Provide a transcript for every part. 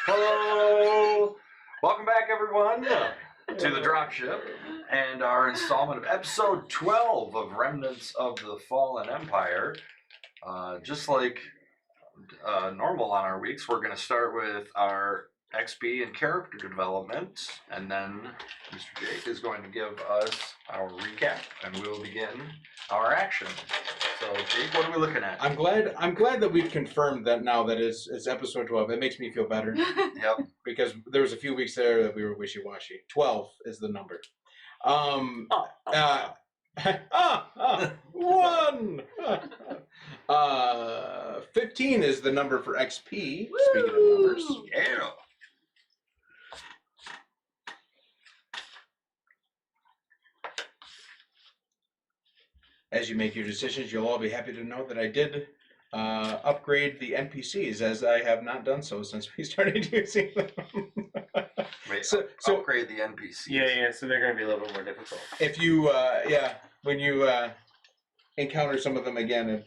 Hello! Welcome back, everyone, to the Dropship and our installment of episode 12 of Remnants of the Fallen Empire. Just like normal on our weeks, we're going to start with our XP and character development, and then Mr. Jake is going to give us our recap, and we will begin our action. So, Jake, what are we looking at? I'm glad that we've confirmed that now that it's episode 12. It makes me feel better. Yep. Because there was a few weeks there that we were wishy-washy. 12 is the number. 1. 15 is the number for XP. Woo! Speaking of numbers. Yeah. As you make your decisions, you'll all be happy to know that I did upgrade the NPCs, as I have not done so since we started using them. Wait, So upgrade the NPCs. Yeah, so they're going to be a little bit more difficult. if you, when you encounter some of them again, it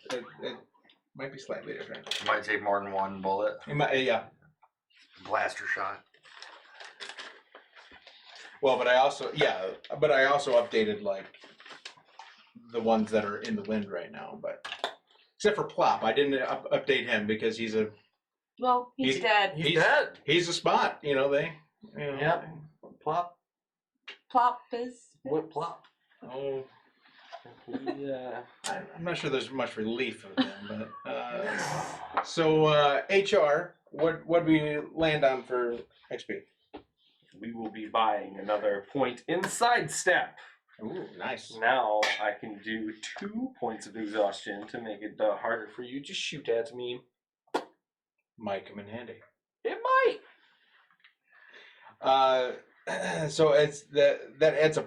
might be slightly different. It might take more than one bullet. It might, Blaster shot. Well, but I also updated like the ones that are in the wind right now, but except for Plop, I didn't update him because he's dead. He's dead. He's a spot, they. Yep. Plop. Plop is. What plop? Oh, Yeah. I'm not sure there's much relief of them, but so HR, what do we land on for XP? We will be buying another point in sidestep. Ooh, nice. Now I can do 2 points of exhaustion to make it harder for you to shoot at me. Might come in handy. It might. So it's that adds a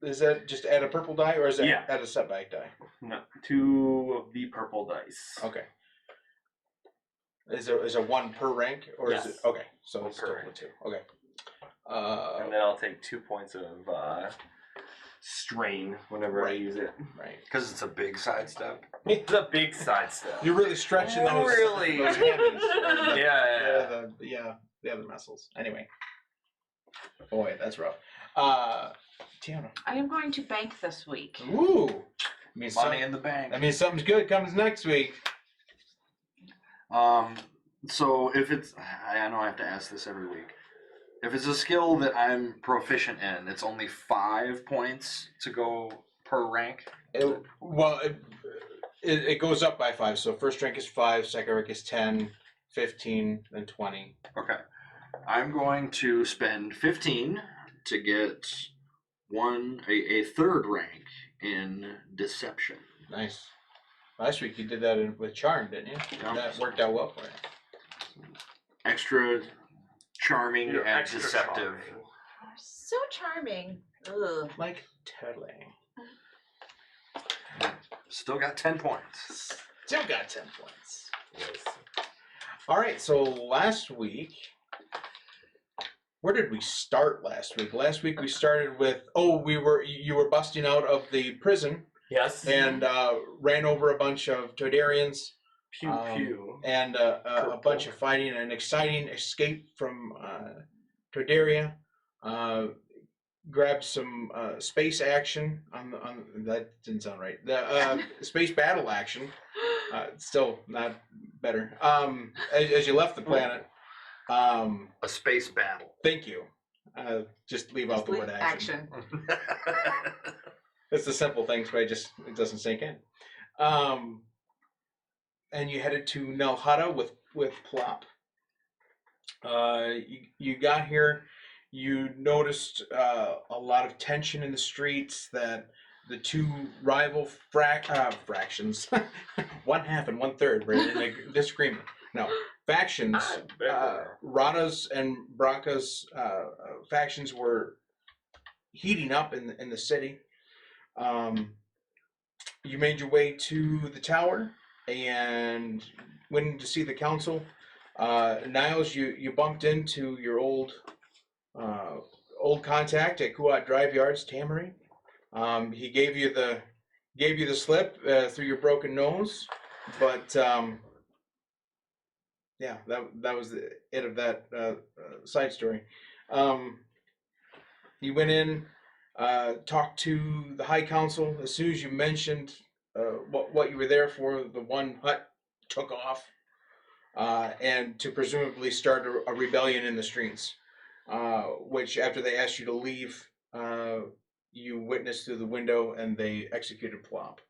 is that just add a purple die, or is that add a setback die? No, 2 of the purple dice. Okay. Is there 1 per rank, or Yes. is it okay? So 1 it's per still rank. 2. Okay. And then I'll take 2 points of strain whenever I use it. Right. Because it's a big sidestep. It's a big sidestep. You're really stretching those. Really? Those hands. Yeah. The other muscles. Anyway. Boy, that's rough. Tiana. I am going to bank this week. Ooh. Money in the bank. That means something good comes next week. So if it's, I know I have to ask this every week. If it's a skill that I'm proficient in, it's only 5 points to go per rank. It goes up by 5. So first rank is 5, second rank is 10, 15, then 20. Okay. I'm going to spend 15 to get a third rank in deception. Nice. Last week you did that with charm, didn't you? Yeah. That worked out well for you. Extra charming You're and extra deceptive. charming. So charming. Ugh. Like turtling. Still got 10 points. Still got 10 points. Yes. All right, so last week, where did we start last week? Last week we started with, you were busting out of the prison Yes. and ran over a bunch of Todarians. Pew pew. And a bunch of fighting, an exciting escape from Todaria. Grabbed some space action on that didn't sound right. The space battle action, still not better. As you left the planet, A space battle. thank you. Just leave out the word action. It's the simple things, but it doesn't sink in. And you headed to Nelhada with Plop. You got here. You noticed a lot of tension in the streets. That the 2 rival fractions, 1/2 and 1/3, were in a disagreement. No, factions. Rada's and Braka's factions were heating up in the city. You made your way to the tower and went in to see the council. Niles, you bumped into your old contact at Kuat Drive Yards, Tamari. He gave you the slip through your broken nose, but yeah, that was it of that side story. You went in, talked to the High Council. As soon as you mentioned what you were there for, the one hut took off, and to presumably start a rebellion in the streets. Which, after they asked you to leave, you witnessed through the window, and they executed Plop.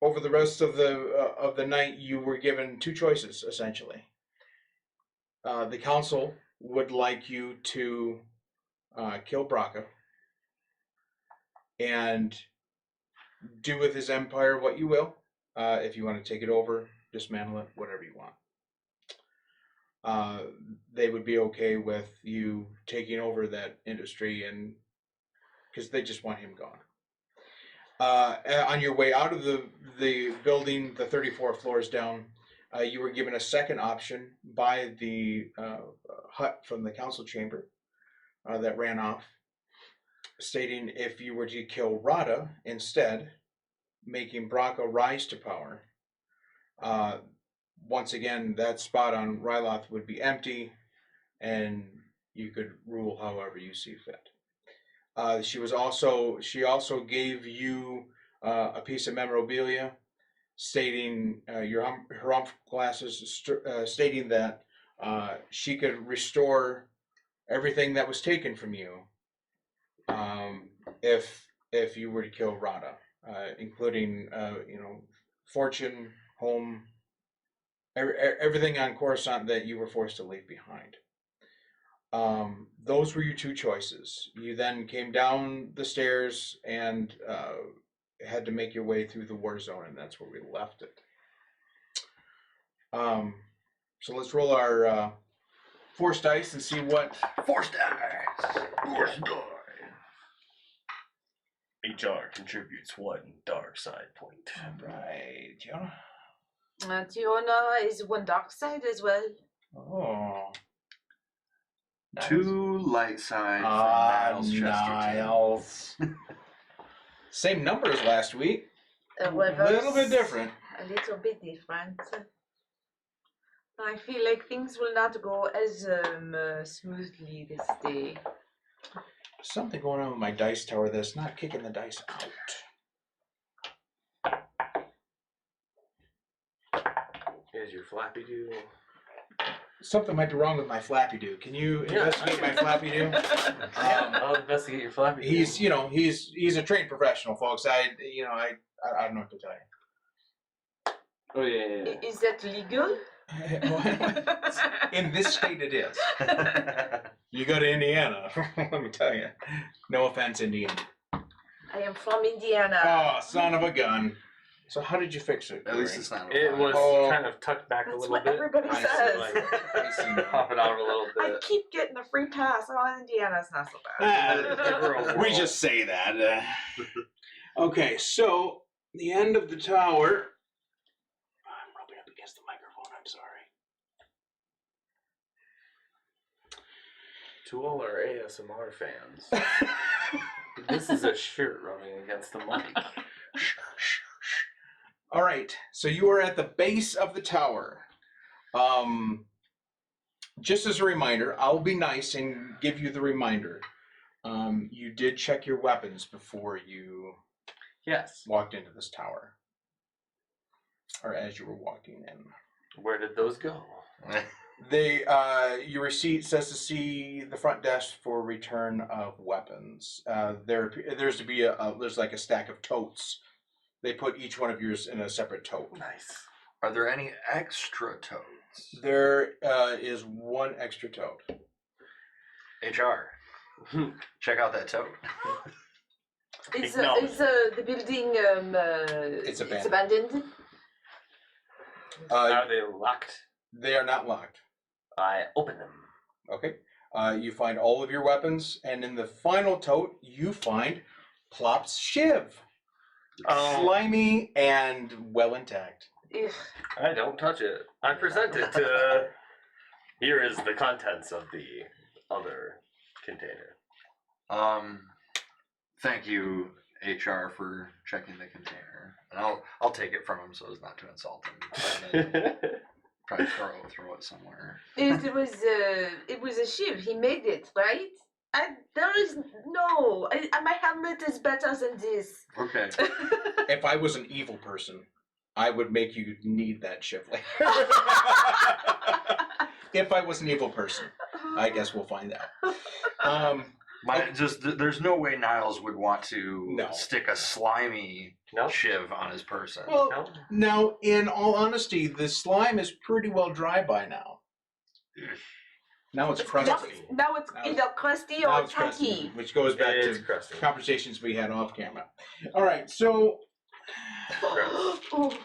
Over the rest of the night, you were given two choices, essentially. The council would like you to kill Braca and do with his empire what you will. If you want to take it over, dismantle it, whatever you want. They would be okay with you taking over that industry, and because they just want him gone. On your way out of the building, the 34 floors down, you were given a second option by the hut from the council chamber that ran off, stating if you were to kill Rada instead, making Braca rise to power. Once again, that spot on Ryloth would be empty, and you could rule however you see fit. She also gave you a piece of memorabilia stating her hump glasses, stating that she could restore everything that was taken from you if you were to kill Rada, including fortune, home, everything on Coruscant that you were forced to leave behind. Those were your two choices. You then came down the stairs and had to make your way through the war zone, and that's where we left it. So let's roll our force dice and see what... Force dice! Force die! HR contributes 1 dark side point. Right, Jonah. Tiona is one dark side as well. Oh. Niles. 2 light side from Niles Chesterton. Niles. Same number as last week. A little bit different. A little bit different. I feel like things will not go as smoothly this day. Something going on with my dice tower that's not kicking the dice out. Here's your flappy doo. Something might be wrong with my Flappy Doo. Can you investigate my Flappy Doo? I'll investigate your flappy doo. He's a trained professional, folks. I don't know what to tell you. Oh yeah. Is that legal? In this state, it is. You go to Indiana, let me tell you. No offense, Indiana. I am from Indiana. Oh, son of a gun. So how did you fix it? At least it's not. It was kind of tucked back That's a little what bit. everybody I see, says. Pop it out a little I bit. keep getting a free pass. Oh, Indiana's not so bad. We just say that. Okay, so the end of the tower. I'm rubbing up against the microphone. I'm sorry. To all our ASMR fans, this is a shirt rubbing against the mic. All right, so you are at the base of the tower. Just as a reminder, I'll be nice and give you the reminder. You did check your weapons before you walked into this tower, or as you were walking in. Where did those go? Your receipt says to see the front desk for return of weapons. There's like a stack of totes. They put each one of yours in a separate tote. Nice. Are there any extra totes? There is one extra tote. HR, check out that tote. Is the building It's abandoned? Are they locked? They are not locked. I open them. Okay. You find all of your weapons, and in the final tote, you find Plop's shiv. Slimy and well intact. Ugh. I don't touch it. I present it to... Here is the contents of the other container. Thank you, HR for checking the container, and I'll take it from him so as not to insult him. And then probably throw it somewhere. It was a ship. He made it, right? There is no. My helmet is better than this. Okay. If I was an evil person, I would make you need that ship later. If I was an evil person, I guess we'll find out. There's no way Niles would want to No. stick a slimy No? shiv on his person. Well, No? now, in all honesty, the slime is pretty well dry by now. Now it's crusty. Now it's Now either crusty Now or it's crusty, tacky. which goes back It's to crusty. conversations we had off camera. All right, so Oh.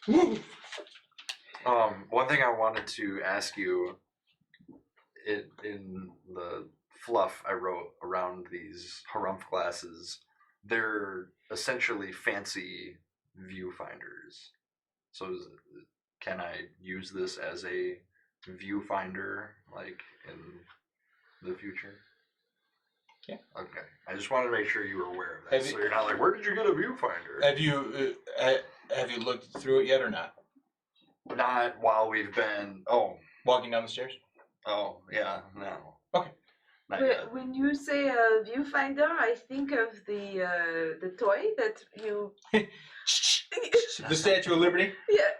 woo. One thing I wanted to ask you, in the fluff I wrote around these harumph glasses, they're essentially fancy viewfinders. So can I use this as a viewfinder, like in the future? Yeah. Okay. I just wanted to make sure you were aware of that, Have you- so you're not like, where did you get a viewfinder? Have you looked through it yet or not? Not while we've been. Walking down the stairs? Oh, yeah, no. Okay. Not yet. But when you say a viewfinder, I think of the toy that you. The Statue of Liberty? Yeah.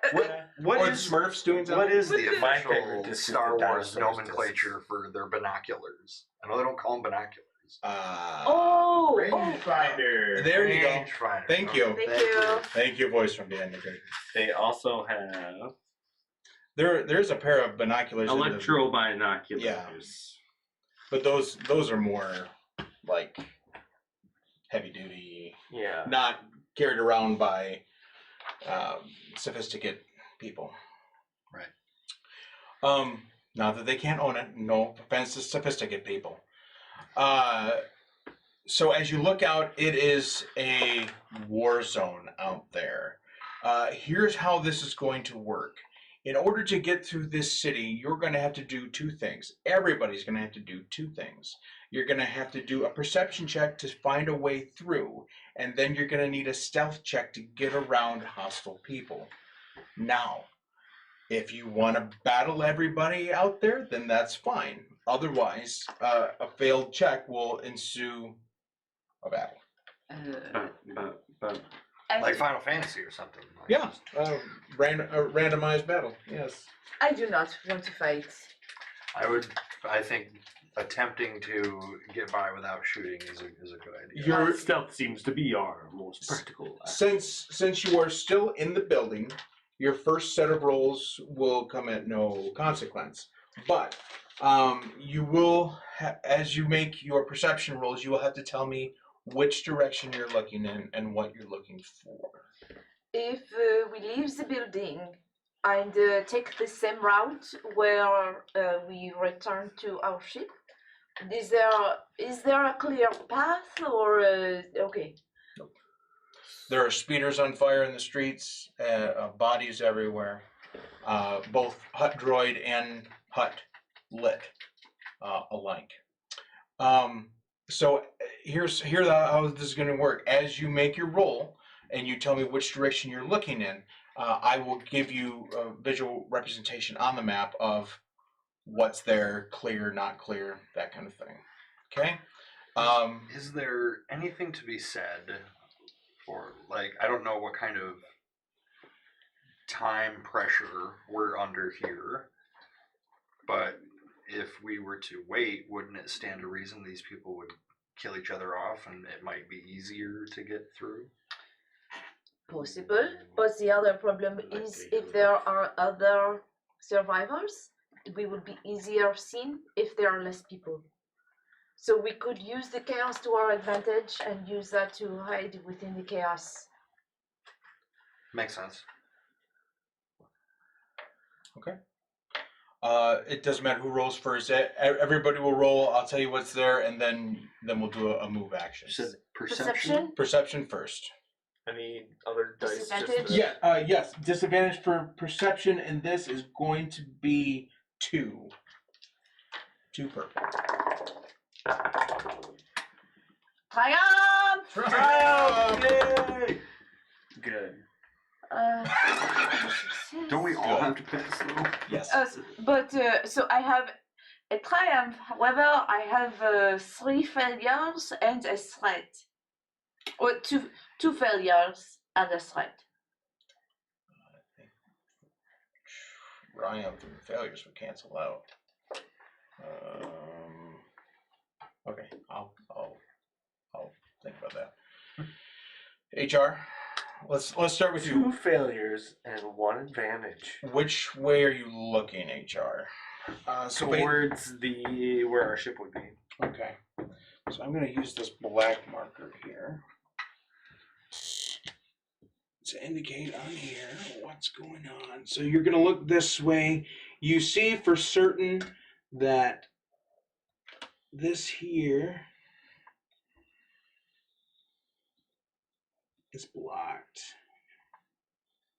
What Or is the Smurfs doing something? what is the My favorite official disc is Star the Wars dinosaurs nomenclature for their binoculars? I know they don't call them binoculars. Oh. Rangefinder. There you go. Rangefinder. Thank you. Thank you. Thank you, voice from Dan McGregor. They also have There's a pair of binoculars. in the- Electro binoculars. Yeah. But those are more like heavy duty, yeah. not carried around by sophisticated people. Right. Not that they can't own it. No offense to sophisticated people. So as you look out, it is a war zone out there. Here's how this is going to work. In order to get through this city, you're going to have to do two things. Everybody's going to have to do two things. You're going to have to do a perception check to find a way through, and then you're going to need a stealth check to get around hostile people. Now, if you want to battle everybody out there, then that's fine. Otherwise, a failed check will ensue a battle. Like Final Fantasy or something. Like Yeah, a randomized battle. Yes. I do not want to fight. I think attempting to get by without shooting is a good idea. You're Stealth seems to be our most practical. since you are still in the building, your first set of rolls will come at no consequence. But you will, as you make your perception rolls, you will have to tell me which direction you're looking in and what you're looking for. If we leave the building and take the same route where we return to our ship, is there a clear path or okay? There are speeders on fire in the streets, bodies everywhere, both hut droid and hut lit alike. So here's how this is going to work. As you make your roll and you tell me which direction you're looking in, I will give you a visual representation on the map of what's there, clear, not clear, that kind of thing. Okay? Is there anything to be said for, like, I don't know what kind of time pressure we're under here, but if we were to wait, wouldn't it stand to reason these people would kill each other off and it might be easier to get through? Possible, but the other problem is if there are other survivors, we would be easier seen if there are less people. So we could use the chaos to our advantage and use that to hide within the chaos. Makes sense. Okay. It doesn't matter who rolls first. Everybody will roll. I'll tell you what's there, and then we'll do a move action. So Perception? Perception first. Any other dice? Disadvantage? Yeah. Yes. Disadvantage for perception, and this is going to be 2. 2 purple. Triumph! Yay! Good. Don't we all have to pass though? Yes. But so I have a triumph. However, I have 3 failures and a threat, or two failures and a threat. Triumph and failures would cancel out. Okay, I'll think about that. HR, let's start with 2 you. failures and 1 advantage. Which way are you looking, HR? Towards where our ship would be. Okay, so I'm going to use this black marker here to indicate on here what's going on. So you're going to look this way. You see for certain that this here is blocked.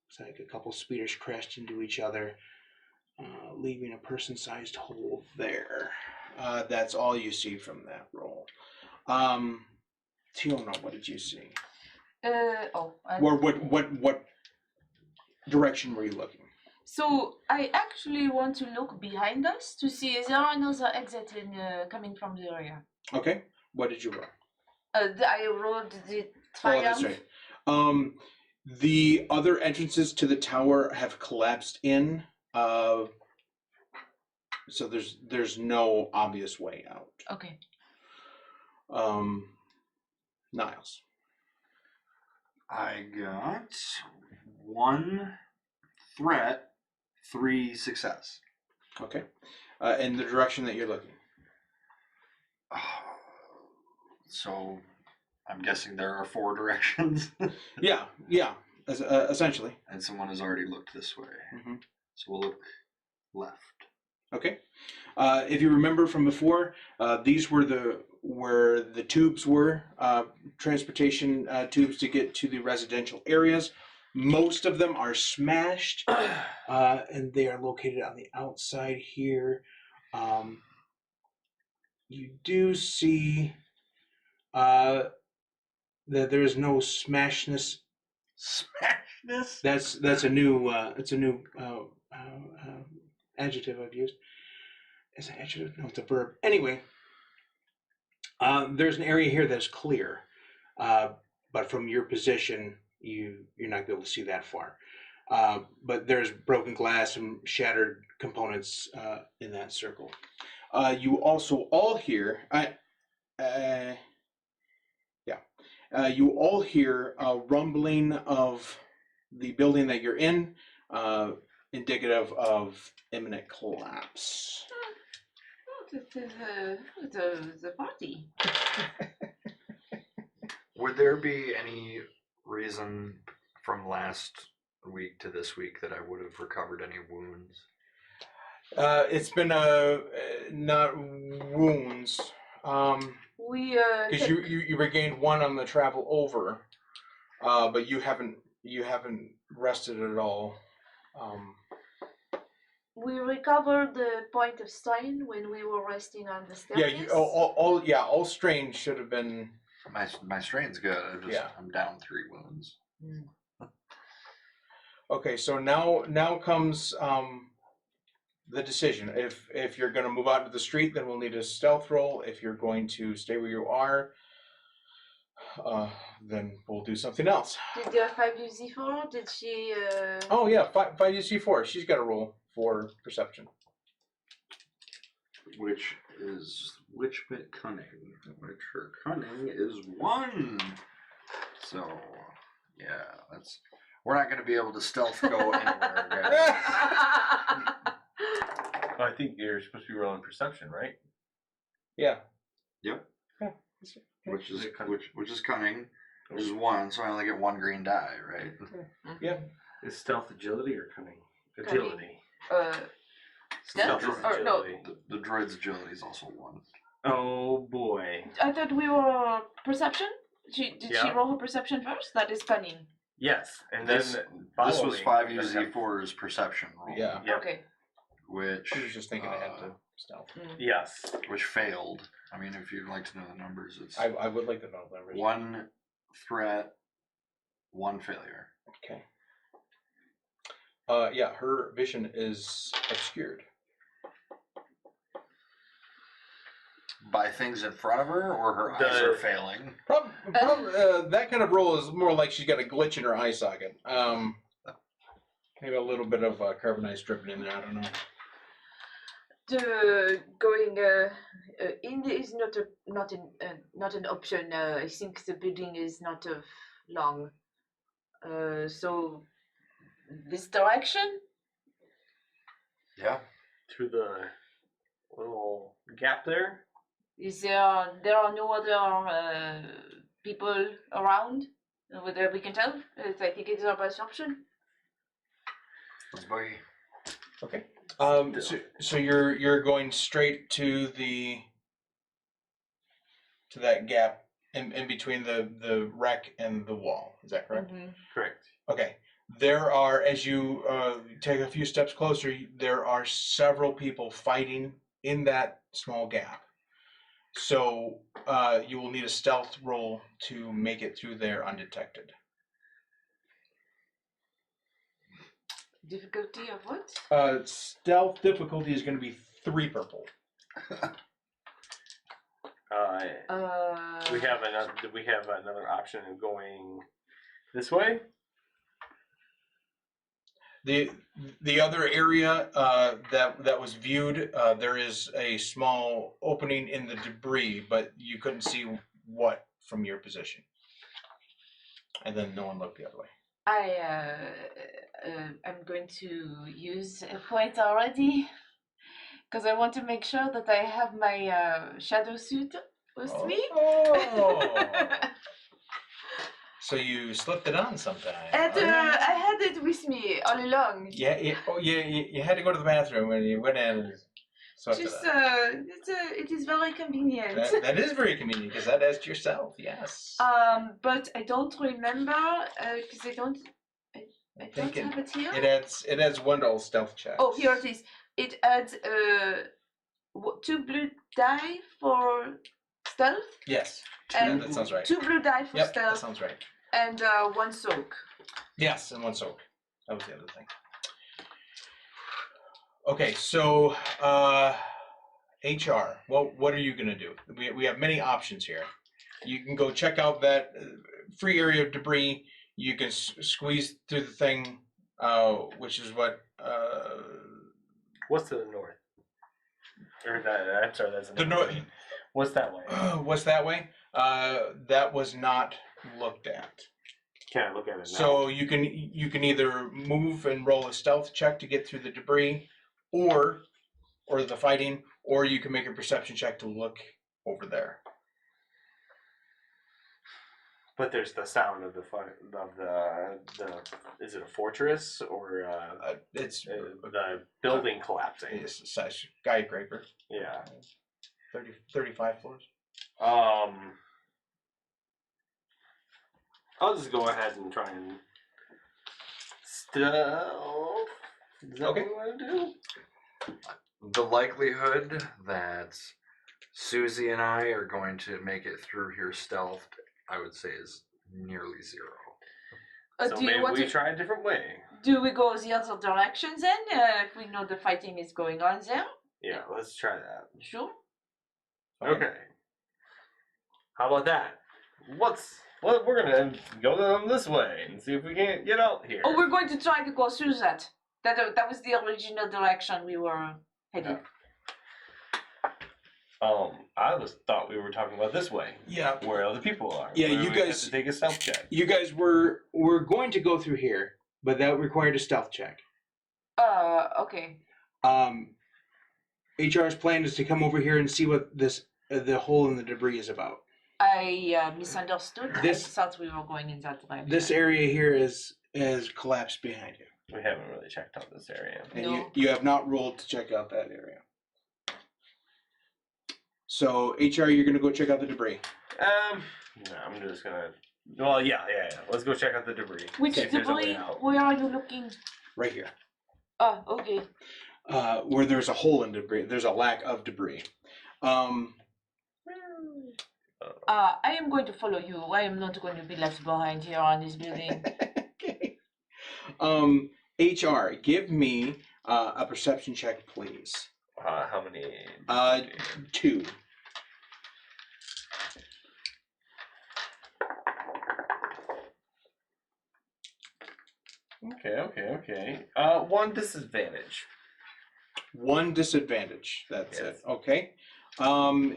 It's like a couple speeders crashed into each other, leaving a person-sized hole there. That's all you see from that roll. Tiona, what did you see? Or what direction were you looking? So I actually want to look behind us to see is there another exit coming from the area. Okay. What did you roll? I rolled the Oh, triumph. that's right. The other entrances to the tower have collapsed in. So there's no obvious way out. Okay. Niles. I got 1 threat, 3 success. Okay. In the direction that you're looking. So, I'm guessing there are 4 directions. Yeah, essentially. And someone has already looked this way. Mm-hmm. So we'll look left. Okay. If you remember from before, these were where the tubes were, transportation tubes to get to the residential areas. Most of them are smashed, and they are located on the outside here. You do see that there is no smashness. Smashness? That's a new adjective I've used. Is it an adjective? No, it's a verb. Anyway, there's an area here that's clear, but from your position, you're not going to be able to see that far. But there's broken glass and shattered components in that circle. You also all hear, you all hear a rumbling of the building that you're in, indicative of imminent collapse. The party. Would there be any reason from last week to this week that I would have recovered any wounds? It's been not wounds. Because you regained 1 on the travel over, but you haven't rested at all. We recovered the point of strain when we were resting on the staircase. All strain should have been. My strain's good. I'm down 3 wounds. Okay, so now comes the decision. If you're going to move out to the street, then we'll need a stealth roll. If you're going to stay where you are, then we'll do something else. Did the 5 use Z4? Did she? Oh yeah, 5 UC4. She's got a roll for perception. Which bit cunning? Which her cunning is 1. So yeah, we're not going to be able to stealth go anywhere, guys. I think you're supposed to be rolling perception, right? Yeah. Yep. Yeah. Which is cunning. Which is 1, so I only get 1 green die, right? Yeah. Is stealth agility or cunning? Agility. Stealth? Or no? The droid's agility is also 1. Oh boy. I thought we were perception. Did she Yeah. roll her perception first? That is cunning. Yes, and This then was following, 5 you're gonna have- UZ4's perception roll. Yeah. Yep. Okay. which I was just thinking ahead to stealth. Yes. which failed. I mean, if you'd like to know the numbers, it's I would like to know the numbers. 1 threat, 1 failure. Okay. Yeah, her vision is obscured. By things in front of her, or her eyes are failing. That kind of roll is more like she's got a glitch in her eye socket. Maybe a little bit of carbonized dripping in there. I don't know. The going in is not an option. I think the building is not long. So this direction. Yeah. Through the little gap there. Is there are no other people around that we can tell? I think it's our best option. Let's boogie. Okay. So you're going straight to that gap in between the wreck and the wall. Is that correct? Mm-hmm. Correct. Okay. There are, as you take a few steps closer, there are several people fighting in that small gap. So you will need a stealth roll to make it through there undetected. Difficulty of what? Stealth difficulty is going to be 3 purple. We have another. Do we have another option of going this way? The other area that was viewed, there is a small opening in the debris, but you couldn't see what from your position. And then no one looked the other way. I'm going to use a point already because I want to make sure that I have my shadow suit with me. Oh. So you slipped it on sometime. And All right. I had it with me all along. Yeah. You had to go to the bathroom and you went in and swept Just it up. it is very convenient. That is very convenient because that adds to yourself. Yes. But I don't remember because I don't think have it here. It adds 1 to all stealth checks. Oh, here it is. It adds 2 blue die for stealth. Yes. And that sounds right. 2 blue die for Yep, that stealth. sounds right. And 1 soak. Yes, and 1 soak. That was the other thing. Okay, so HR. Well, what are you gonna do? We have many options here. You can go check out that free area of debris. You can squeeze through the thing, which is what. What's to the north? Or that? I'm sorry, that's The north. What's that way? What's that way? That was not looked at. Can I look at it now? So you can either move and roll a stealth check to get through the debris, or the fighting, or you can make a perception check to look over there. But there's the sound of the is it a fortress or It's the building collapsing? it's skyscraper. Yeah. 35 floors. I'll just go ahead and try and stealth. Is that Okay. what we want to do? The likelihood that Susie and I are going to make it through here stealthed, I would say, is nearly 0. So Do you maybe want we to? try a different way. Do we go the other direction then? If we know the fighting is going on there. Yeah, let's try that. Sure. Okay. How about that? We're gonna go down this way and see if we can't get out here. Oh, we're going to try to go through that. That was the original direction we were headed. I thought we were talking about this way, Yeah. where other people are. Yeah, where you we have guys- to take a stealth check. You guys were going to go through here, but that required a stealth check. Okay. HR's plan is to come over here and see what the hole in the debris is about. I misunderstood. This- I thought we were going in that direction. This area here is collapsed behind you, We haven't really checked out this area. and No. you have not rolled to check out that area. So HR, you're gonna go check out the debris. No, I'm just gonna. Well, yeah. Let's go check out the debris. Which see if there's a way debris? out. Where are you looking? Right here. Oh, okay. where there's a hole in debris. There's a lack of debris. I am going to follow you. I am not going to be left behind here on this building. Okay. HR, give me a perception check, please. How many? 2. Okay. 1 disadvantage. 1 disadvantage. That's Yes. it. Okay.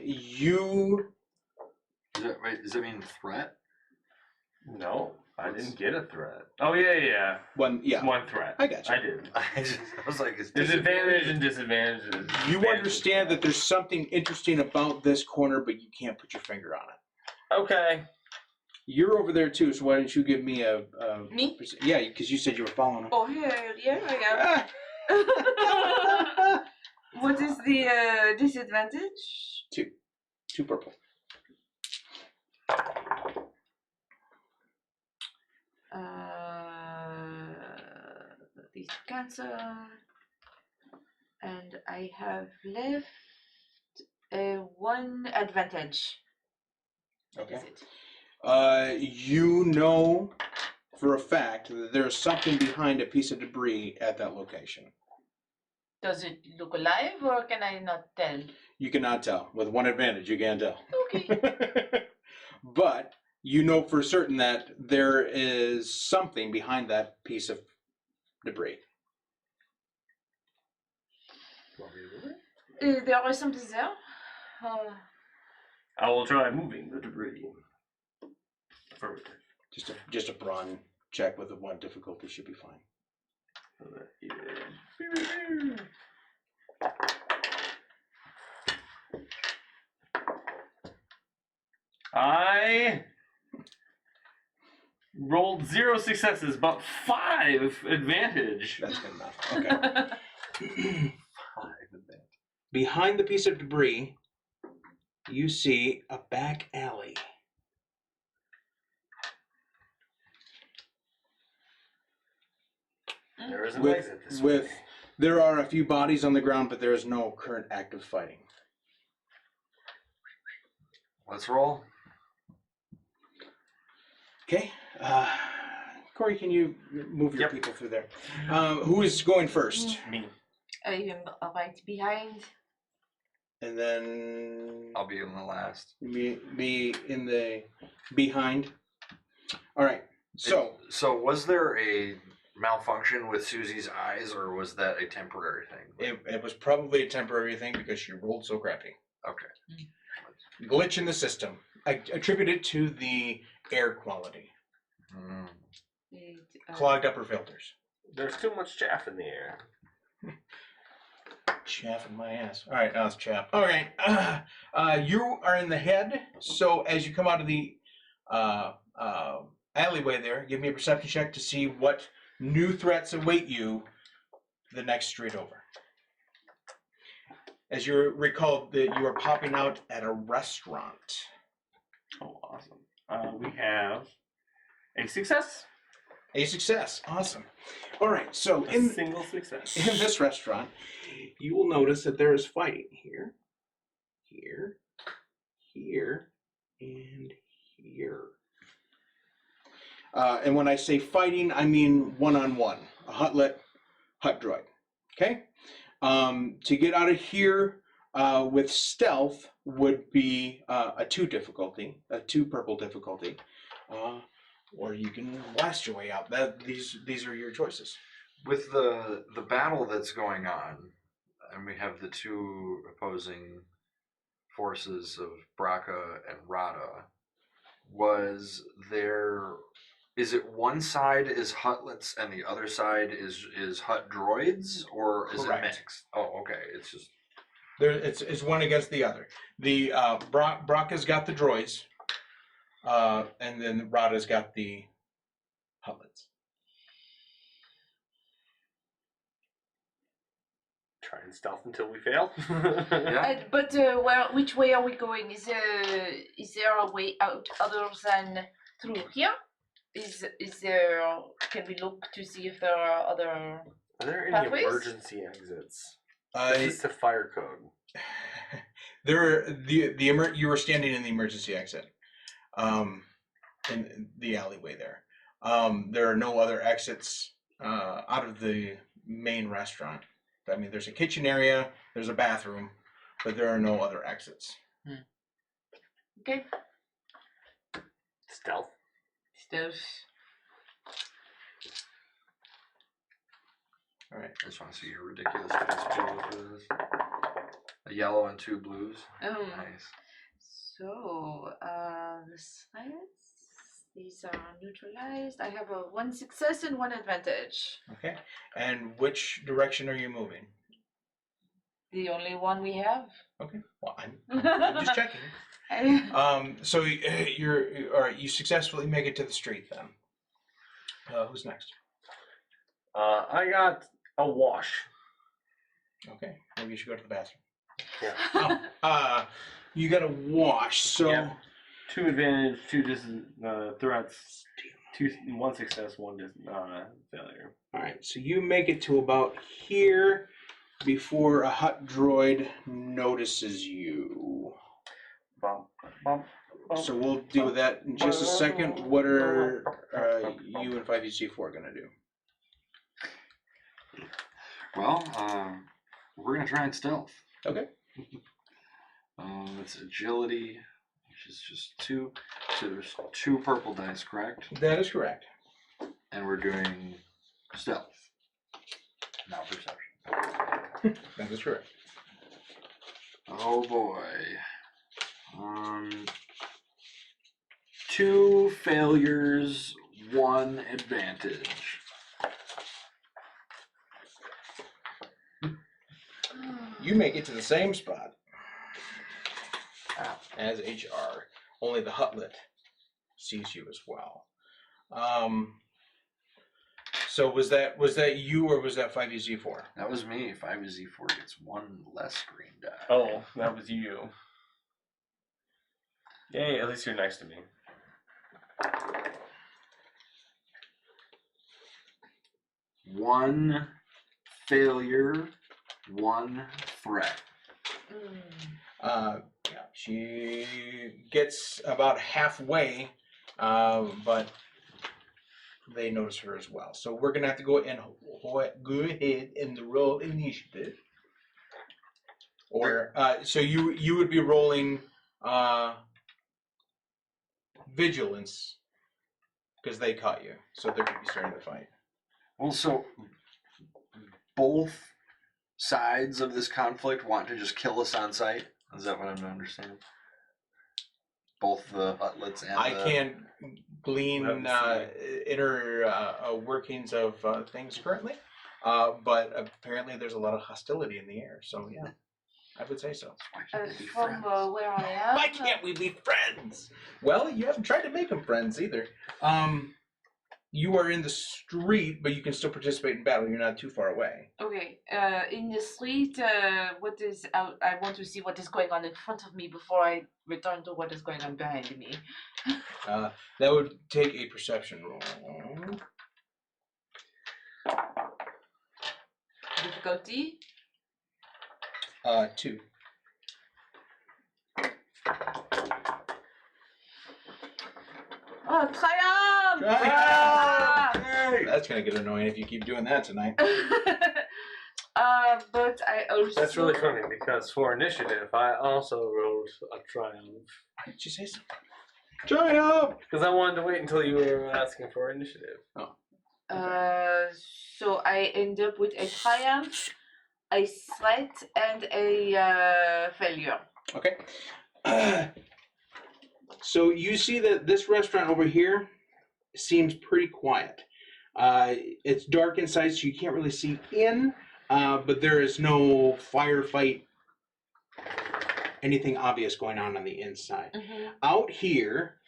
You. Does that mean threat? No, I didn't get a threat. Oh yeah. 1. Yeah. 1 threat. I got you. I did. I was like, it's There's advantage and disadvantage. You understand that there's something interesting about this corner, but you can't put your finger on it. Okay. You're over there too, so why don't you give me a Me? Yeah, because you said you were following him. Oh, yeah, I am. What is the disadvantage? 2 purple. These cancel, and I have left 1 advantage. Okay. Is it? You know for a fact that there's something behind a piece of debris at that location. Does it look alive, or can I not tell? You cannot tell. With 1 advantage, you can't tell. Okay. But you know for certain that there is something behind that piece of debris. There is something there. I will try moving the debris. Affirmative. Just a brawn check with a 1 difficulty should be fine. So that is... I rolled 0 successes, but 5 advantage. That's good enough. Okay. Behind the piece of debris, you see a back alley. There is an With- exit this with- way. There are a few bodies on the ground, but there is no current active fighting. Let's roll. Okay. Corey, can you move your Yep. people through there? Who is going first? Me. I am right behind. And then I'll be in the last. be in the behind. All right. So So was there a malfunction with Susie's eyes, or was that a temporary thing? it was probably a temporary thing because she rolled so crappy. Okay. Glitch in the system. I attribute it to the air quality. Mm. Clogged up her filters. There's too much chaff in the air. Chaff in my ass. All right, now it's chaff. All right. You are in the head. So as you come out of the alleyway there, give me a perception check to see what new threats await you the next street over. As you recall that you are popping out at a restaurant. Oh, awesome. We have a success. A success. Awesome. All right. So A in single success. in this restaurant, you will notice that there is fighting here, here, here, and here. And when I say fighting, I mean one-on-one, a hut droid. Okay? To get out of here with stealth would be a 2 purple difficulty. Or you can blast your way out. These are your choices. With the battle that's going on, and we have the 2 opposing forces of Braca and Rada, is it one side is hutlets and the other side is hut droids, or is Correct. it mixed? Oh, okay. It's just It's one against the other. The Braca's got the droids, and then Rada's got the hutlets. Try and stealth until we fail. yeah. But which way are we going? Is there a way out other than through here? Is there? Can we look to see if there are other? Are there any Pathways? emergency exits? This is the fire code. You were standing in the emergency exit, in the alleyway there. There are no other exits out of the main restaurant. I mean, there's a kitchen area, there's a bathroom, but there are no other exits. Okay. Stealth. All right. I just want to see your ridiculous face blue with this. A yellow and 2 blues. Nice. So, the science, these are neutralized. I have a 1 success and 1 advantage. Okay. And which direction are you moving? The only one we have. Okay. Well, I'm just checking. So you successfully make it to the street then. Who's next? I got a wash. Okay. Maybe you should go to the bathroom. Yeah. You got a wash. So. Yeah. 2 advantage, 2 threats, 1 success, 1 failure. All right. So you make it to about here before a hut droid notices you. Bump, bump, bump. So we'll deal with that in just a second. What are you and 5EC4 going to do? Well, we're gonna try and stealth. Okay. It's agility, which is just 2. So there's 2 purple dice, correct? That is correct. And we're doing stealth, not perception. That is correct. Oh boy. 2 failures, 1 advantage. You make it to the same spot as HR, only the hutlet sees you as well. So was that you or was that 5EZ4? That was me. 5Z4 gets 1 less green die. Oh, that was you. Yay, at least you're nice to me. One failure, 1 threat. Yeah, she gets about halfway, but they notice her as well. So we're gonna have to go ahead and roll initiative. Or so you would be rolling vigilance because they caught you, so they're gonna be starting the fight. Well, so both sides of this conflict want to just kill us on sight? Is that what I'm to understand? Both the hutlets and I can't glean Let's inner workings of things currently, but apparently there's a lot of hostility in the air. So yeah, I would say so. Why can't they be From friends? where I am. Why can't we be friends? Well, you haven't tried to make them friends either. You are in the street, but you can still participate in battle. You're not too far away. Okay, in the street, what is out? I want to see what is going on in front of me before I return to what is going on behind me. That would take a perception roll. Difficulty? 2. Oh, triumph! Triumph! That's gonna get annoying if you keep doing that tonight. But I also. That's really funny because for initiative, I also rolled a triumph. Why did you say so? Triumph! Because I wanted to wait until you were asking for initiative. So I end up with a triumph, a threat, and a failure. Okay. So you see that this restaurant over here seems pretty quiet. It's dark inside, so you can't really see in, but there is no firefight, anything obvious going on the inside. Mm-hmm. Out here,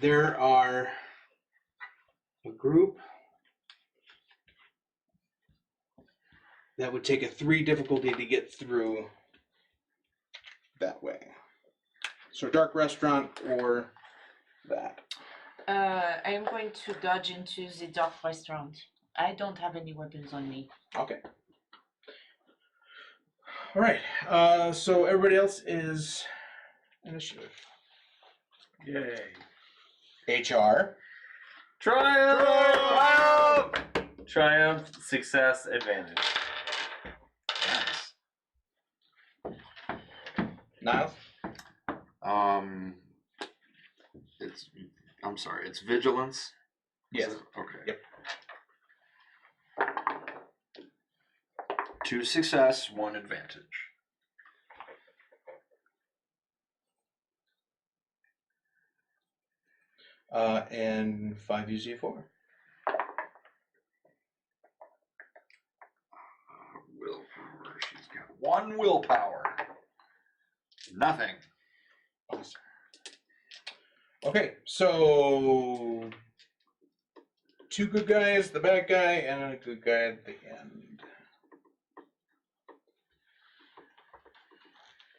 there are a group that would take a 3 difficulty to get through that way. So dark restaurant or that. I am going to dodge into the dark restaurant. I don't have any weapons on me. Okay. All right. So everybody else is initiative. Yay. HR. Triumph! Triumph, success, advantage. Niles. It's vigilance. Yes. Okay. Yep. 2 success, 1 advantage. And 5 UZ4. Willpower. She's got 1 willpower. Nothing. Awesome. Okay, so 2 good guys, the bad guy, and a good guy at the end.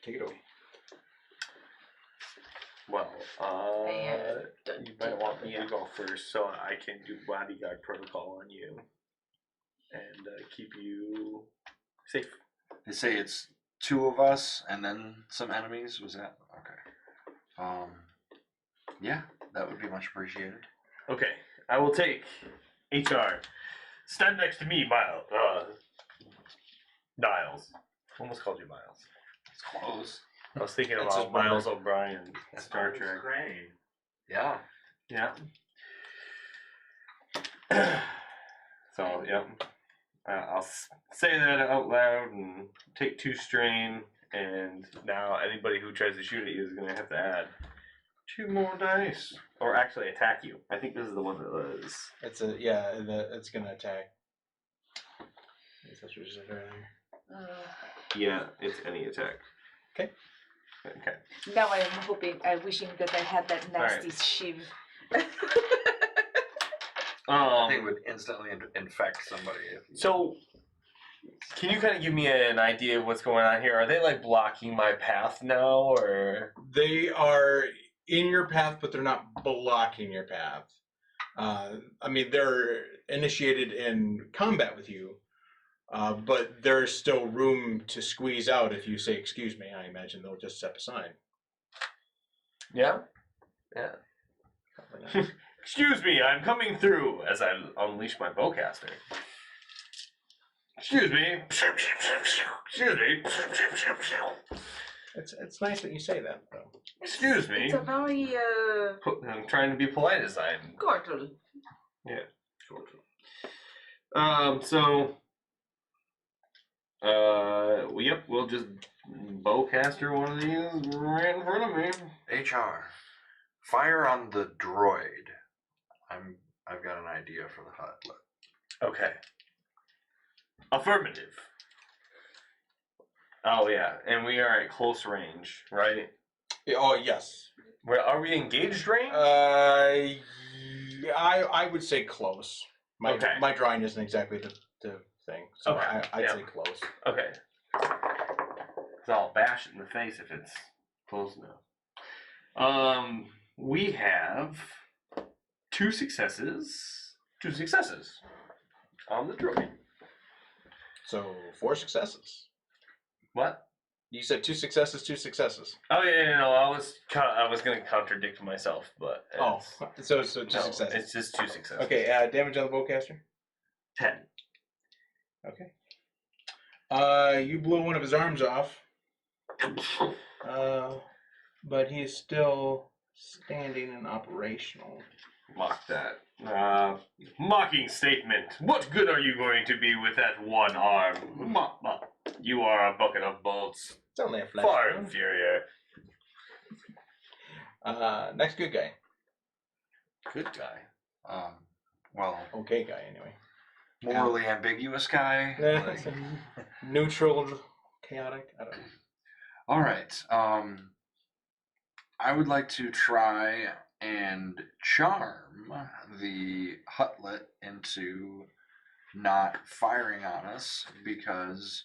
Take it away. Well, don't you might do want me to that. go first so I can do bodyguard protocol on you and keep you safe. They say it's 2 of us and then some enemies. Was that okay? Yeah, that would be much appreciated. Okay, I will take HR. Stand next to me, Niles. Almost called you Miles. It's close. I was thinking That's about his brother. Miles O'Brien, Star Trek. Crane. Yeah. Yeah. So, yeah. I'll say that out loud and take 2 strain, and now anybody who tries to shoot at you is going to have to add 2 more dice. Or actually attack you. I think this is the one that was. It's gonna attack. That's what you said earlier. Yeah, it's any attack. Okay. Okay. Now I am wishing that I had that nasty shiv. I think it would instantly infect somebody. If you... So, can you kind of give me an idea of what's going on here? Are they like blocking my path now, or? They are in your path, but they're not blocking your path. I mean, they're initiated in combat with you, but there's still room to squeeze out if you say, excuse me. I imagine they'll just step aside. Yeah. Yeah. Excuse me, I'm coming through as I unleash my bowcaster. Excuse me. Excuse me. It's nice that you say that, though. Excuse me. It's a very I'm trying to be polite as I'm. cordial. Yeah. So. Yep. We'll just bowcaster one of these right in front of me. HR, fire on the droid. I've got an idea for the hut. Okay. Affirmative. Oh yeah, and we are at close range, right? Oh, yes. Are we engaged range? I would say close. Okay. My drawing isn't exactly the thing, so Okay, I'd yeah. say close. Okay. So I'll bash it in the face if it's close enough. We have 2 successes. 2 successes on the droid. So 4 successes. What? You said 2 successes, 2 successes. Oh yeah, no, I was going to contradict myself, but So 2 no, successes. it's just 2 successes. Okay, damage on the bowcaster. 10. Okay. You blew one of his arms off. But he's still standing and operational. Mock that. Mocking statement. What good are you going to be with that one arm? You are a bucket of bolts. It's only a flash. Far wound. inferior. Next good guy. Good guy. Well, Okay guy, anyway. morally ambiguous guy. Like, Neutral, chaotic. I don't know. all right. I would like to try and charm the hutlet into not firing on us because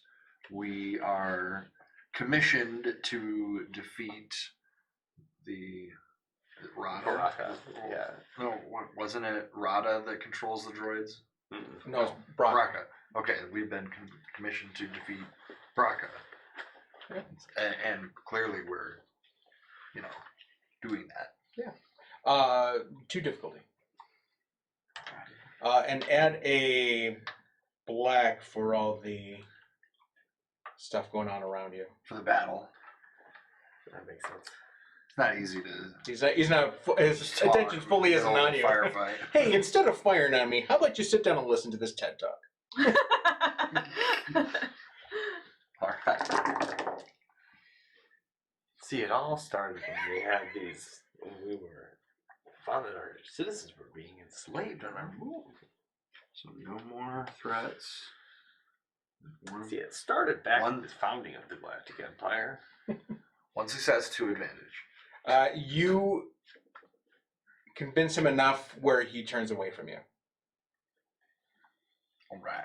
we are commissioned to defeat the Rada. Baraka. Yeah. No, wasn't it Rada that controls the droids? No, it's Brock. Braka. Okay, we've been commissioned to defeat Braka. and clearly we're, doing that. 2 difficulty. And add a black for all the stuff going on around you. For the battle. That makes sense. It's not easy to He's not. His talk attention fully isn't middle on of a you. firefight. Hey, instead of firing on me, how about you sit down and listen to this TED Talk? All right. See, it all started when we had these. When we found that our citizens were being enslaved on our moon. So no more threats. See, it started back One- with the founding of the Galactic Empire. 1 success, 2 advantage. You convince him enough where he turns away from you. All right.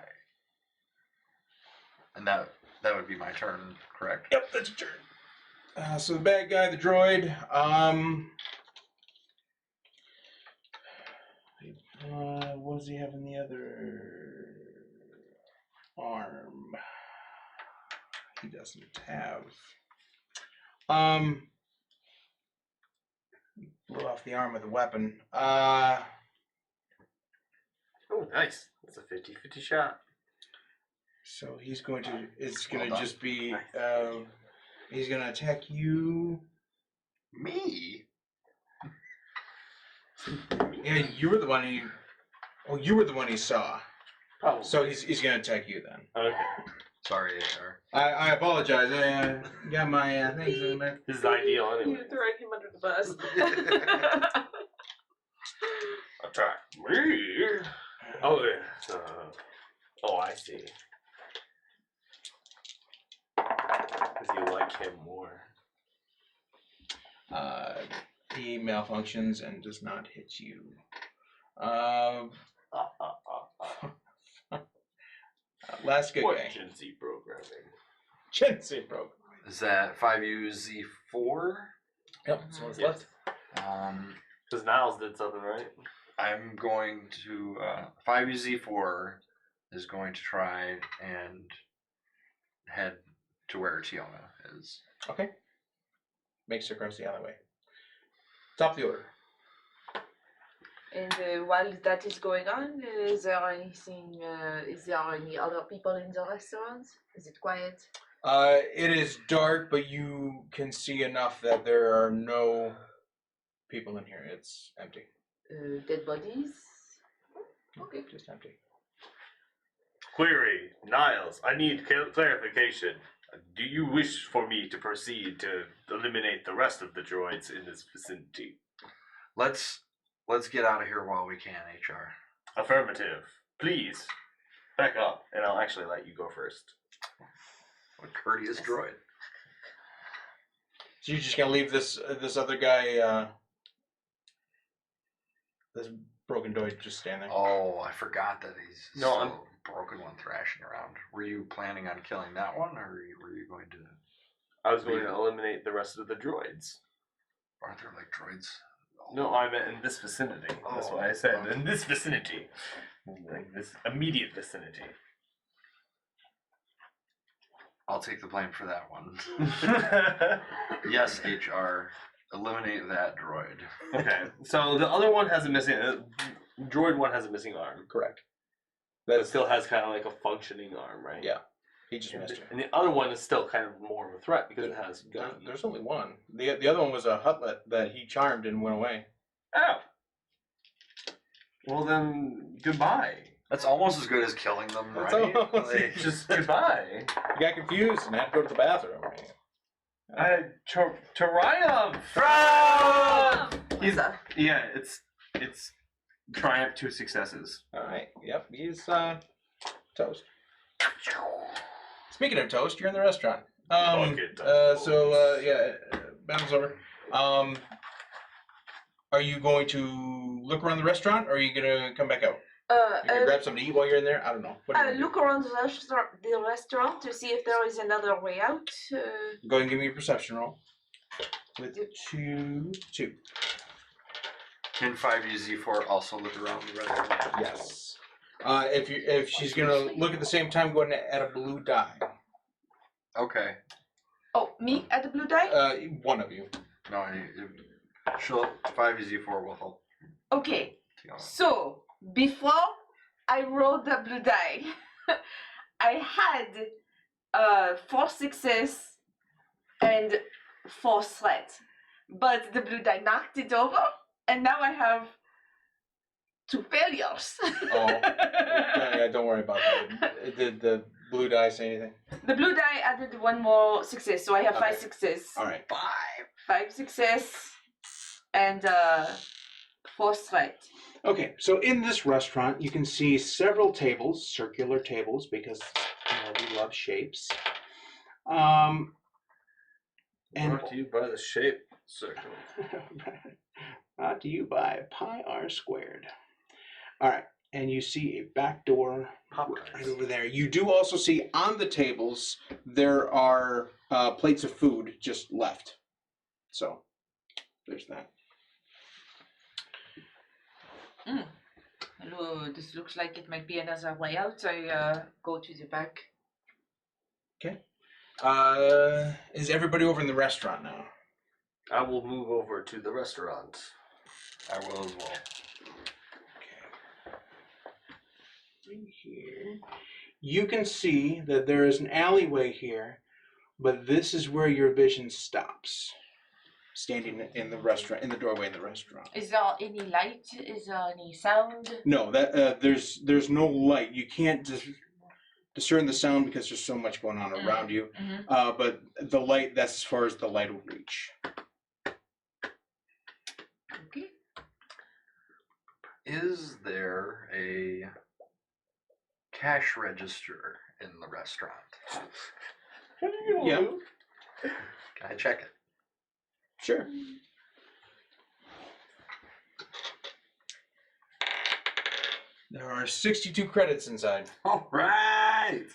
And that would be my turn, correct? Yep, that's your turn. So the bad guy, the droid, what does he have in the other arm? He doesn't have. Blew off the arm with a weapon. Oh, nice. That's a 50-50 shot. So he's going to. It's going Well to done. just be. He's going to attack you. Me? Yeah, you were the one he. Oh, you were the one he saw. Probably. So he's going to attack you then. Okay. Sorry, HR. I apologize. I got my things in there. This is ideal anyway. You throwing him under the bus. Attack me. Oh, yeah. Oh, I see. Because you like him more. He malfunctions and does not hit you. Last good What guy. Gen Z programming? Gen Z program. Is that 5UZ4? Yep, that's what's Yes. left. Because Niles did something right. I'm going to 5UZ4 is going to try and head to where Tiona is. Okay. Makes it across the alleyway. Top of the order. And while that is going on, is there anything? Is there any other people in the restaurant? Is it quiet? It is dark, but you can see enough that there are no people in here. It's empty. Dead bodies? Okay. Just empty. Query, Niles, I need clarification. Do you wish for me to proceed to eliminate the rest of the droids in this vicinity? Let's get out of here while we can, HR. Affirmative. Please, back up, and I'll actually let you go first. A courteous droid. So you're just gonna leave this other guy, this broken droid, just stand there? Oh, I forgot that he's No, still I'm- a broken one thrashing around. Were you planning on killing that one, or were you going to? I was going to eliminate the rest of the droids. Aren't there like droids? No, I meant in this vicinity. That's what I said. In this vicinity. Like this immediate vicinity. I'll take the blame for that one. Yes, HR. Eliminate that droid. Okay, so the other one has a missing. Droid one has a missing arm. Correct. But it still has kind of like a functioning arm, right? Yeah. He just And missed the, you. and the other one is still kind of more of a threat because it has There- gun. There's only one. The other one was a hutlet that he charmed and went away. Oh. Well then, goodbye. That's almost as good as killing them, That's right? almost- Like, Just goodbye. You got confused and had to go to the bathroom. Triumph! He's Yeah, it's triumph 2 successes. All right. Yep. He's toast. Speaking of toast, you're in the restaurant. Bucket Battle's over. Are you going to look around the restaurant, or are you gonna come back out? You gonna grab something to eat while you're in there? I don't know. What are you gonna look around the restaurant to see if there is another way out. do? Go ahead and give me a perception roll. With 2. can 5UZ4 also look around the restaurant? Yes. If she's gonna look at the same time, go ahead and add a blue die. Okay. Oh, me at the blue die? One of you. No, she'll 5z4 will help. Okay. you know. So before I rolled the blue die, I had 4 success and 4 threat, but the blue die knocked it over, and now I have 2 failures. Oh, yeah, don't worry about that. Did the blue die say anything? The blue die added 1 more success, so I have 5 Okay. success. All right. 5 success and 4 threat. Okay, so in this restaurant, you can see several tables, circular tables, because we love shapes. And Brought to you by the shape circle. brought to you by Pi R Squared. All right, and you see a back door right over there. You do also see on the tables there are plates of food just left. So there's that. Hello, this looks like it might be another way out. I go to the back. Okay. Is everybody over in the restaurant now? I will move over to the restaurant. I will as well. In here, you can see that there is an alleyway here, but this is where your vision stops. Standing in the restaurant, in the doorway in the restaurant. Is there any light? Is there any sound? No, that there's no light. You can't discern the sound because there's so much going on around you. Mm-hmm. But the light, that's as far as the light will reach. Okay. Is there a cash register in the restaurant? Yeah, Can I check it? sure. There are 62 credits inside. All right.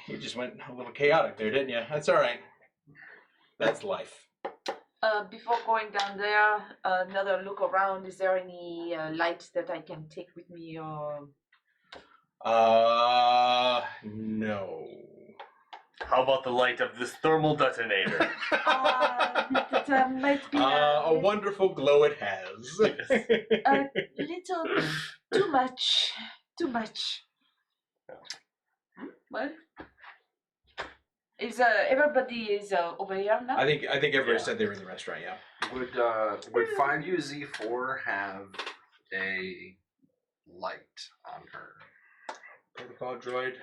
You just went a little chaotic there, didn't you? That's all right. That's life. Before going down there, another look around. Is there any light that I can take with me, or? No. How about the light of this thermal detonator? That might be A wonderful glow it has. a little too much. Too much. What? Is everybody is over here now? I think everybody Yeah. said they were in the restaurant. Yeah. Would 5UZ4 have a light on her? Protocol droid.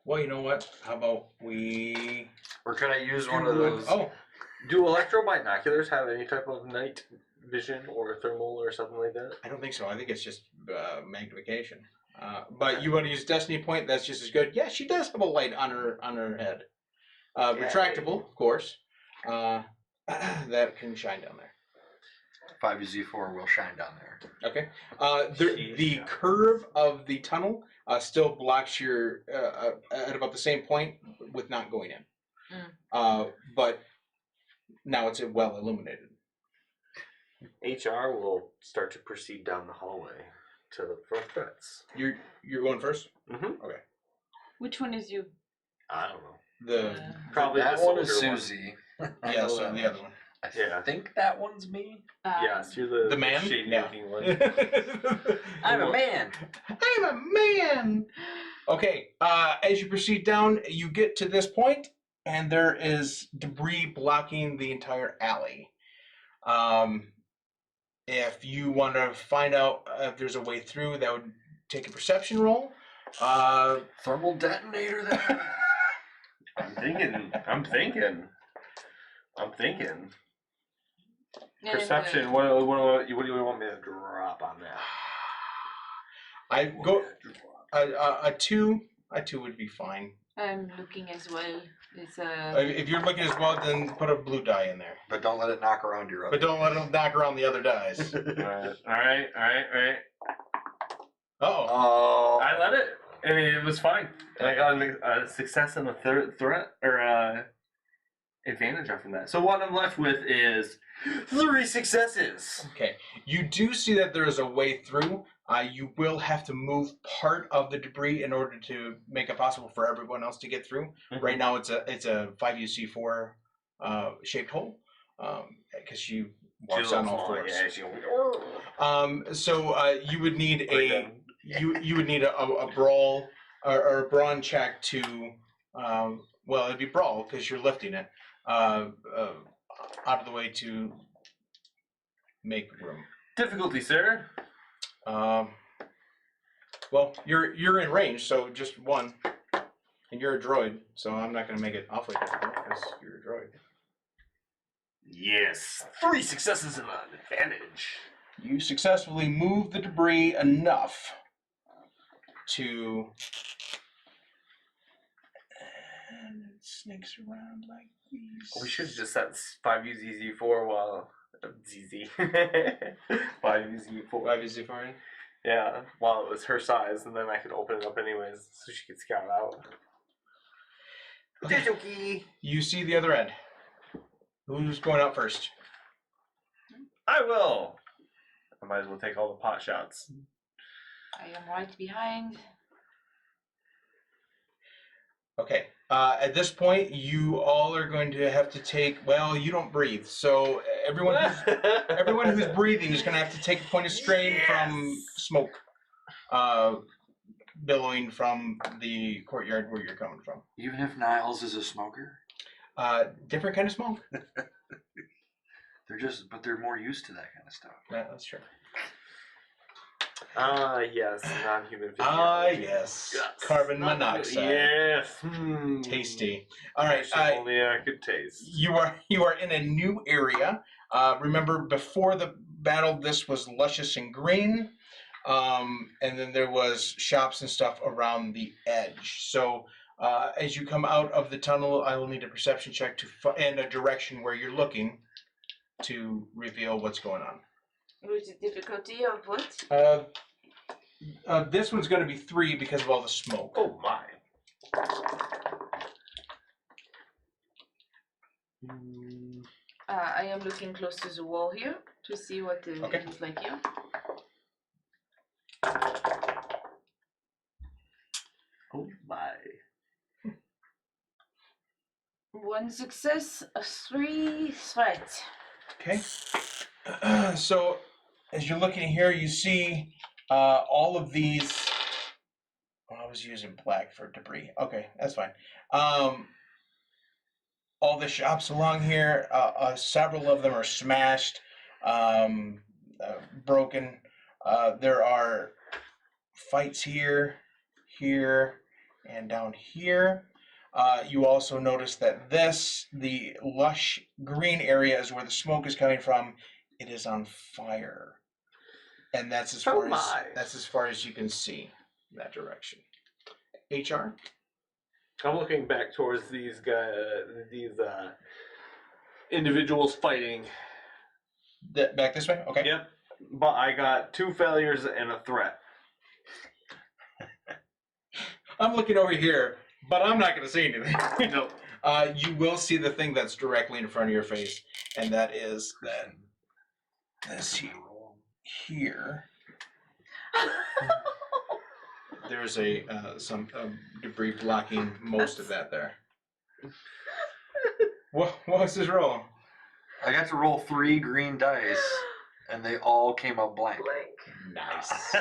Well, you know what? How about we? Or could I use one of those? Oh, Do electro binoculars have any type of night vision or thermal or something like that? I don't think so. I think it's just magnification. But you want to use Destiny Point? That's just as good. Yeah, she does have a light on her head. Retractable, of course. That can shine down there. 5UZ4 will shine down there. Okay. The curve of the tunnel still blocks your at about the same point with not going in. But now it's well illuminated. HR will start to proceed down the hallway to the front fence. You're going first. Mm-hmm. Okay. Which one is you? I don't know. The Probably that the one is soldier Susie. yeah, so the other one. I think that one's me. Yes, you're the man? shady Yeah. looking one. I'm a man. I'm a man. Okay. As you proceed down, you get to this point, and there is debris blocking the entire alley. If you want to find out if there's a way through, that would take a perception roll. Thermal detonator there. I'm thinking. Perception. What do you want me to drop on that? I go a two. A two would be fine. I'm looking as well. It's If you're looking as well, then put a blue die in there. But don't let it knock around your other. But don't let them knock around the other dice. All right. Uh-oh. Oh. I let it. I mean, it was fine. And I got a success and a third threat or advantage from that. So what I'm left with is 3 successes. Okay. You do see that there is a way through, You will have to move part of the debris in order to make it possible for everyone else to get through. Right now, it's a 5UC4 shaped hole because she walks on all fours. Yeah, she So you would need you would need a brawl or a brawn check to well, it'd be brawl because you're lifting it out of the way to make room. Difficulty, sir. Well, you're in range, so just one, and you're a droid, so I'm not going to make it awfully difficult because you're a droid. Yes. 3 successes and an advantage. You successfully move the debris enough to, and it snakes around like these. We should have just set 5UZZ4 while ZZ 5UZ4. 5UC4. Yeah, while it was her size, and then I could open it up anyways, so she could scout out. Okay. You see the other end. Who's going out first? I will. I might as well take all the pot shots. I am right behind. Okay. At this point, you all are going to have to take. Well, you don't breathe, so everyone who's breathing is going to have to take a point of strain from smoke, billowing from the courtyard where you're coming from. Even if Niles is a smoker, Different kind of smoke. they're more used to that kind of stuff. Yeah, that's true. Yes, non-human physiology. Yes. Carbon monoxide. Yes. Tasty. All right. If only I could taste. You are in a new area. Remember, before the battle, this was luscious and green, and then there was shops and stuff around the edge. So as you come out of the tunnel, I will need a perception check and a direction where you're looking to reveal what's going on. With the difficulty of what? This one's going to be 3 because of all the smoke. Oh my. I am looking close to the wall here to see what it looks like here. Oh my. 1 success, 3 threats. Okay. So as you're looking here, you see all of these. Oh, I was using black for debris. Okay, that's fine. All the shops along here, several of them are smashed, broken. There are fights here, and down here. You also notice that the lush green area is where the smoke is coming from. It is on fire, and that's as far as you can see in that direction. HR. I'm looking back towards these guys, individuals fighting. Back this way. Okay. Yep. But I got 2 failures and a threat. I'm looking over here, but I'm not going to see anything. Nope. You will see the thing that's directly in front of your face, and that is that this here. There's some debris blocking most of that there. What was his roll? I got to roll 3 green dice, and they all came up blank. Nice.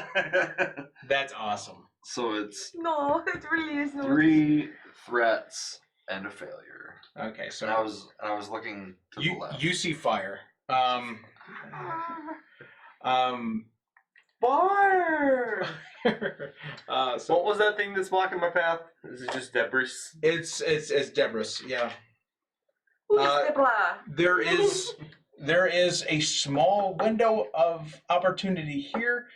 That's awesome. So it's No, it really is not. 3 threats and a failure. Okay, so And I was looking to the left. you see fire. Fire! So What was that thing that's blocking my path? Is it just debris? it's debris. Yeah. Who is Debra? There is a small window of opportunity here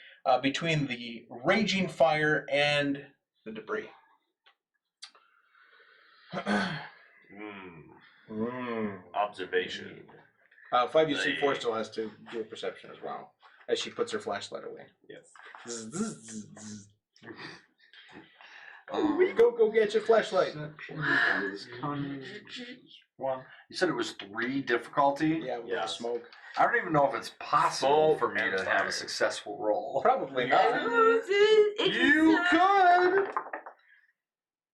between the raging fire and the debris. Observation. 5UC4 still has to do a perception as well, as she puts her flashlight away. Yes. Go get your flashlight. One. You said it was 3 difficulty? Yeah, with Yeah. the smoke. I don't even know if it's possible Smoke for me and to have fire. a successful roll. Probably not. You could.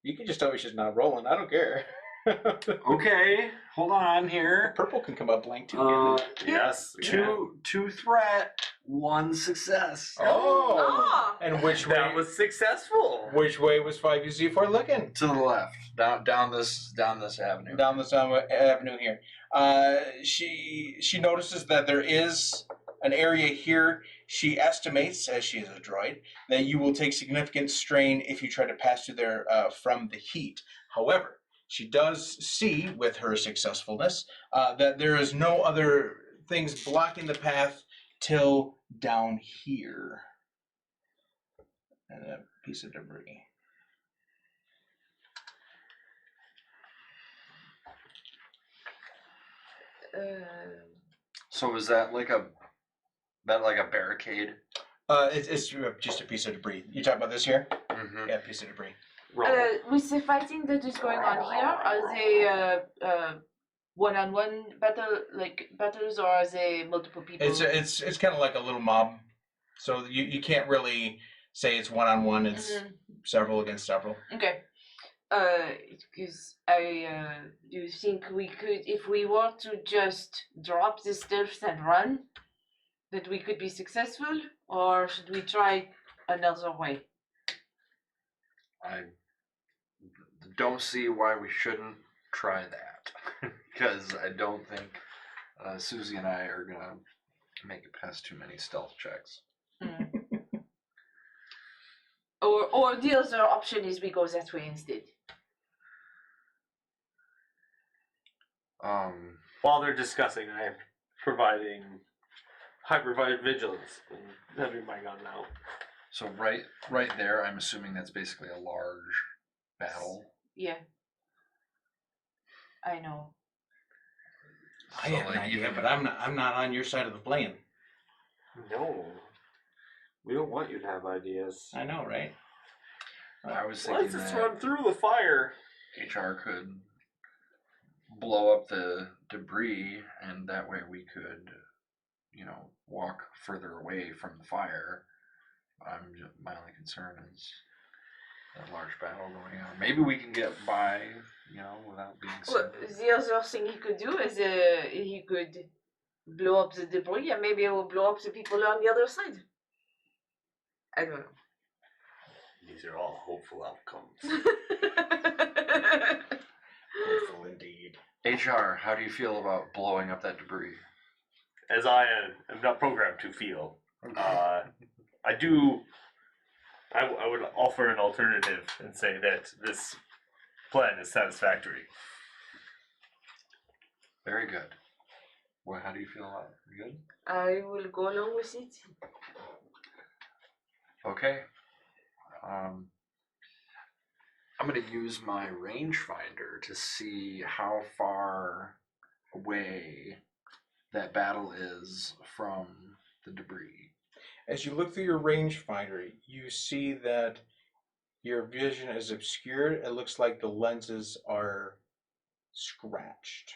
You can just tell me she's not rolling. I don't care. Okay, hold on here. Purple can come up blank too. Yes. Two threat, one success. Oh. Ah. And which way? That was successful. Which way was 5UZ4 looking? To the left, down this avenue. Down this avenue here. She notices that there is an area here. She estimates, as she is a droid, that you will take significant strain if you try to pass through there from the heat. However, she does see, with her successfulness, that there is no other things blocking the path till down here. And a piece of debris. So is that like a barricade? It's just a piece of debris. You talking about this here? Mm-hmm. Yeah, piece of debris. With the fighting that is going on here, are they one-on-one battles, or are they multiple people? It's kind of like a little mob, so you can't really say it's one-on-one. It's several against several. Okay. Because I do you think we could, if we were to just drop the stealth and run, that we could be successful, or should we try another way? I don't see why we shouldn't try that, because I don't think Susie and I are gonna make it past too many stealth checks. Or the other option is we go that way instead. While they're discussing, I'm providing hypervised vigilance and having my gun now. So right there, I'm assuming that's basically a large battle. Yeah. I know. I So, have an like, idea, even- but I'm not on your side of the plane. No. We don't want you to have ideas. I know, right? I was Let's thinking just that run through the fire. HR could blow up the debris, and that way we could, walk further away from the fire. My only concern is that large battle going on. Maybe we can get by, without being Well, seen. the other thing he could do is he could blow up the debris, and maybe it will blow up the people on the other side. I don't know. These are all hopeful outcomes. Hopeful indeed. HR, How do you feel about blowing up that debris? as I am not programmed to feel, I would offer an alternative and say that this plan is satisfactory. Very good. Well, how do you feel about it? Good? I will go along with it. Okay. I'm going to use my rangefinder to see how far away that battle is from the debris. As you look through your rangefinder, you see that your vision is obscured. It looks like the lenses are scratched.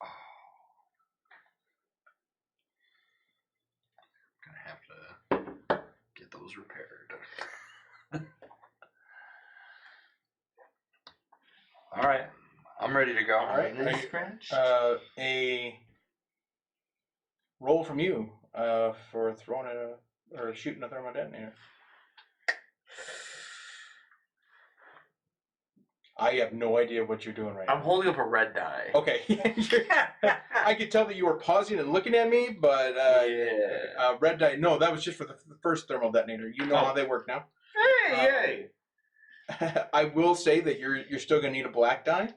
I'm going to have to get those repaired. All right. I'm ready to go. All right. Are you scratched? A roll from you for throwing or shooting a thermodetonator. I have no idea what you're doing right I'm now. holding up a red die. Okay. I could tell that you were pausing and looking at me, but Yeah. red die. No, that was just for the first thermal detonator. You know how they work now. Hey, I will say that you're still gonna need a black die,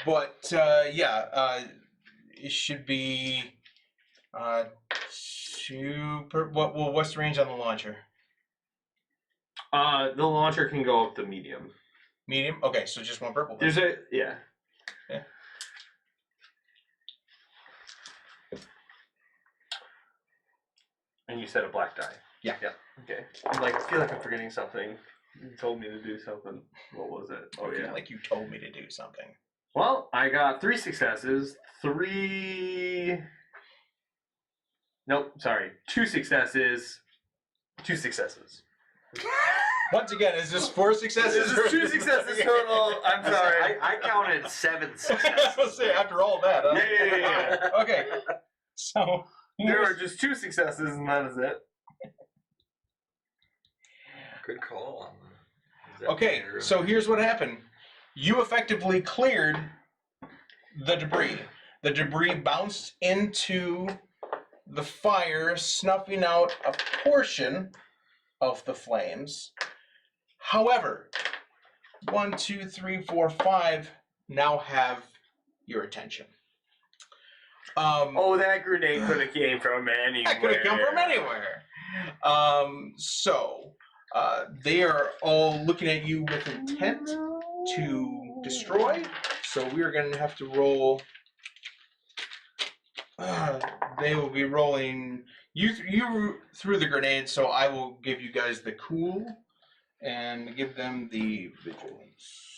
but it should be two per. What's the range on the launcher? The launcher can go up to medium. Medium. Okay, so just one purple. There's a yeah. Yeah. And you said a black die. Yeah. Yeah. Okay. I feel like I'm forgetting something. You told me to do something. What was it? Oh I feel yeah. like you told me to do something. Well, I got 3 successes, 3 Nope, sorry. 2 successes. 2 successes. Once again, is this 4 successes? This is 2 successes total. I'm sorry. I counted 7 I successes. was say after all that. Huh? Yeah. Okay. So There are just 2 successes, and that is it. Good call. Okay, so here's what happened. You effectively cleared the debris. The debris bounced into the fire, snuffing out a portion of the flames. However, 1, 2, 3, 4, 5 now have your attention. Oh, that grenade could have came from anywhere. That could have come from anywhere. They are all looking at you with intent to destroy. So we are going to have to roll. They will be rolling. You threw the grenade, so I will give you guys the cool and give them the vigilance.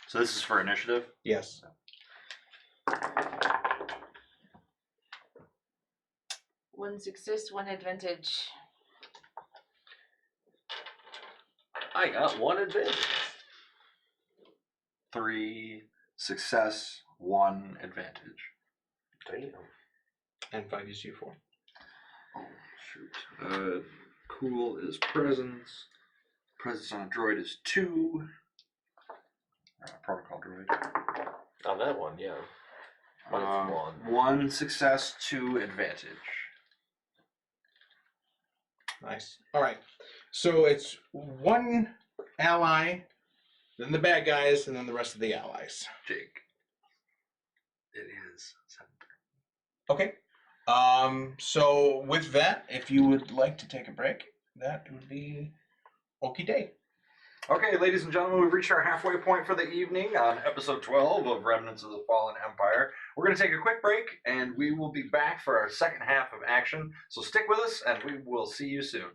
So this is for initiative? Yes. One success, one advantage. I got 1 advantage. 3 success, 1 advantage. Damn. And 5 is U4. Oh, shoot. Cool is presence. Presence on a droid is 2. Protocol droid. On that one, yeah. But it's 1. 1 success, 2 advantage. Nice. All right. So it's 1 ally, then the bad guys, and then the rest of the allies. Jake. It is 7:30. Okay. So with that, if you would like to take a break, that would be okie day. Okay, ladies and gentlemen, we've reached our halfway point for the evening on episode 12 of Remnants of the Fallen Empire. We're going to take a quick break, and we will be back for our second half of action. So stick with us, and we will see you soon.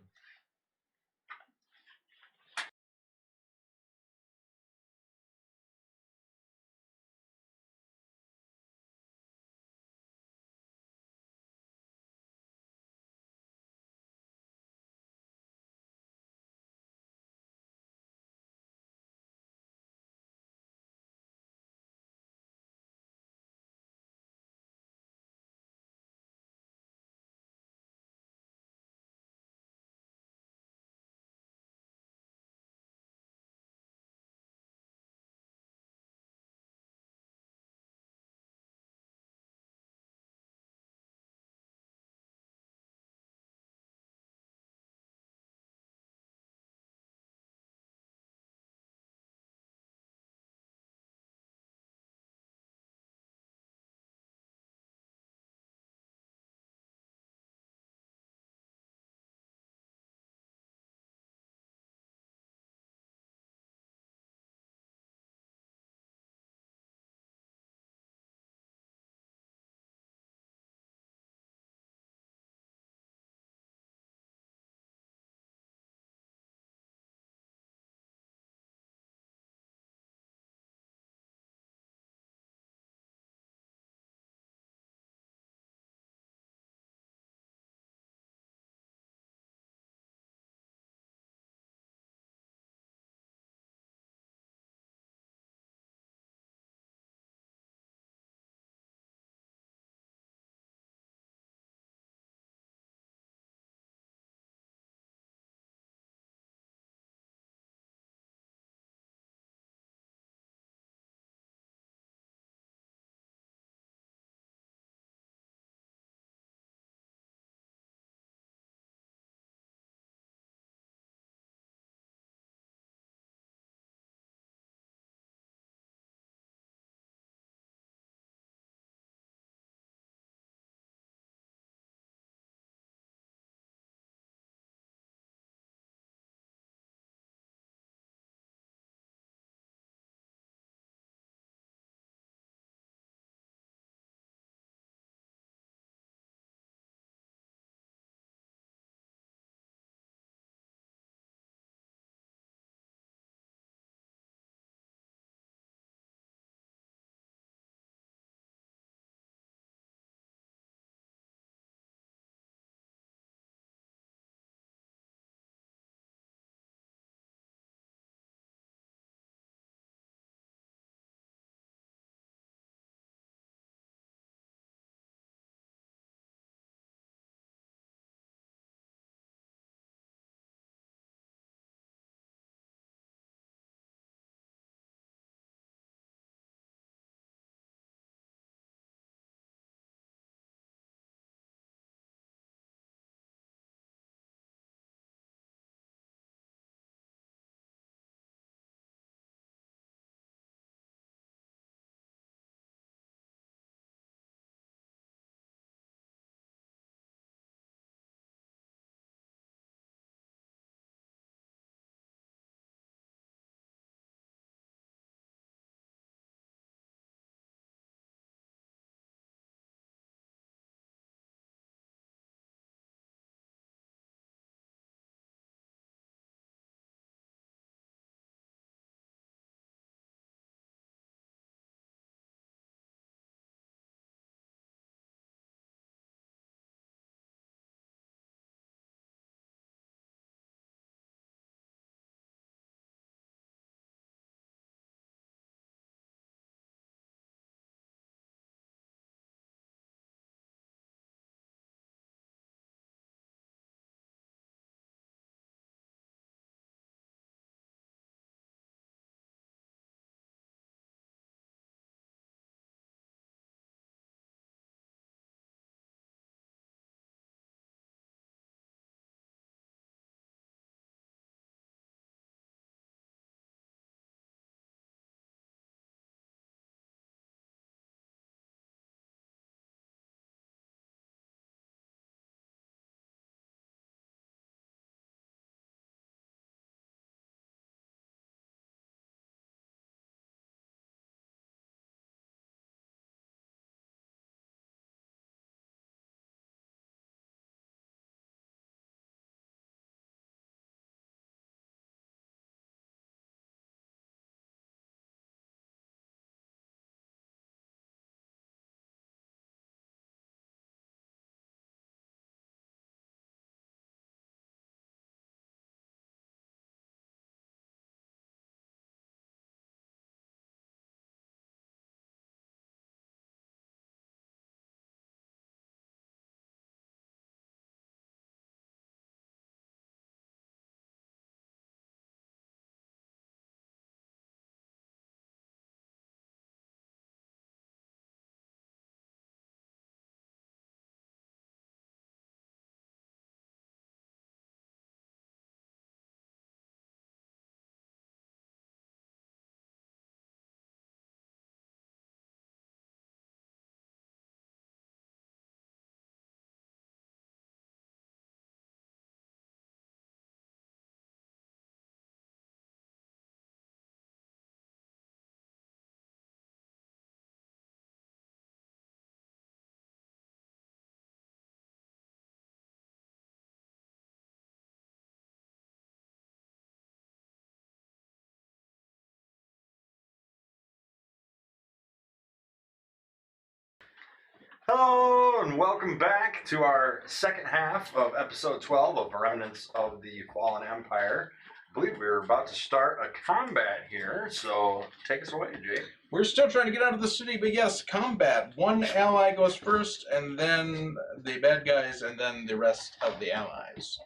Hello and welcome back to our second half of episode 12 of Remnants of the Fallen Empire. I believe we're about to start a combat here, so take us away, Jake. We're still trying to get out of the city, but yes, combat. One ally goes first, and then the bad guys, and then the rest of the allies.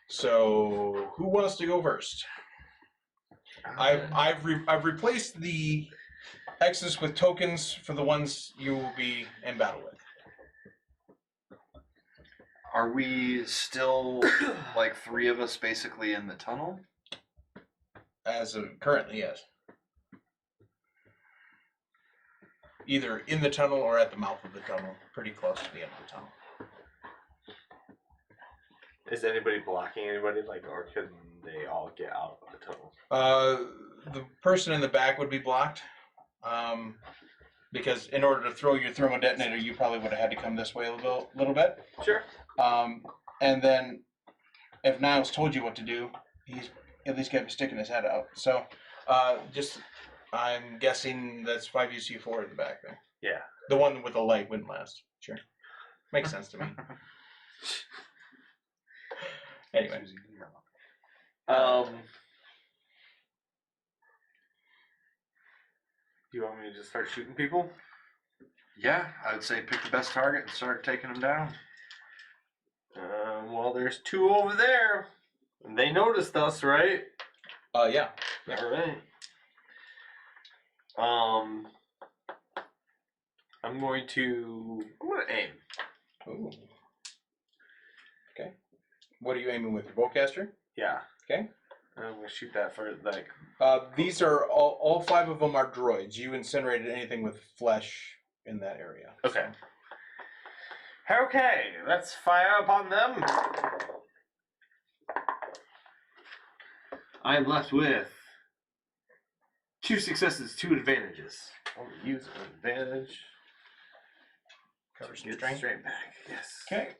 So, who wants to go first? I've replaced the X's with tokens for the ones you will be in battle with. Are we still like three of us basically in the tunnel? As of currently, yes. Either in the tunnel or at the mouth of the tunnel, pretty close to the end of the tunnel. Is anybody blocking anybody, like, or can they all get out of the tunnel? The person in the back would be blocked, because in order to throw your thermal detonator, you probably would have had to come this way a little bit. Sure. And then, if Niles told you what to do, he's at least got to be sticking his head out. So, I'm guessing that's 5UC4 in the back there. Yeah. The one with the light wouldn't last. Sure. Makes sense to me. Anyway. Do you want me to just start shooting people? Yeah, I would say pick the best target and start taking them down. Well, there's two over there. And they noticed us, right? Yeah. All right. I'm going to aim. Ooh. Okay. What are you aiming with? Your bowcaster? Yeah. Okay. I'm gonna shoot that for like. These are all five of them are droids. You incinerated anything with flesh in that area. Okay. Okay, let's fire upon them. I am left with 2 successes, 2 advantages. I'll use an advantage. Cover some Get strength. straight back. Yes. Okay.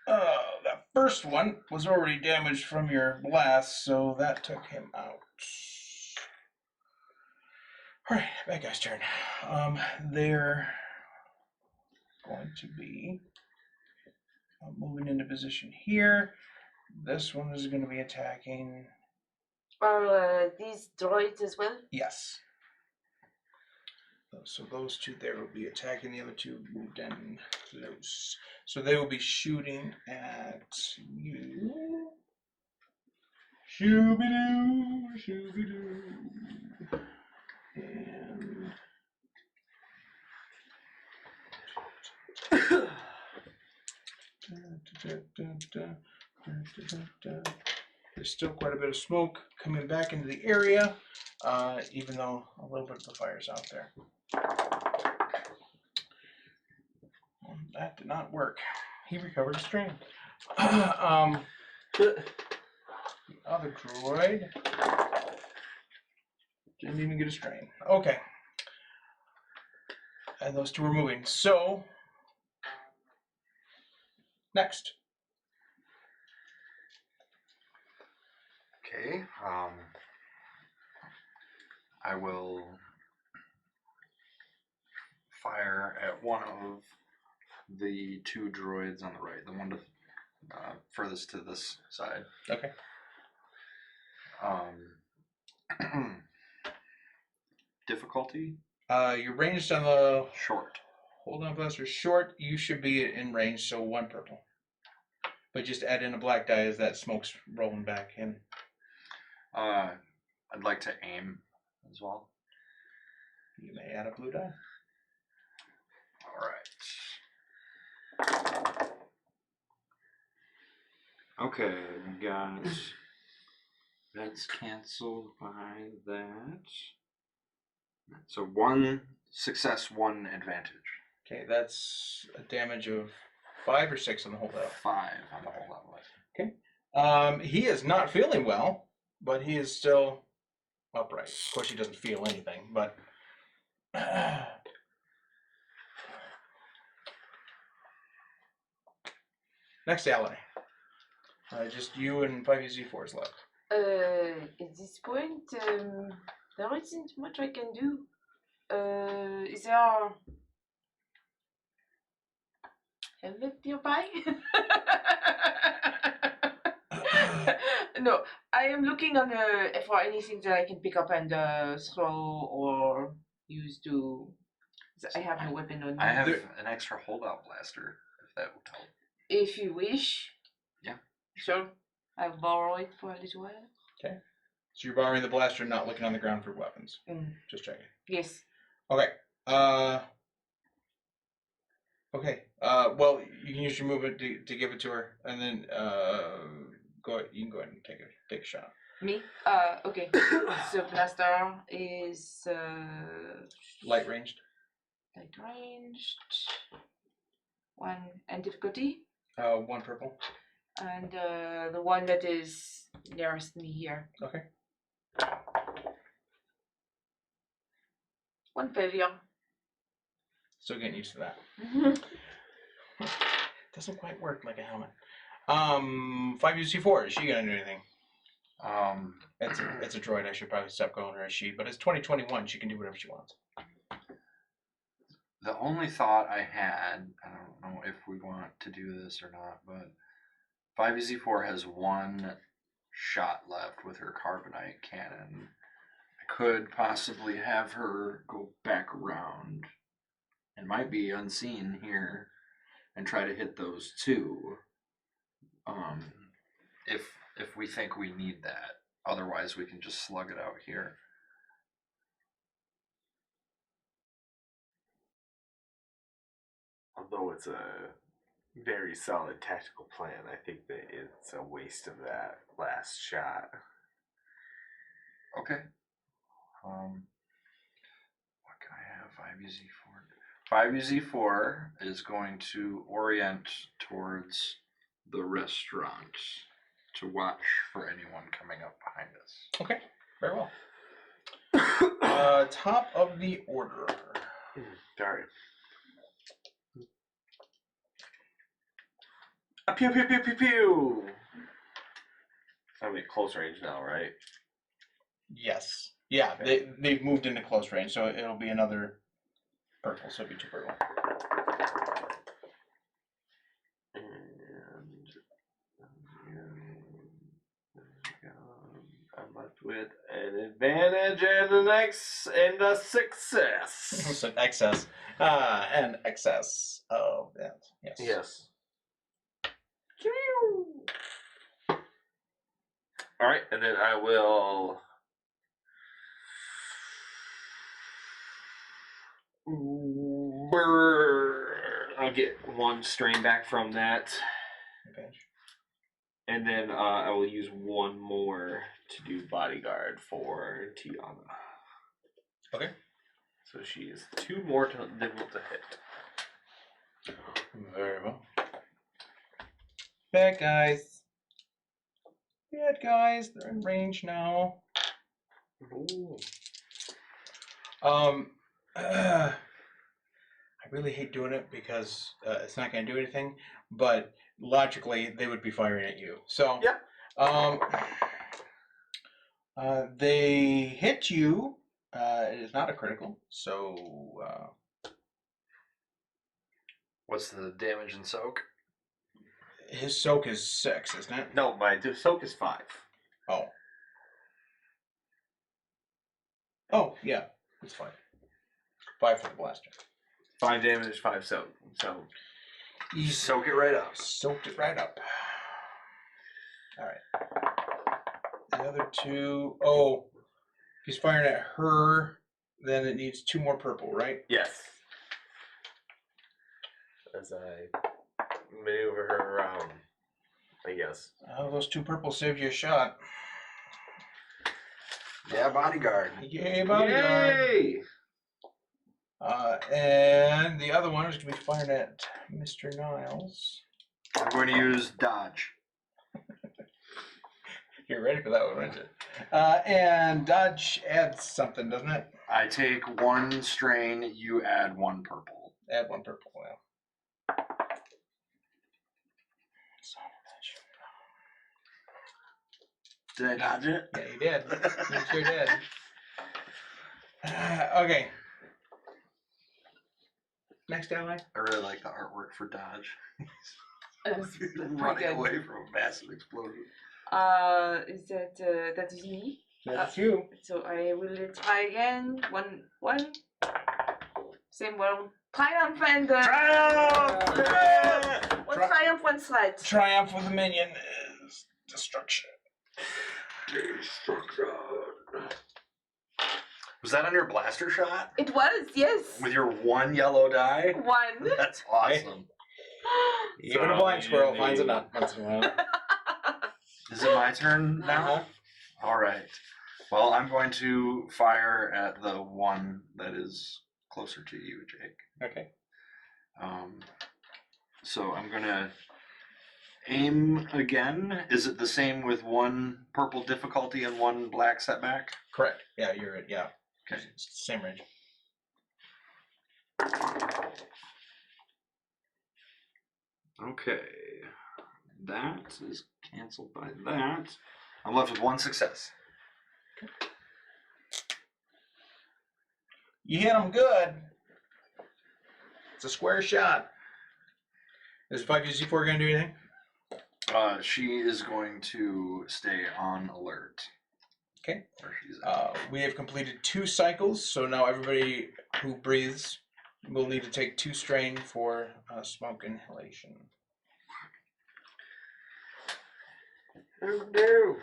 That first one was already damaged from your blast, so that took him out. Alright, bad guy's turn. They're going to be moving into position here. This one is going to be attacking. Are these droids as well? Yes. So those two there will be attacking, the other two moved in close. So they will be shooting at you. Shooby-doo, shooby-doo. And... There's still quite a bit of smoke coming back into the area, even though a little bit of the fire's out there. That did not work. He recovered his strain. The other droid didn't even get a strain. Okay. And those two are moving. So, next. Okay, I will fire at one of the 2 droids on the right, the one to furthest to this side. Okay. Difficulty? You're ranged on the Short. hold on blaster short. You should be in range, so 1 purple. But just add in a black die as that smoke's rolling back in. I'd like to aim as well. You may add a blue die. Alright. Okay, we got... That's cancelled by that. So 1 success, 1 advantage. Okay, that's a damage of 5 or 6 on the holdout. 5 on the holdout list. He is not feeling well, but he is still upright. Of course, he doesn't feel anything, but... Next ally. Just you and 5UZ4 is left. At this point, there isn't much I can do. Is there have it nearby? No, I am looking on for anything that I can pick up and throw or use to. I have no weapon on me. I have an extra holdout blaster, if that would help. If you wish. Yeah. Sure. I'll borrow it for a little while. Okay. So you're borrowing the blaster, not looking on the ground for weapons. Mm. Just checking. Yes. Okay. Okay. Well, you can use your movement to give it to her, and then go. You can go ahead and take a shot. Me? Okay. So blaster is Light ranged. light ranged. 1 and difficulty. 1 purple. And the one that is nearest me here. Okay. 1 failure. Still getting used to that. Doesn't quite work like a helmet. 5UC4. Is she gonna do anything? It's a droid. I should probably stop calling her a she, but it's 2021. She can do whatever she wants. The only thought I had, I don't know if we want to do this or not, but 5EZ4 has 1 shot left with her carbonite cannon. I could possibly have her go back around and might be unseen here and try to hit those 2. If we think we need that. Otherwise we can just slug it out here. Although it's a very solid tactical plan, I think that it's a waste of that last shot. Okay. What can I have? 5UZ4 is going to orient towards the restaurant to watch for anyone coming up behind us. Okay. Very well. Top of the order. Sorry. Pew pew pew pew pew. I'm at close range now, right? Yes. Yeah. Okay. They've moved into close range, so it'll be another purple. So it'll be 2 purple. I'm left with an advantage and a success. So excess. And excess of that. Yes. Yes. All right, and then I will. I'll get 1 strain back from that, Okay. and then I will use 1 more to do bodyguard for Tiana. Okay. So she is 2 more to able to hit. Very well. Bad guys. Bad guys. They're in range now. Ooh. I really hate doing it because it's not going to do anything, but logically they would be firing at you. So, Yep. They hit you. It is not a critical, so What's the damage and soak? his soak is 6, isn't it? No, my soak is 5. Oh. Oh, yeah. It's 5. 5 for the blaster. 5 damage, 5 soak. So You soak it right up. Soaked it right up. Alright. The other 2. Oh. If he's firing at her, then it needs 2 more purple, right? yes. As I maneuver her around, I guess. Oh, those 2 purple saved you a shot. Yeah, bodyguard. Yay, bodyguard. Yay! And the other one is going to be fired at Mr. Niles. I'm going to use dodge. You're ready for that one, aren't you? And dodge adds something, doesn't it? I take 1 strain, you add 1 purple. Add 1 purple. Well. Did I dodge it? Yeah, you did. You sure did. Okay. Next ally. I really like the artwork for Dodge. Pretty Running good. away from a massive explosion. Is that is me? That's you. So I will try again. One. Same one. Triumph and Triumph! one triumph, one threat. Triumph with the minion is destruction. Was that on your blaster shot? It was, yes. With your one yellow die? One. That's awesome. Even a blind squirrel finds a nut once in a while. Is it my turn now? Uh-huh. All right. Well, I'm going to fire at the one that is closer to you, Jake. Okay. So I'm going to aim again. Is it the same with one purple difficulty and one black setback? Correct. Yeah, you're it. Yeah. Okay. It's the same range. Okay. That is canceled by that. I'm left with one success. You hit him good. It's a square shot. Is 5UC4 going to do anything? She is going to stay on alert. Okay. Where she's at. We have completed 2 cycles, so now everybody who breathes will need to take 2 strain for smoke inhalation. Oh no!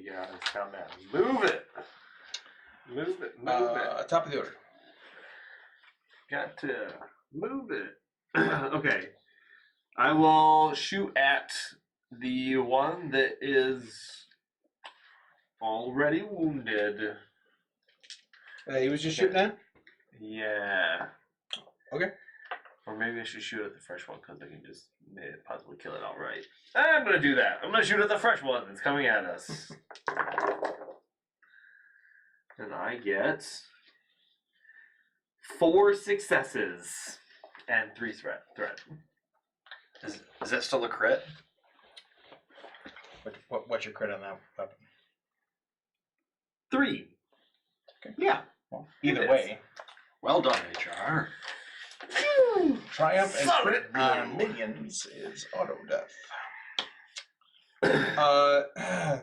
Yeah, it's down that. Move it! Move it, move it. Top of the order. Got to move it. Okay. I will shoot at the one that is already wounded. He was just shooting at? Yeah. Okay. Or maybe I should shoot at the fresh one because I can just possibly kill it outright. I'm going to do that. I'm going to shoot at the fresh one that's coming at us. And I get 4 successes and 3 threat. Is that still a crit? What's your crit on that weapon? 3. Okay. Yeah. Well, either It way. Well done, HR. Triumph and Solid crit blow. on minions is auto death.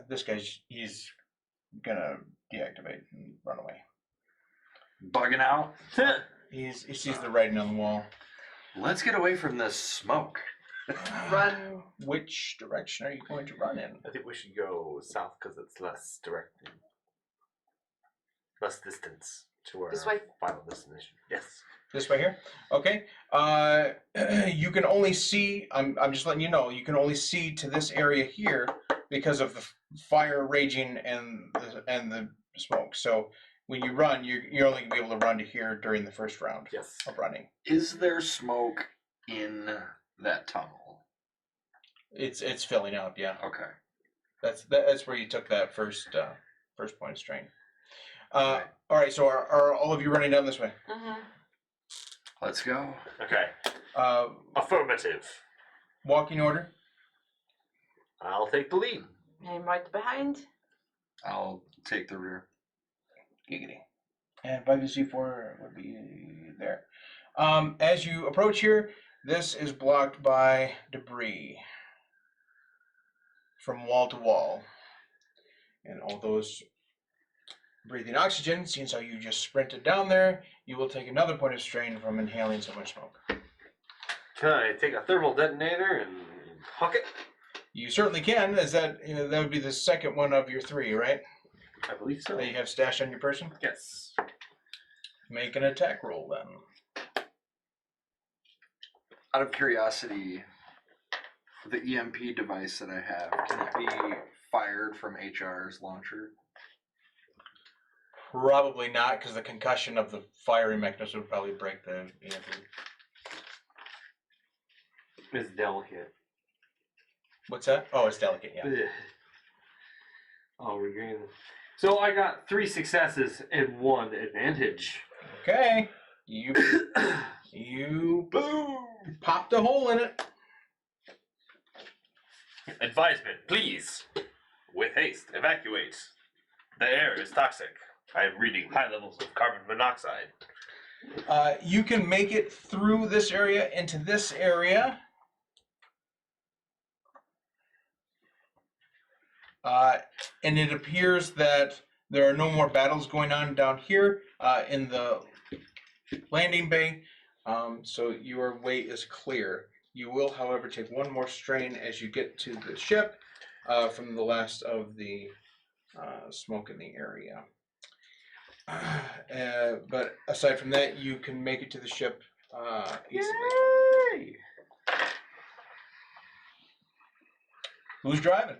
This guy's he's gonna deactivate and run away. Bugging out. He sees the writing on the wall. Let's get away from this smoke. Run. Which direction are you going to run in? I think we should go south because it's less direct, less distance to our This way? final destination. Yes. This way here? Okay. You can only see, I'm just letting you know, you can only see to this area here because of the fire raging and the smoke. So when you run, you're only going to be able to run to here during the first round Yes. of running. Is there smoke in that tunnel? It's filling up, yeah. Okay. That's where you took that first point of strain. Right. All right, so are all of you running down this way? Mm-hmm. Let's go. Okay. Affirmative. Walking order. I'll take the lead. I'm right behind. I'll take the rear. Giggity. And 5C4 would be there. As you approach here, this is blocked by debris from wall to wall. And all those breathing oxygen, seeing as how you just sprinted down there, you will take another point of strain from inhaling so much smoke. Can I take a thermal detonator and huck it? You certainly can, as that would be the second one of your 3, right? I believe so. That you have stashed on your person? Yes. Make an attack roll then. Out of curiosity, the EMP device that I have, can it be fired from HR's launcher? Probably not, because the concussion of the firing mechanism would probably break the EMP. It's delicate. What's that? Oh, it's delicate, yeah. Ugh. Oh, we're green. So I got 3 successes and 1 advantage. Okay. You Boom! popped a hole in it. Advisement, please. With haste, evacuate. The air is toxic. I am reading high levels of carbon monoxide. You can make it through this area into this area. And it appears that there are no more battles going on down here in the landing bay. So your way is clear. You will, however, take one more strain as you get to the ship from the last of the smoke in the area. But aside from that, you can make it to the ship easily. Yay! Who's driving?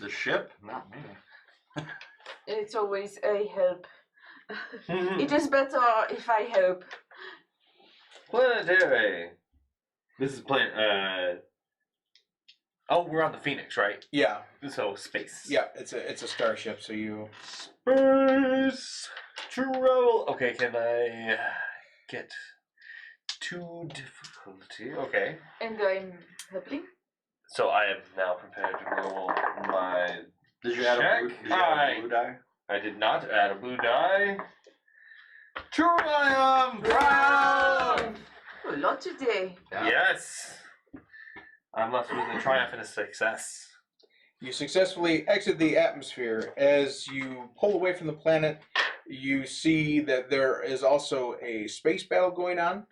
The ship? Not me. It's always a help. Mhm. It is better if I help. Planetary. This is oh, we're on the Phoenix, right? Yeah, So space. yeah. It's a starship. So you. Space travel. Okay, can I get to difficulty? Okay. And I'm helping. So I am now prepared to roll my. Did you add a blue, Check. did you add a blue die? I did not add a blue die. Triumph! A lot today. Yeah. Yes. I must with a triumph and a success. You successfully exit the atmosphere. As you pull away from the planet, you see that there is also a space battle going on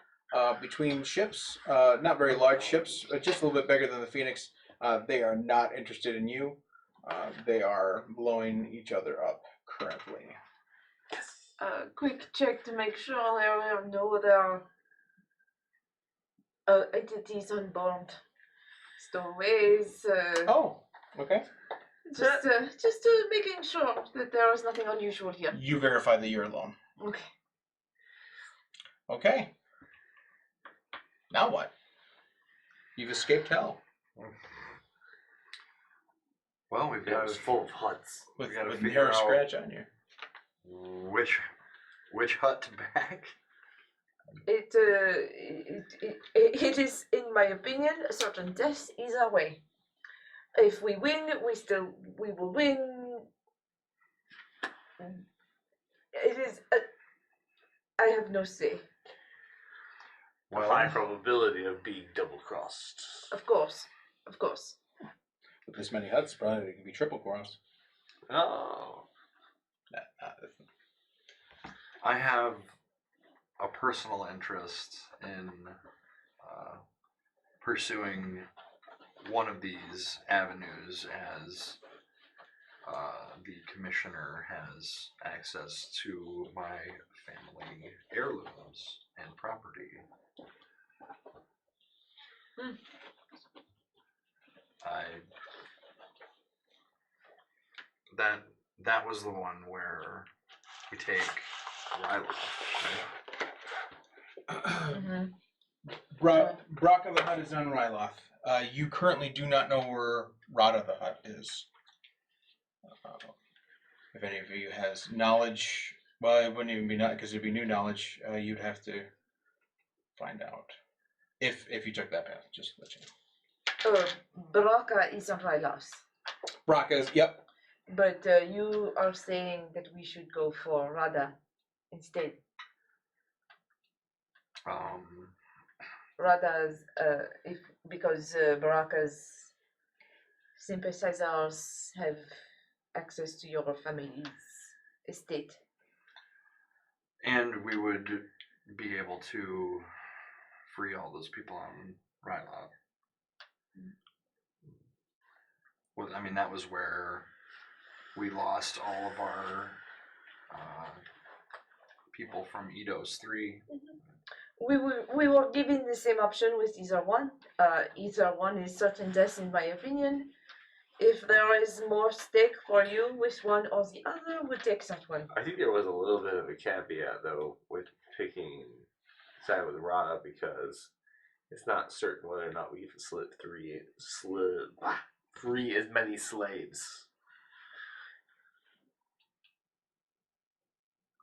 between ships. Not very large ships, but just a little bit bigger than the Phoenix. They are not interested in you. They are blowing each other up currently. Quick check to make sure there are no other entities on board. Stowaways. Oh, okay. Just making sure that there is nothing unusual here. You verify that you're alone. Okay. Okay. Now what? You've escaped hell Well, we've It got was to full of huts. with gotta with figure hair out- scratch on you. which hut to back. It is, in my opinion, a certain death either way. If we win, we will win. It is. I have no say. Well, High probability of being double crossed. Of course. With this many huts, probably it could be triple crossed. Oh. I have a personal interest in pursuing one of these avenues as the commissioner has access to my family heirlooms and property. Hmm. That was the one where we take Ryla, right? Braka the Hut is on Ryloth. You currently do not know where Rada the Hut is. If any of you has knowledge, well, it wouldn't even be not because it'd be new knowledge. You'd have to find out if you took that path. Just to let you know. Baraka is on Rylas. Braka's, yep. But you are saying that we should go for Rada instead. Rada's because Baraka's sympathizers have access to your family's estate. And we would be able to free all those people on Ryla. Well, I mean, that was where we lost all of our people from Eidos 3. We were given the same option with either one. Either one is certain death, in my opinion. If there is more stake for you with one or the other, we'll take that one. I think there was a little bit of a caveat though with picking side with Rada because it's not certain whether or not we can free as many slaves.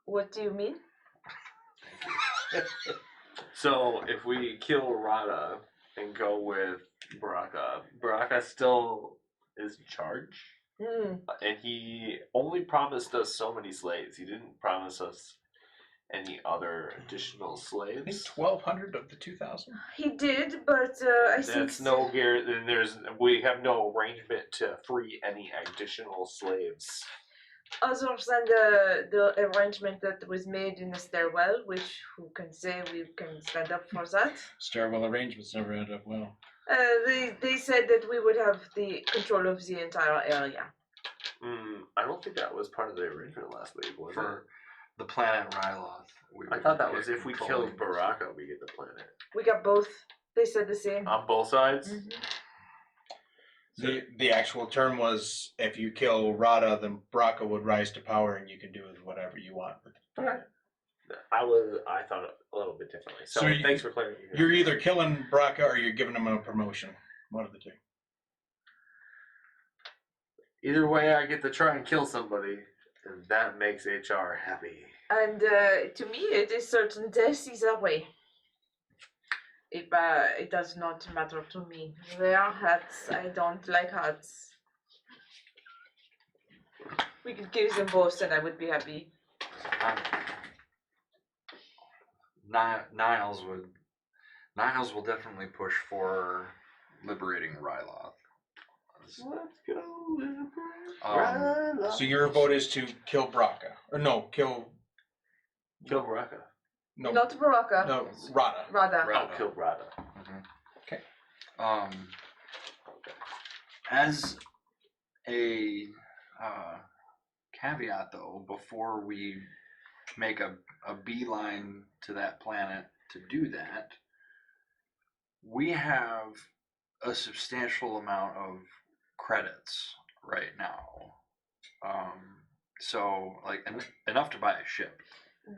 What do you mean? So if we kill Rada and go with Baraka still is in charge. Hmm. And he only promised us so many slaves. He didn't promise us any other additional I think slaves? 1,200 of the 2,000. He did, but I think That's no we have no arrangement to free any additional slaves. other than the arrangement that was made in the stairwell, which who can say we can stand up for that. Stairwell arrangements never end up well. They said that we would have the control of the entire area. I don't think that was part of the arrangement last week, was For the planet Ryloth. I thought that was if we killed Baraka, we get the planet. We got both. They said the same. On both sides? The actual term was if you kill Rada, then Baraka would rise to power, and you can do whatever you want. I thought a little bit differently. So, thanks for clarifying. You're either killing Baraka or you're giving him a promotion. One of the two. Either way, I get to try and kill somebody, and that makes HR happy. And to me, it is certain death is a way. It does not matter to me. They are hats. I don't like hats. We could kill them both, and I would be happy. Niles will definitely push for liberating Ryloth. Let's go. So your vote is to kill Baraka, or no, kill Baraka. Not Baraka. no Rada. Rada. I'll kill Rada. Okay. As a caveat, though, before we make a beeline to that planet to do that, we have a substantial amount of credits right now. So, like, enough to buy a ship.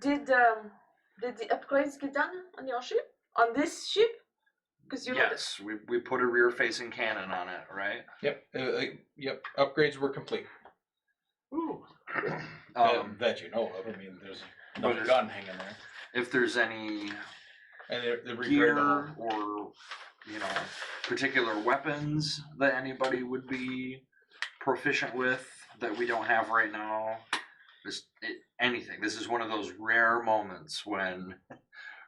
Did the upgrades get done on your ship? On this ship? Because you Yes, we put a rear-facing cannon on it, right? Yep. Upgrades were complete. Ooh. That you know of. I mean, there's But another gun hanging there, If there's any and they're gear repairing or particular weapons that anybody would be proficient with that we don't have right now, anything. This is one of those rare moments when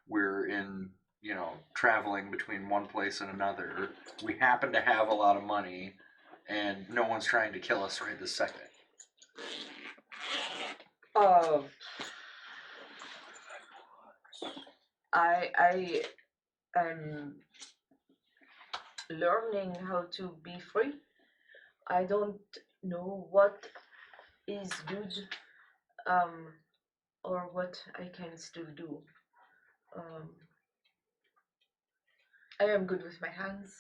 we're in traveling between one place and another. We happen to have a lot of money and no one's trying to kill us right this second. I am learning how to be free. I don't know what is good, or what I can still do. I am good with my hands,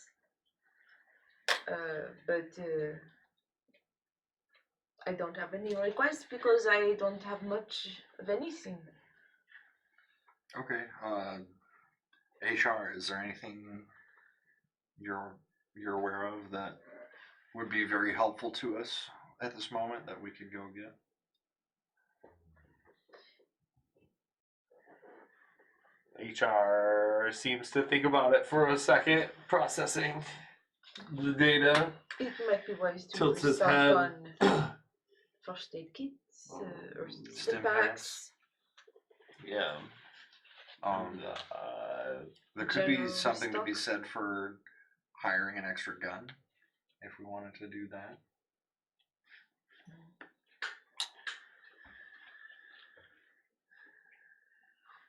but I don't have any requests because I don't have much of anything. Okay. HR, is there anything you're aware of that would be very helpful to us at this moment that we could go get? HR seems to think about it for a second, processing the data. It might be wise to Tilts his start head. on first aid kits or Stim packs. Yeah. There could be General something to be stock. said for hiring an extra gun if we wanted to do that.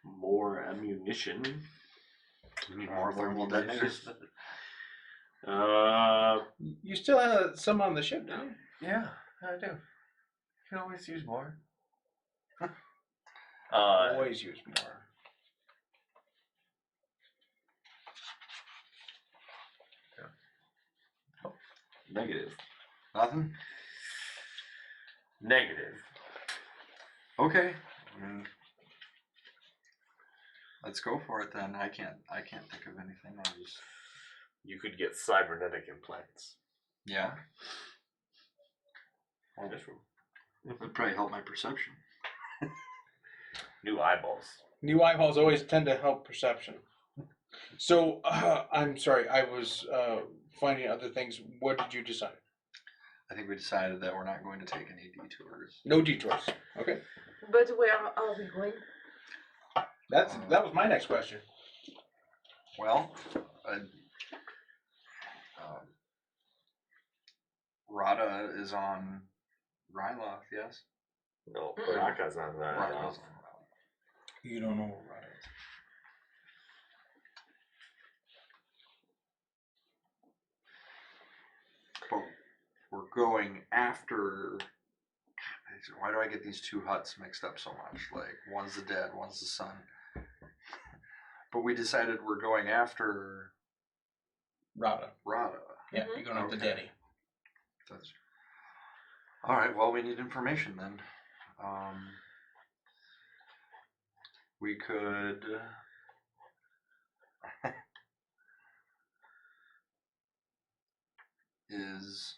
More ammunition. We need more thermal detonators. You still have some on the ship, don't you? Yeah, I do. You can always use more. Always use more. Negative. Nothing? Negative. Okay. Let's go for it then. I can't think of anything. I'll just You could get cybernetic implants. yeah. In this room. Would probably help my perception. New eyeballs. New eyeballs always tend to help perception. So, I'm sorry, I was finding other things. What did you decide? I think we decided that we're not going to take any detours. No detours. Okay. But where are we going? That was my next question. Well, Rada is on Ryloth, yes? No, Mm-mm. Baraka's on that. Rada's on Ryloth. You don't know where Rada is. But we're going after. Why do I get these two huts mixed up so much? Like, one's the dead, one's the sun. But we decided we're going after Rada. Rada. Yeah, you're going after Okay. Daddy. That's... All right. Well, we need information then. We could. Is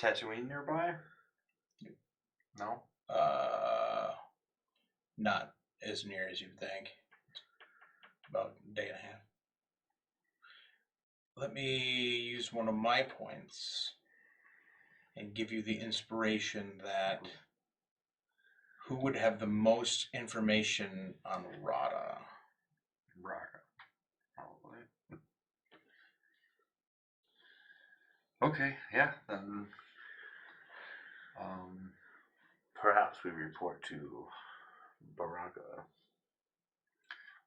Tatooine nearby? No. Not as near as you'd think. About a day and a half. Let me use one of my points and give you the inspiration that who would have the most information on Rada? Rada. Probably. Okay. Yeah. Then. Perhaps we report to Baraka.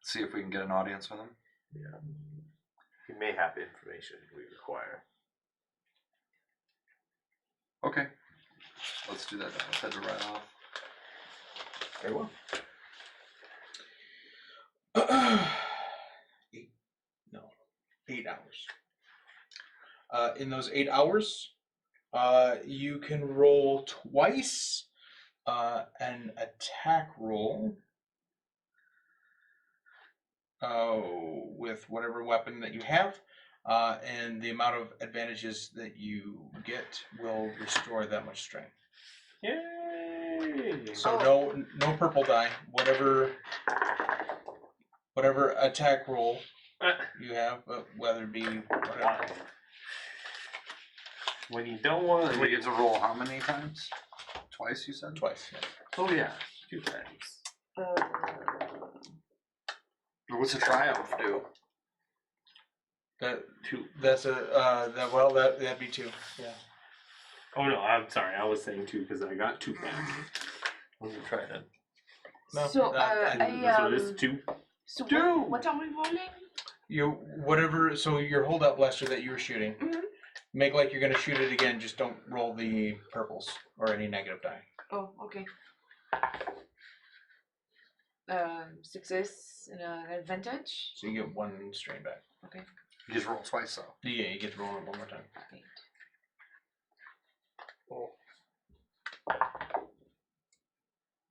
See if we can get an audience with him. Yeah. He may have information we require. Okay. Let's do that then. Let's head to Ryloth. Very well. 8 hours. In those 8 hours, you can roll twice an attack roll with whatever weapon that you have, and the amount of advantages that you get will restore that much strength. Yay! So no purple die. Whatever attack roll you have, whether it be whatever. When you don't want We get to roll how many times? Twice, you said? Twice. Yeah. Oh yeah, 2 times. What's a triumph do? That 2. that's that'd be 2. Yeah. Oh no, I'm sorry. I was saying 2 because I got 2 back. Let me try that. No, So So this is 2. So Dude! what are we rolling? So your holdout blaster that you were shooting, make like you're gonna shoot it again. Just don't roll the purples or any negative die. Oh, okay. Success and advantage. So you get 1 strain back. Okay. You just roll twice, though. Yeah, you get to roll it one more time. Okay.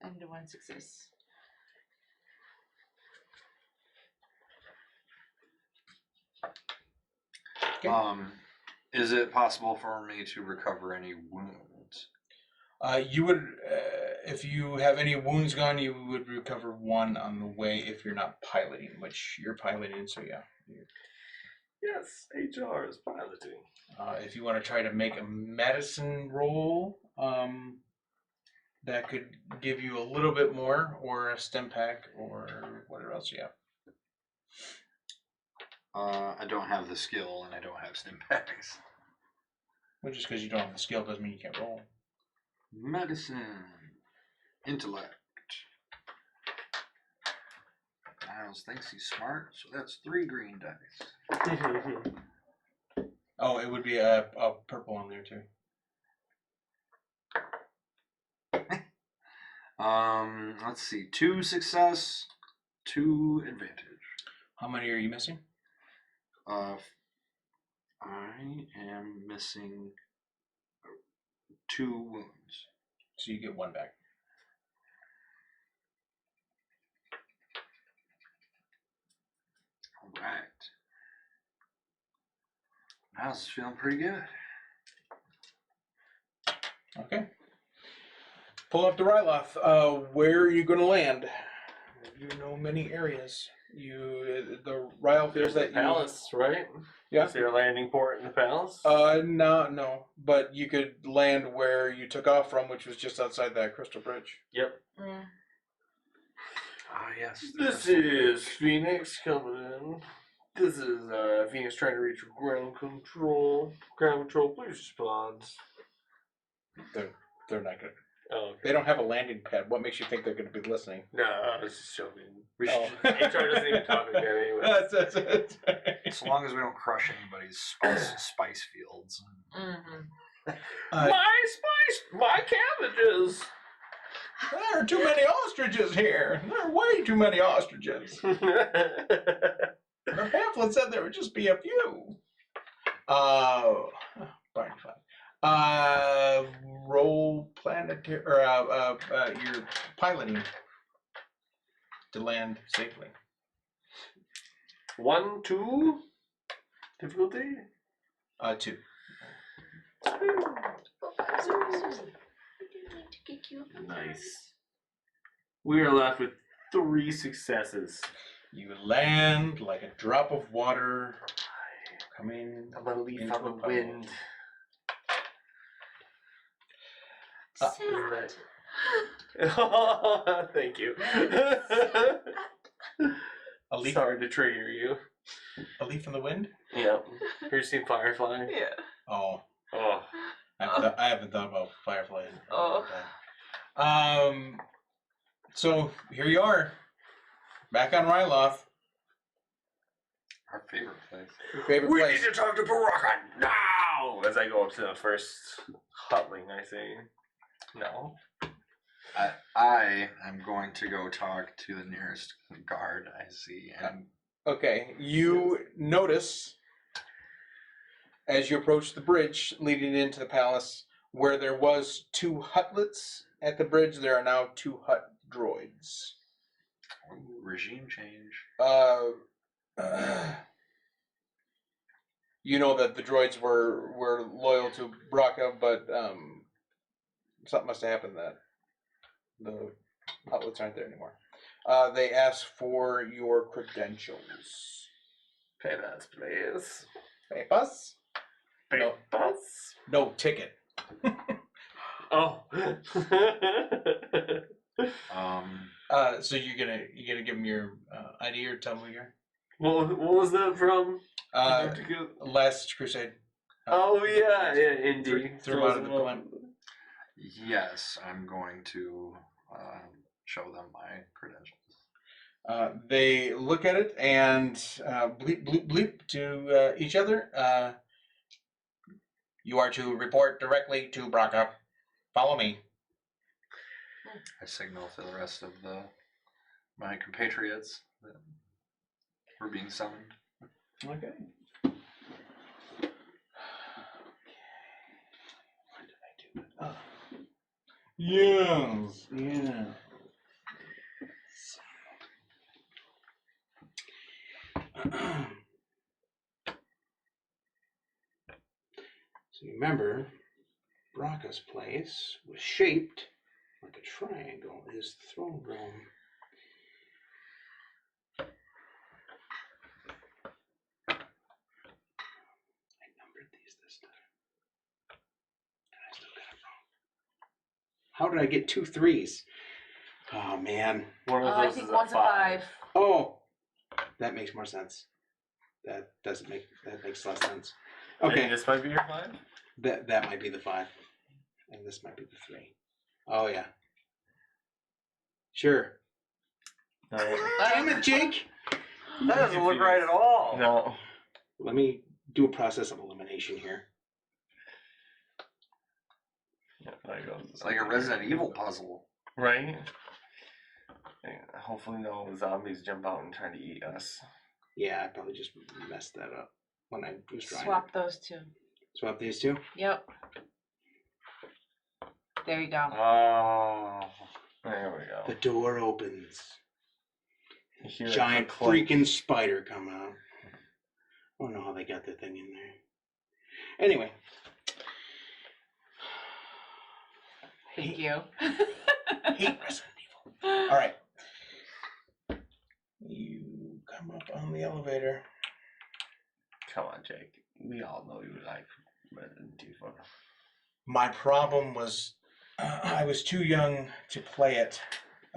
And the 1 success. Okay. Is it possible for me to recover any wounds? You would, if you have any wounds gone, you would recover 1 on the way if you're not piloting, which you're piloting. So yeah. Yes, HR is piloting. If you want to try to make a medicine roll, that could give you a little bit more, or a stim pack, or whatever else you have. I don't have the skill, and I don't have stim packs. Well, just because you don't have the skill doesn't mean you can't roll. Medicine. Intellect. Niles thinks he's smart, so that's 3 green dice. Oh, it would be a purple on there too. Let's see. 2 success, 2 advantage. How many are you missing? I am missing 2 wounds. So you get 1 back. All right. Niles is feeling pretty good. Okay. Pull up to Ryloth. Where are you going to land? You know many areas. The Ryloth is that palace, right? Yeah. Is there a landing port in the palace? No. But you could land where you took off from, which was just outside that crystal bridge. Yep. Ah, yes. This is Phoenix coming in. This is Phoenix trying to reach ground control. Ground control, please respond. They're not good. Oh, They don't have a landing pad. What makes you think they're going to be listening? no, I was just joking. We Oh. should, HR doesn't even talk again anyway. That's it. So long as we don't crush anybody's spice fields. Mm-hmm. My cabbages. There are too many ostriches here. There are way too many ostriches. The pamphlet said there would just be a few. Fine. Roll planetary, or you're piloting to land safely. 1, 2. Difficulty? 2. Nice. We are left with 3 successes. You land like a drop of water coming. I'm a leaf into on the a puddle. wind. Thank you. A leaf, Sorry to trigger you. a leaf in the wind? Yep. Have you seen Firefly? Yeah. Oh, Oh. I haven't thought about Firefly. Oh. So here you are, back on Ryloth. Our favorite place. Your favorite We place. need to talk to Baraka now! As I go up to the first hutling, I say, no. I am going to go talk to the nearest guard I see. And Okay, you notice as you approach the bridge leading into the palace, where there was 2 hutlets at the bridge, there are now 2 hut droids. ooh, regime change. You know that the droids were loyal to Braca, but something must have happened that the hutlets aren't there anymore. They ask for your credentials. Pay that, please. Papers? No. Bus? No ticket. Oh. So you're gonna give them your ID or tell them who you are? what was that from? Last Crusade. Oh yeah, Indy. Threw him out of the blimp. Yes, I'm going to show them my credentials. They look at it and bleep bleep bleep to each other. You are to report directly to Braca. Follow me. I signal to the rest of my compatriots that we're being summoned. Okay. When did I do it? Oh. Yes. Yeah. So you remember, Braca's place was shaped like a triangle. His throne room. I numbered these this time. And I still got it wrong. How did I get 2 3s? Oh man. One of I those think is one's a 5. Oh, that makes more sense. That makes less sense. Okay, And this might be your 5? that might be the 5, and this might be the 3. Oh yeah. Sure. No. Damn it, Jake. That doesn't look right at all. No. Let me do a process of elimination here. Yeah, there goes. It's like a Resident Evil puzzle. Right? Yeah, hopefully no zombies jump out and try to eat us. Yeah, I probably just messed that up when I was trying. Swap those 2. Swap these 2. Yep. There you go. Oh. There we go. The door opens. You hear a Giant click. freaking spider come out. I don't know how they got that thing in there. Anyway. Thank you. Hate Resident Evil. All right. You come up on the elevator. Come on, Jake. We all know you like Resident Evil. My problem was I was too young to play it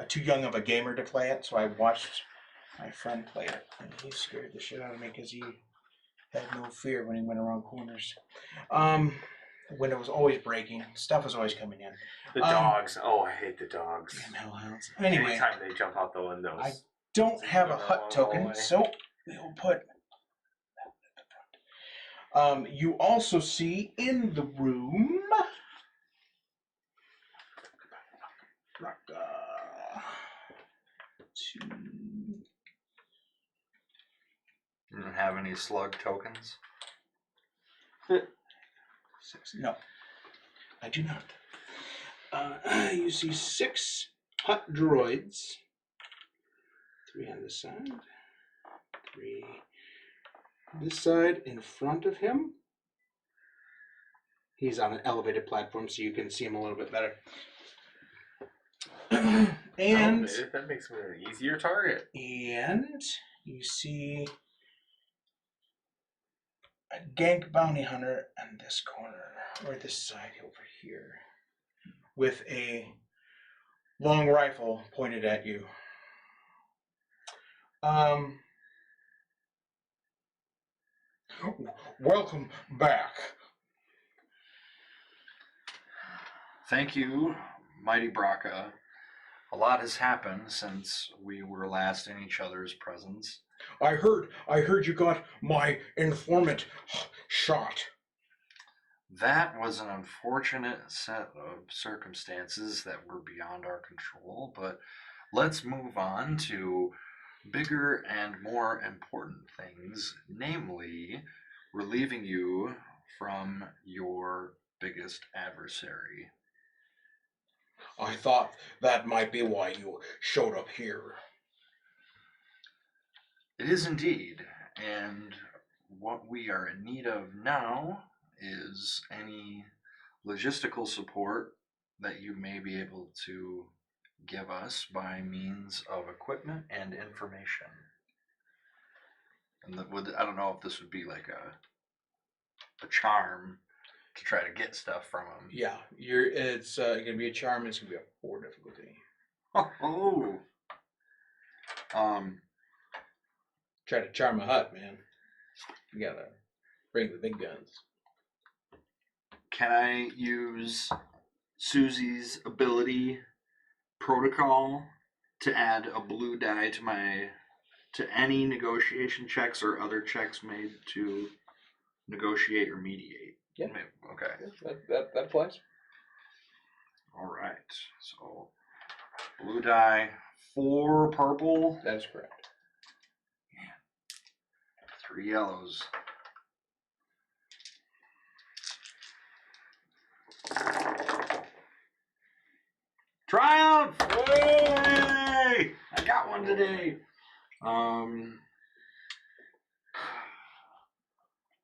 too young of a gamer to play it, so I watched my friend play it, and he scared the shit out of me because he had no fear when he went around corners. Window was always breaking. Stuff was always coming in. The dogs. Oh, I hate the dogs. Damn hellhounds. Anyway, Anytime they jump out the windows. I don't have a hut token, so we'll put that at the front. You also see in the room. You don't have any slug tokens? 6. No, I do not. You see 6 hut droids. 3 on this side. 3 this side in front of him. He's on an elevated platform, so you can see him a little bit better. And that makes me an easier target. And you see a gank bounty hunter on this corner, or this side over here, with a long rifle pointed at you. Welcome back. Thank you, Mighty Braca. A lot has happened since we were last in each other's presence. I heard you got my informant shot. That was an unfortunate set of circumstances that were beyond our control, but let's move on to bigger and more important things, namely relieving you from your biggest adversary. I thought that might be why you showed up here. It is indeed, and what we are in need of now is any logistical support that you may be able to give us by means of equipment and information. And I don't know if this would be like a charm to try to get stuff from him. Yeah, it's gonna be a charm. It's gonna be a 4 difficulty. Oh. Try to charm a hut, man. You gotta bring the big guns. Can I use Susie's ability protocol to add a blue die to any negotiation checks or other checks made to negotiate or mediate? Yeah. Okay. That applies. All right. So blue die, 4 purple, That is correct. 3 yellows. Triumph! Yay! I got one today.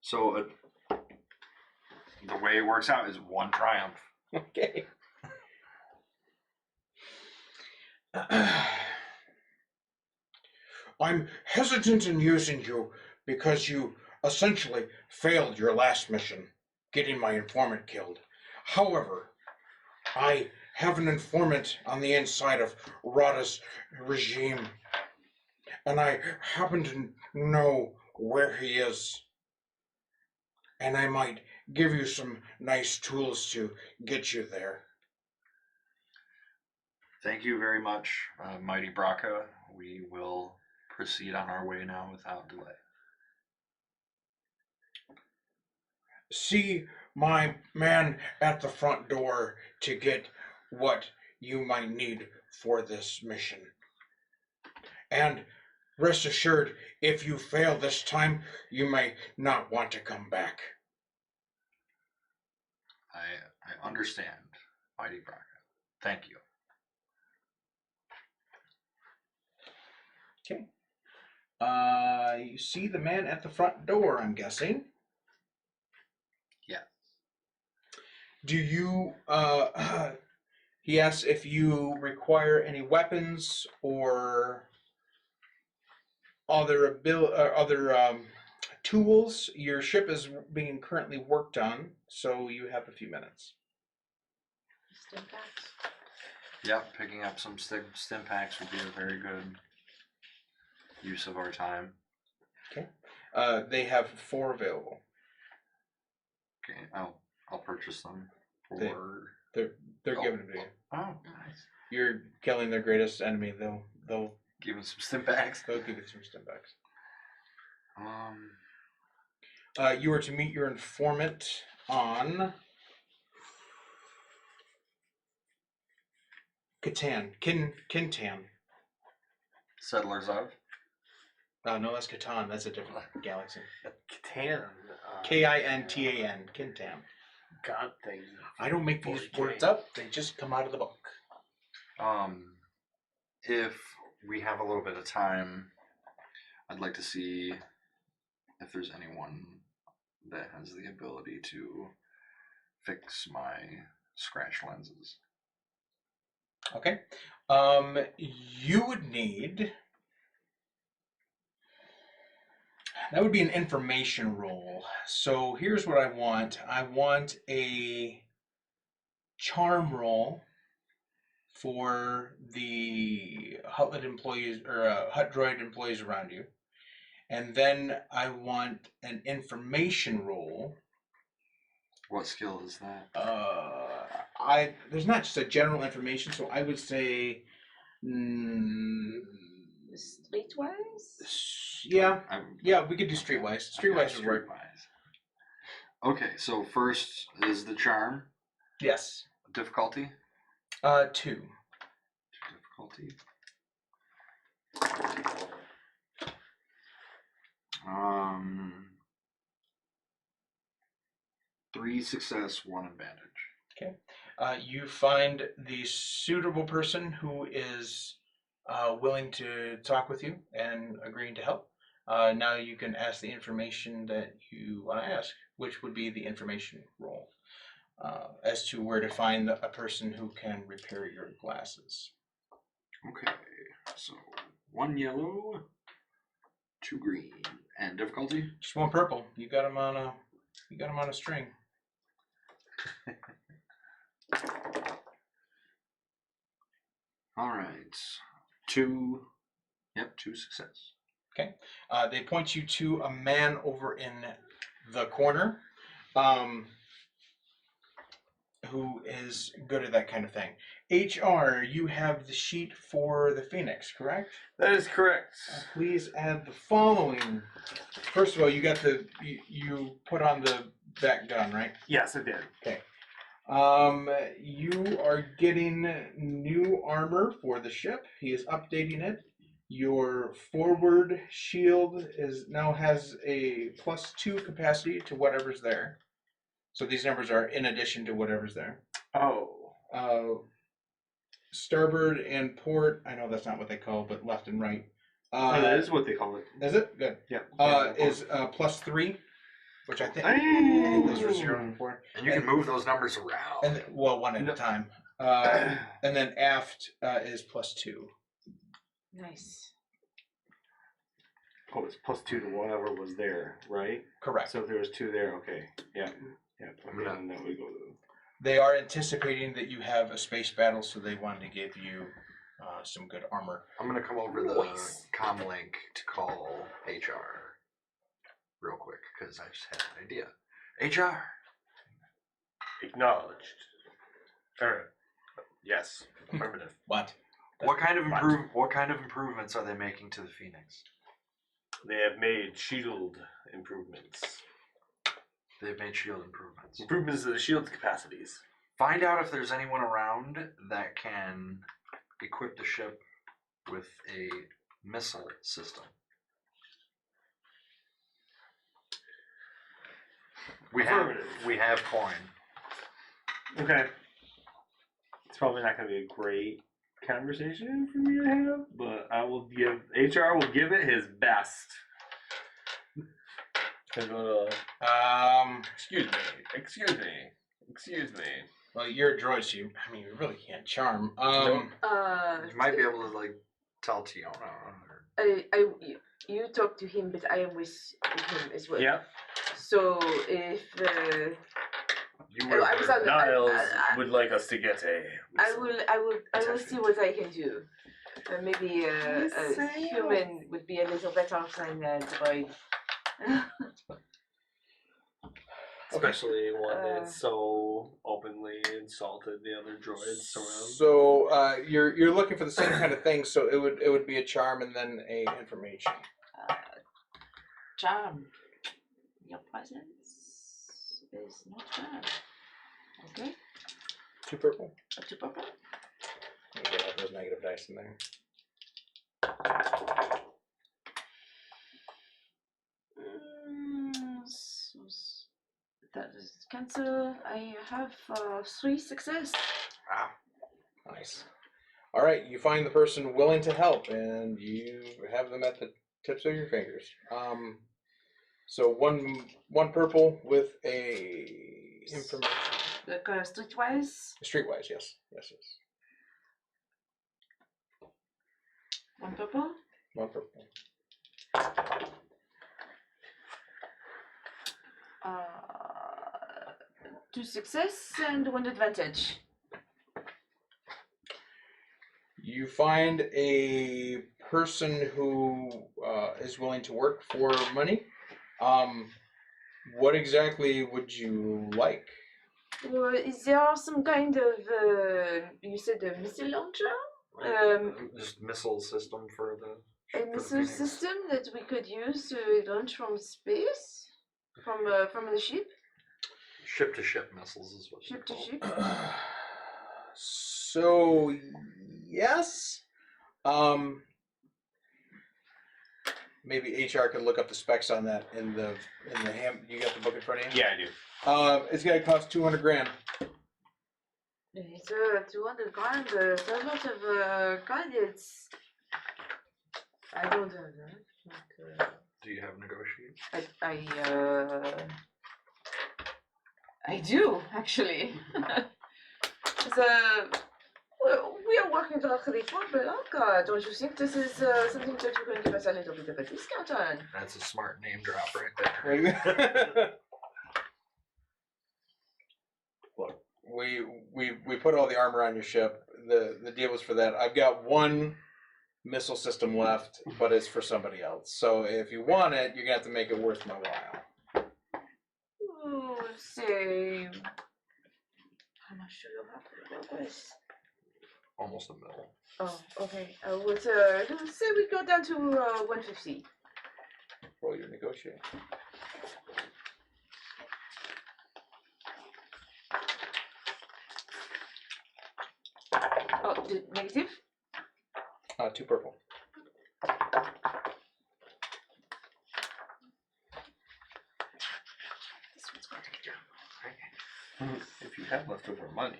So the way it works out is 1 triumph. Okay. I'm hesitant in using you because you essentially failed your last mission, getting my informant killed. However, I have an informant on the inside of Rada's regime, and I happen to know where he is. And I might give you some nice tools to get you there. Thank you very much, Mighty Braca. We will proceed on our way now without delay. See my man at the front door to get what you might need for this mission. And rest assured, if you fail this time, you may not want to come back. I understand, Mighty Braca. Thank you. Okay. You see the man at the front door, I'm guessing. Yeah. Do you, he asks if you require any weapons or other tools. Your ship is being currently worked on, so you have a few minutes. Yep, picking up some stim packs would be a very good use of our time. They have 4 available. Okay, I'll purchase them for. They're Oh. giving it to you. Oh, nice. You're killing their greatest enemy. They'll Give them some stim packs. give you some stim packs. You are to meet your informant on Kintan. Settlers of. No, that's Catan. That's a different galaxy. Catan. Kintan. Kintan. God things. I don't make these 40K. words up. They just come out of the book. If we have a little bit of time, I'd like to see if there's anyone that has the ability to fix my scratch lenses. Okay. You would need. That would be an information roll. So here's what I want. I want a charm roll for the Hutlet employees or Hut Droid employees around you. And then I want an information roll. What skill is that? There's not just a general information, so I would say Streetwise? yeah, we could do streetwise. Streetwise would work. Streetwise. Okay, so first is the charm. Yes. Difficulty? 2. Difficulty. 3 success, 1 advantage. You find the suitable person who is willing to talk with you and agreeing to help. Now you can ask the information that you want to ask, which would be the information role, as to where to find a person who can repair your glasses. Okay, so 1 yellow, 2 green, and difficulty? Just 1 purple. You got him on a string. All right, 2 success. Okay. They point you to a man over in the corner, who is good at that kind of thing. HR, you have the sheet for the Phoenix, correct? That is correct. Please add the following. First of all, you got you put on that gun, right? Yes, I did. Okay. You are getting new armor for the ship. He is updating it. Your forward shield now has a +2 capacity to whatever's there. So these numbers are in addition to whatever's there. Oh. Starboard and port, I know that's not what they call, but left and right. That is what they call it. Is it? Good. Yeah. Is +3, which I think those are 0 and 4. And you can move those numbers around. And one at a time. And then aft is +2. Nice. Oh, it's +2 to whatever was there, right? Correct. So if there was 2 there, okay. Yeah. Okay, then that would go to. They are anticipating that you have a space battle, so they wanted to give you some good armor. I'm going to come over the comm link to call HR real quick, because I just had an idea. HR! Acknowledged. Yes. Affirmative. What? What kind of improvements are they making to the Phoenix? They have made shield improvements. They've made shield improvements. Improvements to the shield's capacities. Find out if there's anyone around that can equip the ship with a missile system. We have coin. Okay. It's probably not going to be a great conversation for me to have, but HR will give it his best. Excuse me. Well, you're a droid, so you really can't charm. You might be able to tell Tiona. You talk to him, but I am with him as well. Yeah. So if You Oh, I was were. on- Niles would like us to get a. I will see what I can do. Maybe a human would be a little better than a droid. Especially one Uh, that's so openly insulted the other droids around. So you're looking for the same kind of thing. So it would be a charm and then a information. Charm. Your presence is not bad. Okay. 2 purple. Up to purple. You can have those negative dice in there. That is cancel. I have 3 success. Wow. Nice. All right, you find the person willing to help, and you have them at the tips of your fingers. So one purple with a information. Like streetwise. Streetwise, yes. One purple. One purple. Uh, 2 success and 1 advantage. You find a person who is willing to work for money. What exactly would you like? Is there some kind of you said a missile launcher? Just missile system for the. A for the missile Phoenix. system that we could use to launch from space, from the ship, Ship to ship missiles is what. ship to they're ship. So yes. Maybe HR could look up the specs on that in the ham. You got the book in front of you? Yeah, I do. It's gonna cost $200 grand. It's 200 grand. It's a lot of credits. I don't have that. But, Do you have negotiate? I do actually. So we are working directly for Blanca. Don't you think this is something that you can give us a little bit of a discount on? That's a smart name drop right there. Look, we put all the armor on your ship. The deal was for that. I've got 1 missile system left, but it's for somebody else. So if you want it, you're gonna have to make it worth my while. Say, how much do you have to work with? Almost a mil. Oh, okay. Let's say we go down to 150. Roll your negotiate. Oh, negative? 2 purple. This one's going to get you. If you have leftover money.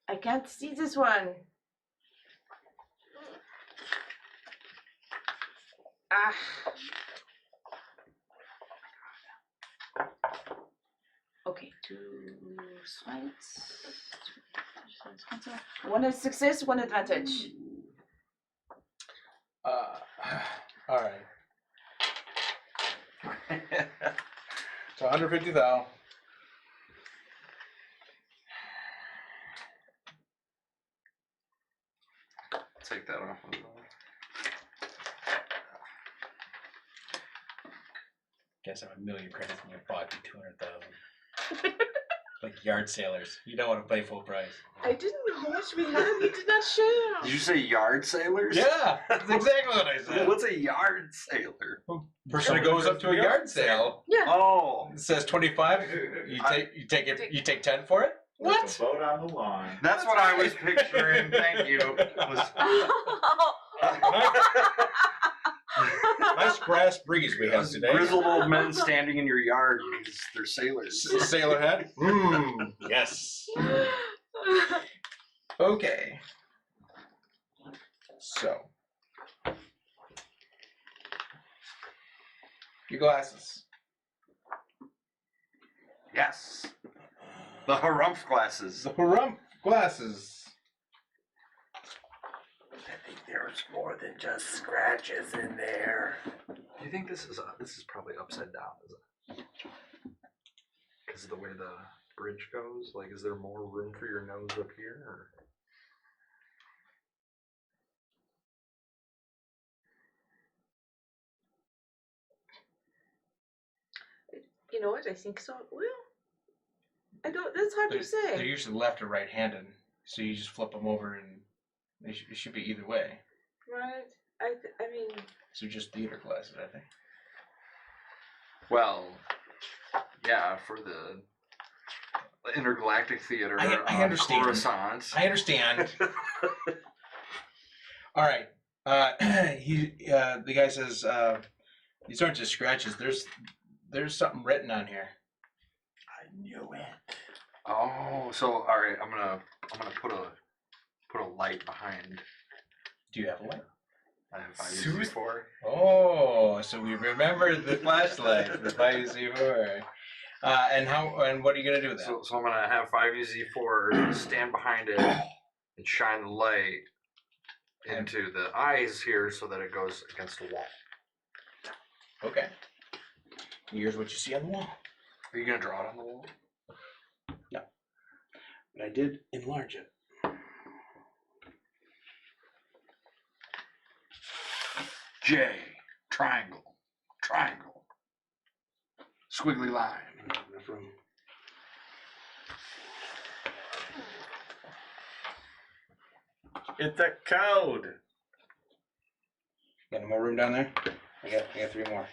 I can't see this one. Ah. Okay, 2 strikes. 1 is success, 1 advantage. All right. So 150,000. Take that off. Guess I'm a million credits in your pocket, 200,000. Like yard sailors. You don't want to pay full price. I didn't know how much we had. You did not share. Did you say yard sailors? Yeah, that's exactly what I said. What's a yard sailor? Person that goes up to a yard sale. Yeah. Oh, It says 25. You take 10 for it. What? Vote on the lawn. that's what I was picturing. Thank you. Was- Nice grass breeze we have today. grizzled old men standing in your yard because they're sailors. Sailor hat. Yes. Okay. So. Your glasses. Yes. The harumph glasses. The harumph glasses. I think there's more than just scratches in there. Do you think this is probably upside down? Is it? because of the way the bridge goes? Like, is there more room for your nose up here? Or? You know what? I think so. Well, I don't. That's hard to They're say. usually left or right-handed, so you just flip them over, and it should be either way. Right. I mean, So just theater glasses, I think. Well, yeah, for the intergalactic theater I on understand. Coruscant. I understand. All right. The guy says these aren't just scratches. There's something written on here. I knew it. Oh, so all right, I'm gonna put a light behind. Do you have a light? I have 5UZ4. Oh, so we remembered the flashlight, the 5UZ4. And what are you gonna do with that? So I'm gonna have 5UZ4 stand behind it and shine the light into the eyes here so that it goes against the wall. Okay. Here's what you see on the wall. Are you gonna draw it on the wall? No. But I did enlarge it. J, triangle, squiggly line. Enough room. It's a code. Got any more room down there? I got 3 more.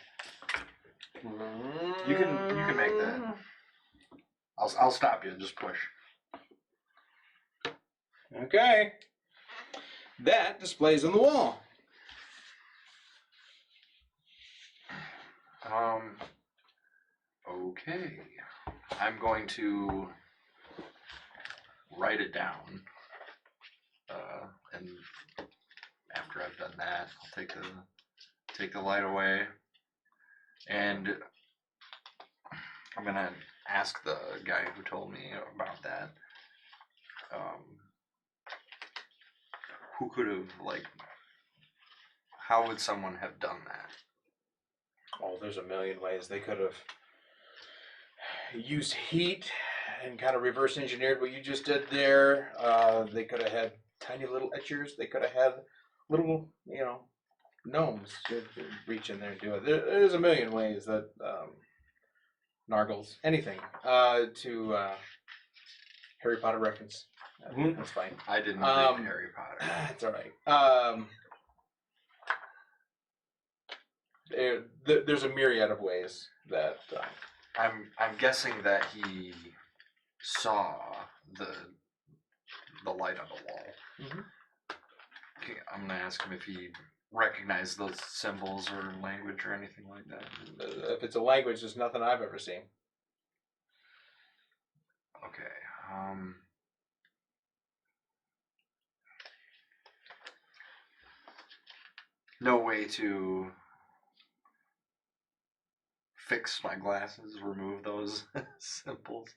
You can make that. I'll stop you. Just push. Okay. That displays on the wall. Okay. I'm going to write it down. And after I've done that, I'll take the light away. And I'm gonna ask the guy who told me about that. Who could have, like, how would someone have done that? Oh, there's a million ways. They could have used heat and kind of reverse engineered what you just did there. They could have had tiny little etchers. They could have had little, gnomes to reach in there and do it. There's a million ways that Nargles, anything, to Harry Potter reference. That's fine. I didn't read Harry Potter. It's all right. There's a myriad of ways that I'm guessing that he saw the light on the wall. Mm-hmm. Okay, I'm gonna ask him if he recognized those symbols or language or anything like that. If it's a language, there's nothing I've ever seen. Okay. No way to fix my glasses, remove those symbols.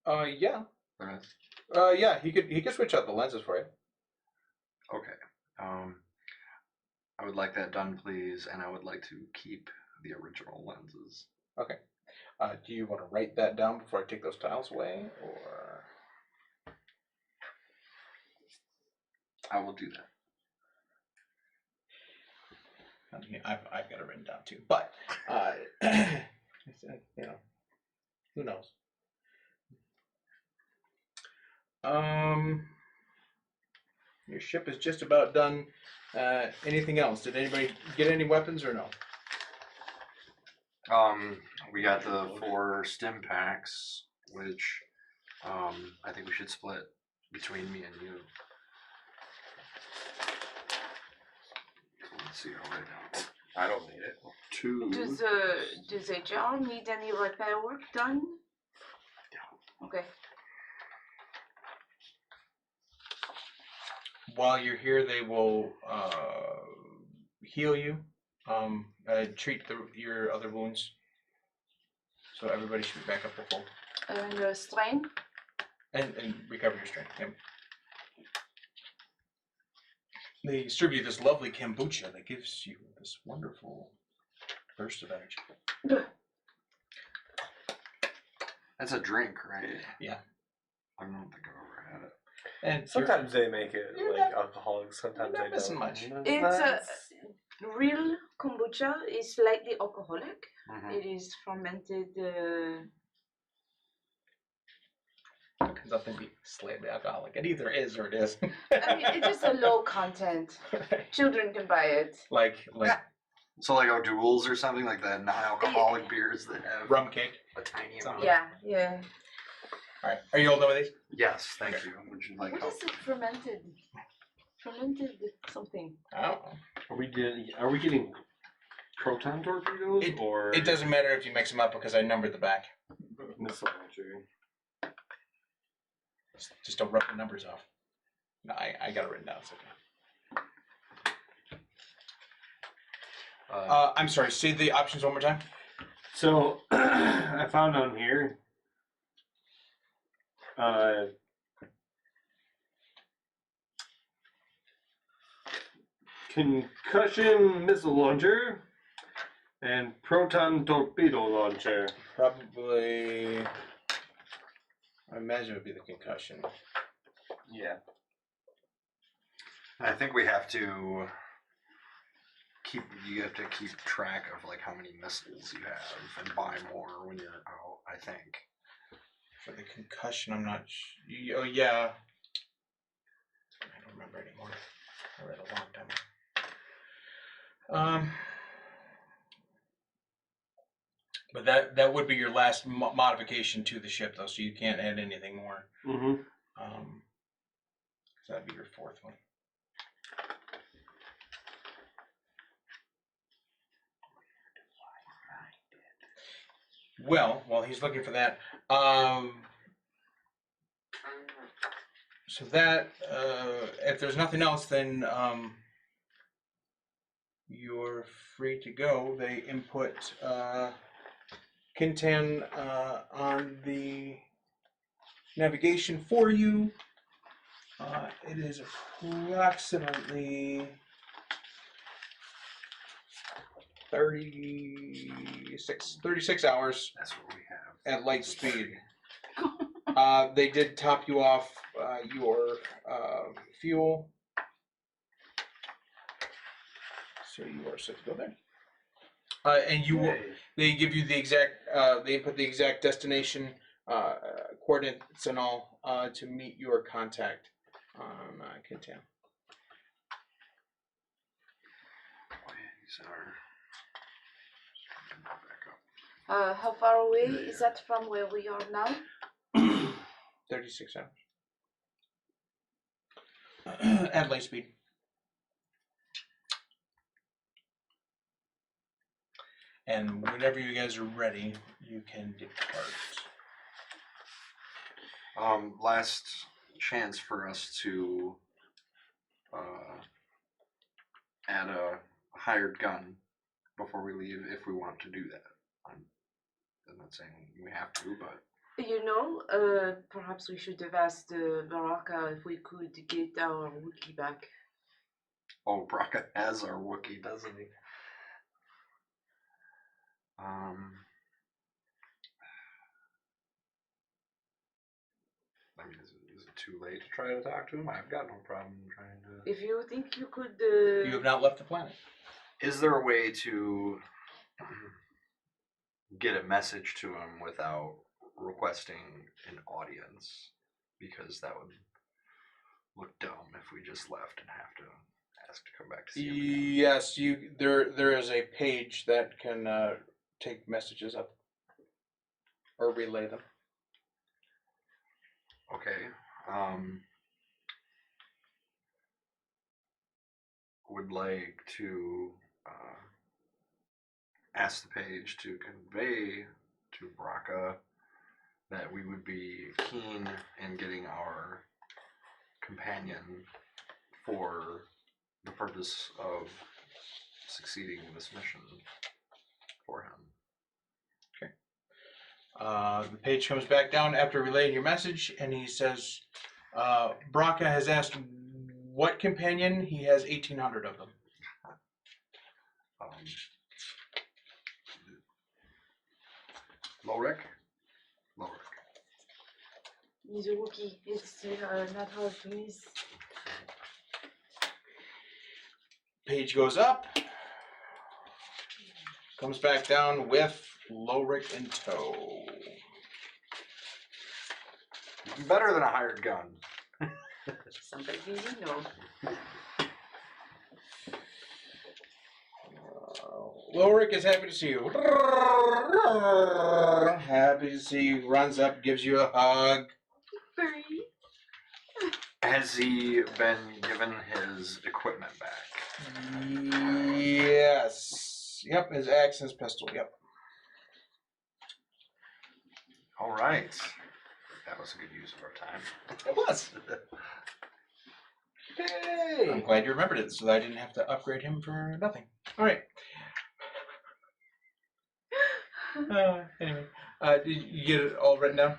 Yeah. The rest? Yeah. He could switch out the lenses for you. Okay. I would like that done, please, and I would like to keep the original lenses. Okay. Do you want to write that down before I take those tiles away, or? I will do that. I mean, I've got it written down too, but who knows? Your ship is just about done. Anything else? Did anybody get any weapons or no? We got the 4 stim packs, which I think we should split between me and you. Let's see, I'll write it down. I don't need it. 2. Does the jar need any repair work done? Okay. While you're here, they will heal you, treat your other wounds. So everybody should be back up to full. And strain? And recover your strength. Yep. They serve you this lovely kombucha that gives you this wonderful burst of energy. That's a drink, right? Yeah. I don't think I've ever had it. And Sometimes they make it you're like not- alcoholic. Sometimes not they missing don't. much. It's a real kombucha is slightly alcoholic. Mhm. It is fermented. Because nothing be slightly alcoholic. It either is or it is. I mean, it's just a low content. Children can buy it. like So like O'Doul's or something like the non-alcoholic beers that have rum cake. a tiny Something. amount. Yeah, yeah. All right. Are you all done with these? Yes, thank you. Would you like What help? is it fermented? Fermented something. Oh. Are we getting proton torpedoes or It doesn't matter if you mix them up because I numbered the back. missile launcher? Just don't rub the numbers off. No, I got it written down. It's okay. I'm sorry. Say the options one more time. So I found on here. Concussion missile launcher and proton torpedo launcher. Probably. I imagine it would be the concussion. Yeah. I think we have to you have to keep track of like how many missiles you have and buy more when you're out, I think. For the concussion, I'm not. Oh yeah. I don't remember anymore. I read a long time ago. But that would be your last modification to the ship, though, so you can't add anything more. Mm-hmm. So that'd be your fourth one. Well, while he's looking for that, so that if there's nothing else, then you're free to go. They input Kintan on the navigation for you. It is approximately 36 hours That's what we have. at light speed. They did top you off your fuel. So you are set to go there. And you will, they give you the exact, they input the exact destination, coordinates and all, to meet your contact on Kintan. These are. How far away is that from where we are now? 36 hours. At light speed. And whenever you guys are ready, you can depart. Last chance for us to add a hired gun before we leave if we want to do that. I'm not saying we have to, but You know, perhaps we should have asked Baraka if we could get our Wookiee back. oh, Braca has our Wookiee, doesn't he? I mean, is it too late to try to talk to him? I've got no problem trying to. If you think you could... You have not left the planet. Is there a way to get a message to him without requesting an audience? Because that would look dumb if we just left and have to ask to come back to see him. Yes, there is a page that can take messages up or relay them. Okay. Would like to ask the page to convey to Braca that we would be keen in getting our companion for the purpose of succeeding in this mission for him. The page comes back down after relaying your message, and he says, Braca has asked what companion? He has 1,800 of them. Lorick? Lorick. He's a rookie. It's not hard to miss. Page goes up. Comes back down with Lowrick in tow. Better than a hired gun. Sometimes easy, no. Lowrick is happy to see you. Happy to see you. Runs up, gives you a hug. Very. Has he been given his equipment back? Yes. Yep, his axe and his pistol. Yep. All right. That was a good use of our time. It was. I'm glad you remembered it, so that I didn't have to upgrade him for nothing. All right. Anyway, did you get it all written down?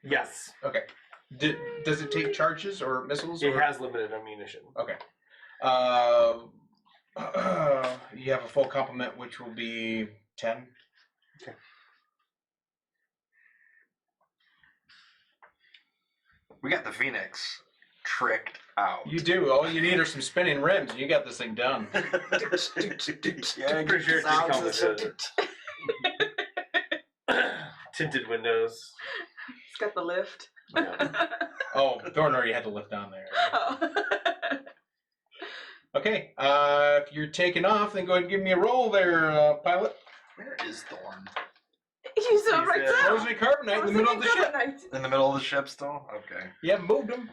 Yes. Okay. Does it take charges or missiles? It or? has limited ammunition. Okay. You have a full complement, which will be 10. Okay. We got the Phoenix tricked out. You do. All you need are some spinning rims, and you got this thing done. Yeah, Pretty sure it did sounds come with tinted windows. It's got the lift. Yeah. Oh, Thorn already had the lift on there. Okay. If you're taking off, then go ahead and give me a roll there, pilot. Where is Thorn? He's He's, right there. Frozen carbonite in the middle of the ship. In the middle of the ship still? Okay. You haven't moved him.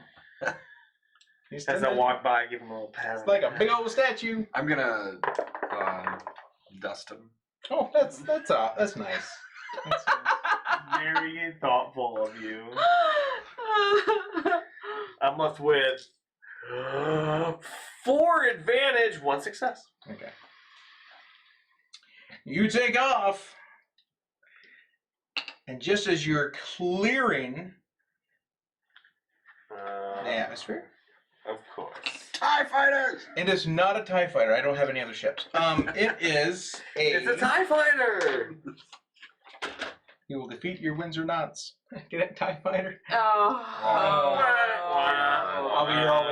He's As still I there. walk by, give him a little pat. It's like a big old statue. I'm gonna dust him. Oh, that's nice. That's nice. Very thoughtful of you. I'm left with 4 advantage, 1 success. Okay. You take off, and just as you're clearing the atmosphere, Of course. TIE fighters! it is not a TIE fighter. I don't have any other ships. It is a. It's a TIE fighter! You will defeat your Windsor knots. Get it, TIE fighter? Oh. I'll be your all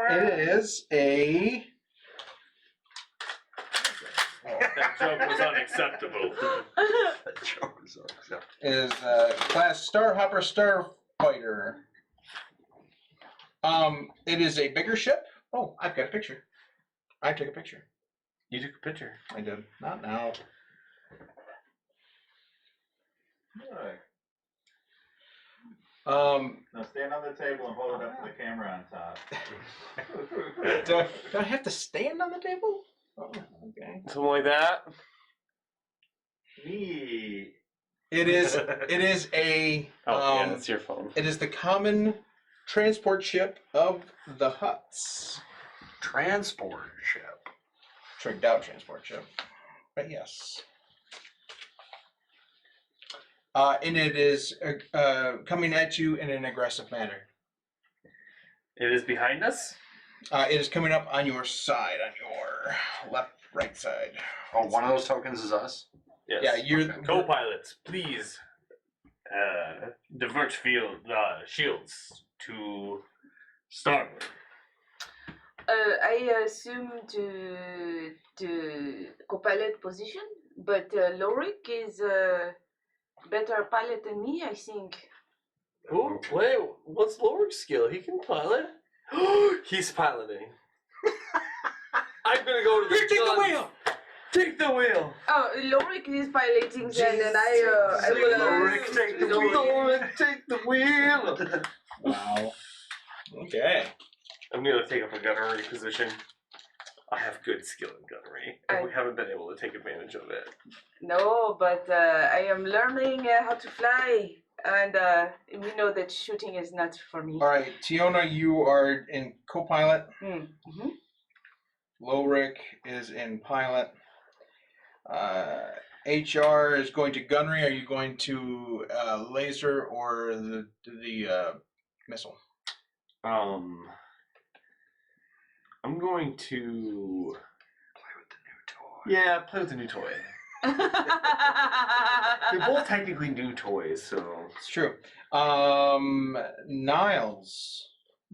It is a. That joke was unacceptable. That joke is unacceptable. Is class Starhopper Starfighter. It is a bigger ship. Oh, I've got a picture. I took a picture. You took a picture. I did. Not now. Now stand on the table and hold it up to the camera on top. do I have to stand on the table? Oh, okay. Something like that. Neat. It is a. Yeah, it's your phone. It is the common transport ship of the Hutts. Transport ship. Tricked out transport ship. But yes. And it is coming at you in an aggressive manner. It is behind us? It is coming up on your side, on your right side. Oh, one of those tokens is us? Yes. Yeah, you're Co-pilots, please divert shields to starboard. I assume to co-pilot position, but Lorik is a better pilot than me, I think. Oh, wait, what's Lorik's skill? He can pilot. He's piloting. I'm gonna go to the Take the guns. wheel! Take the wheel! Oh, Lorik is piloting then, and I will. Lorik, take the wheel. Lorik, take the wheel. wow. Okay. I'm gonna take up a gunnery position. I have good skill in gunnery, and we haven't been able to take advantage of it. No, but I am learning how to fly, and we know that shooting is not for me. All right, Tiona, you are in co-pilot. Mm-hmm. Lowrick is in pilot. HR is going to gunnery. Are you going to laser or the missile? I'm going to Play with the new toy. play with the new toy. They're both technically new toys, so. It's true. Niles,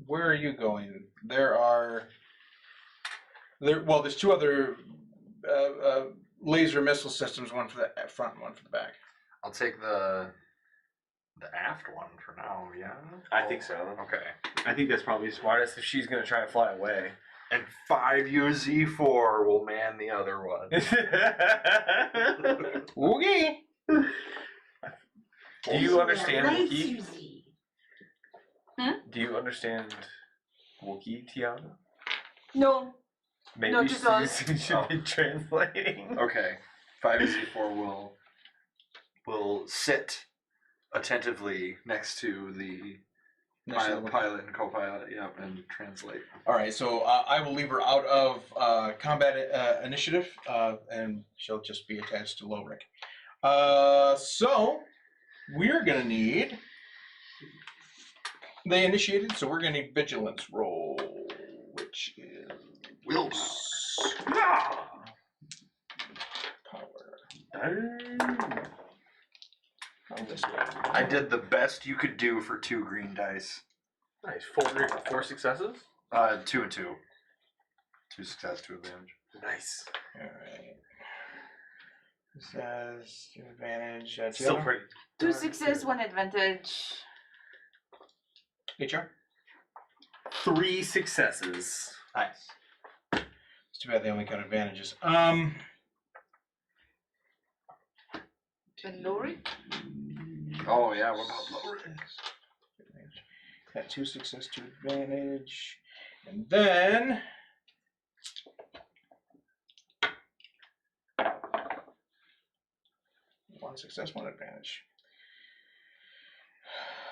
where are you going? There's two other laser missile systems, one for the front and one for the back. I'll take the aft one for now, yeah? I think so. Okay. I think that's probably smartest if she's gonna try to fly away. And 5UZ4 will man the other one. Okay. Do you understand Nice, Wookiee? Susie. Do you understand Wookiee, Tiana? No. Maybe Not at all. Susan should be translating. Okay. 5UZ4 will sit attentively next to the pilot and co-pilot, yep, and translate. All right, so I will leave her out of combat initiative, and she'll just be attached to Lowrick. So we're gonna need. They initiated, so we're gonna need vigilance roll, which is power. This way. I did the best you could do for 2 green dice. Nice. Four successes? 2 and 2. 2 success, 2 advantage. Nice. All right. This has advantage. Still pretty. 2 success, 1 advantage. HR. 3 successes. Nice. It's too bad they only count advantages. And Lori? Oh, yeah, what about Lowrick? Got 2 success, 2 advantage, and then one success, 1 advantage.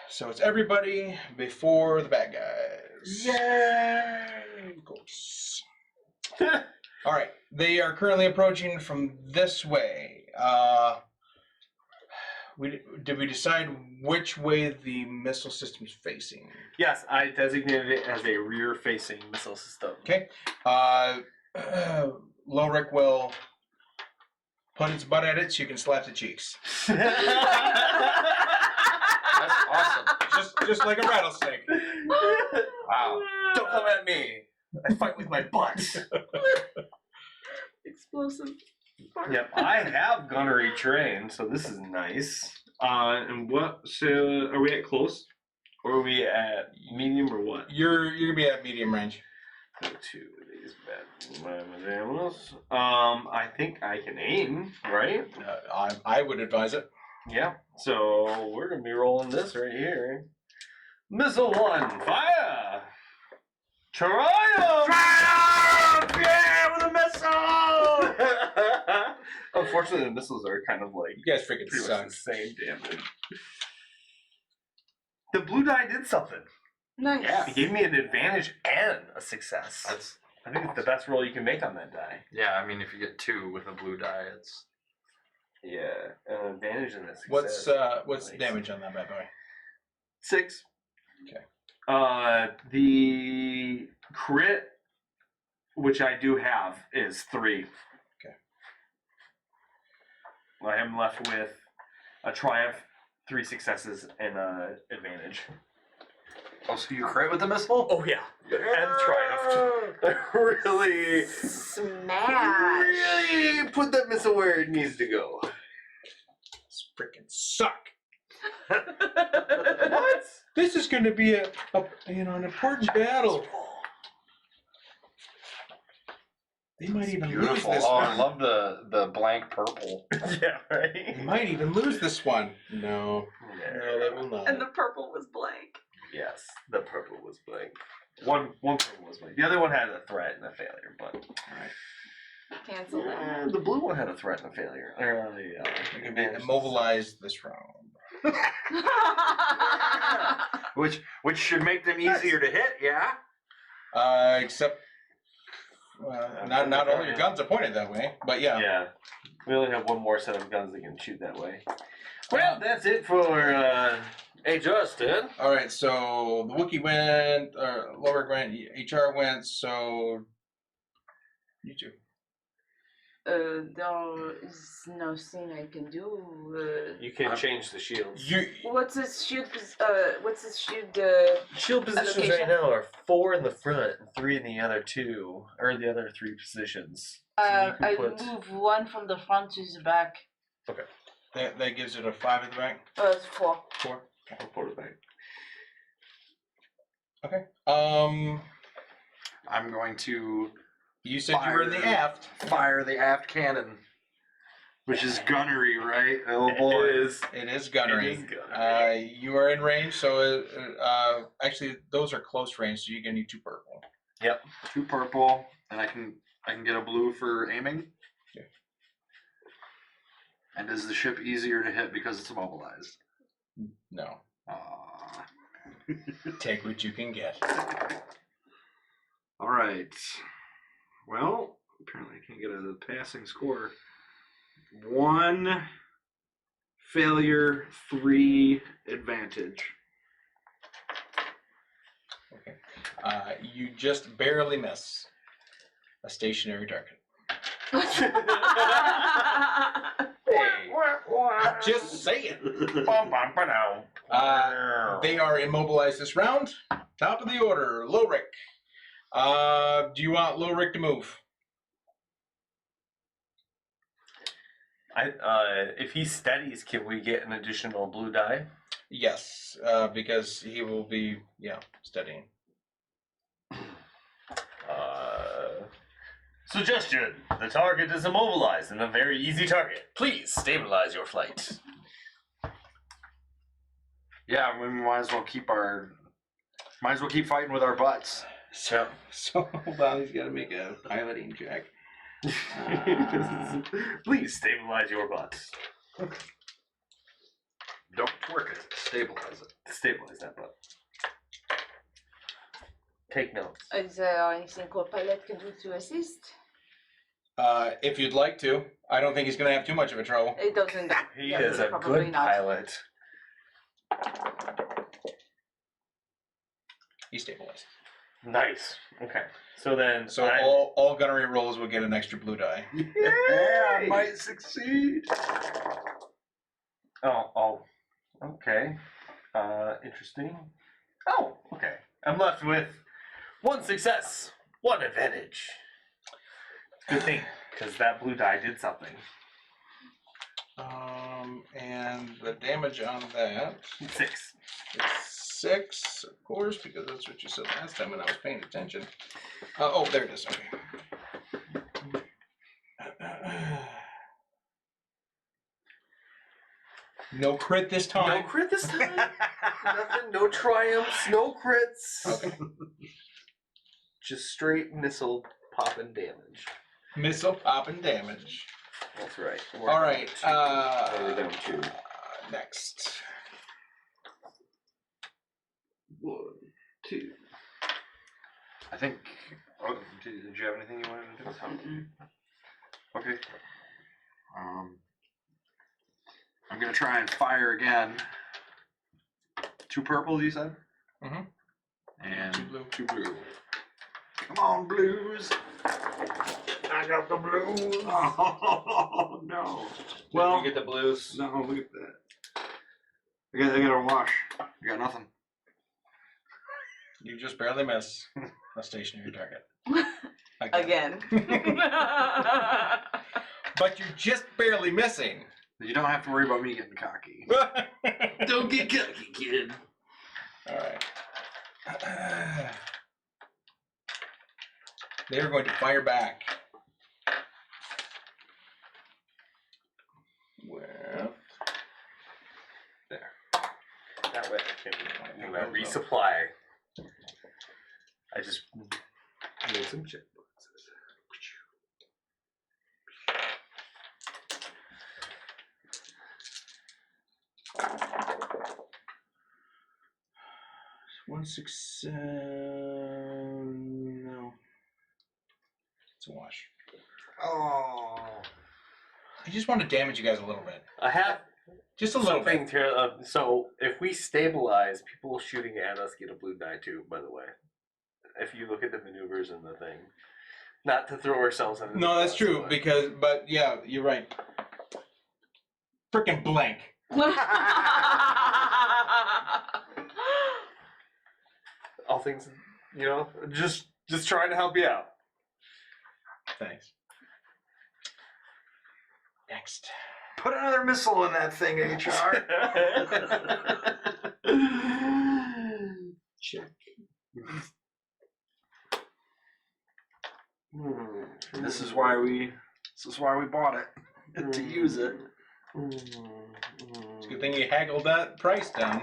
So it's everybody before the bad guys. Yay! Of course. All right, they are currently approaching from this way. Did we decide which way the missile system's facing? Yes, I designated it as a rear-facing missile system. Okay. Lowrick will put its butt at it so you can slap the cheeks. That's awesome. Just like a rattlesnake. Wow. Don't come at me. I fight with my butt. Explosive. Yep, I have gunnery trained, so this is nice. And what? So, are we at close, or are we at medium, or what? You're gonna be at medium range. So 2 of these bad animals. I think I can aim, right? I would advise it. Yeah. So we're gonna be rolling this right here. Missile 1, fire! Triumph! Yeah, with a missile! Unfortunately, the missiles are kind of like You guys freaking pretty suck. much the same damage. The blue die did something. Nice. Yeah. It gave me an advantage and a success. That's, I think it's the best roll you can make on that die. yeah, I mean, if you get 2 with a blue die, it's... Yeah, an advantage and a success. What's the Nice. damage on that bad boy? 6. Okay. The crit, which I do have, is 3. Okay. I am left with a triumph, 3 successes, and an advantage. Oh, so you crit with the missile? Oh yeah, and triumphed. Really, Smash. really put that missile where it needs to go. This freaking suck. What? This is going to be an important battle. They might even lose Beautiful. this Oh, I one. love the blank purple. Yeah, right. They might even lose this one. No, they will not. And the purple was blank. Yes, the purple was blank. One purple was blank. The other one had a threat and a failure, but Cancel that. the blue one had a threat and a failure. They can be immobilized this round. Which should make them easier to hit, yeah? Except, not all your guns are pointed that way, but yeah. Yeah. We only have one more set of guns that can shoot that way. Well, that's it for Hey, Justin. All right, so the Wookiee went, Lower went, HR went, so you two. There is nothing I can do. You can change the shields. What's his shield? What's his shield? Shield positions Allocation. right now are 4 in the front and 3 in the other 2, or the other 3 positions. So you can I put- move one from the front to the back. That gives it a 5 at the back. 4. 4. I'll put it back. Okay. I'm going to You said you were in the aft. fire the aft cannon, which is gunnery, right? Oh boy. It is. It is gunnery. It is gunnery. You are in range, so actually those are close range, so you're gonna need 2 purple. 2 purple, and I can get a blue for aiming. Yeah. And is the ship easier to hit because it's immobilized? No. Aww. Take what you can get. All right. Well, apparently I can't get a passing score. 1 failure, 3 advantage. You just barely miss a stationary target. Just saying. They are immobilized this round. Top of the order, Lowrick. Do you want Lowrick to move? If he steadies, can we get an additional blue die? Yes, because he will be, studying. Suggestion: the target is immobilized and a very easy target. Please stabilize your flight. Yeah, we might as well keep fighting with our butts. So hold on, he's got to make a piloting check. Please stabilize your butts. Don't twerk it. Stabilize it. Stabilize that butt. Take notes. Is there anything co-pilot can do to assist? If you'd like to, I don't think he's going to have too much of a trouble. It doesn't. He yeah, is a probably good not. pilot. He stabilizes. Nice. Okay. So then, So all gunnery rolls will get an extra blue die. Yeah, I might succeed. Oh. Okay. Interesting. Oh, okay. I'm left with 1 success, 1 advantage. Good thing, because that blue die did something. And the damage on that 6. is 6, of course, because that's what you said last time when I was paying attention. Oh, there it is. Okay. No crit this No time. crit this time? Nothing, no triumphs, no crits. Okay. Just straight missile popping damage. Missile popping damage. That's right. All right. We're down 2. Next. 1, 2. I think. Oh, did you have anything you wanted to do? Okay. I'm gonna try and fire again. 2 purple, you said? Mhm. And 2 blue. 2 blue. Come on, blues. I got the blues. Oh no. Well, you get the blues. no, look at that. I got a wash. I got nothing. You just barely miss a stationary target. Again. But you're just barely missing. You don't have to worry about me getting cocky. Don't get cocky, kid. All right. They're going to fire back. Well, There. That way I can resupply. I just need some check boxes. 167. No. It's a wash. Oh. I just want to damage you guys a little bit. I have Just a little something bit. to. So if we stabilize, people shooting at us get a blue die too. By the way, if you look at the maneuvers in the thing, Not to throw ourselves under. No, the that's bus, true. But yeah, you're right. Frickin' blank. all things, just trying to help you out. Thanks. Next. Put another missile in that thing, HR. Check. This is why we bought it to use it. It's a good thing you haggled that price down.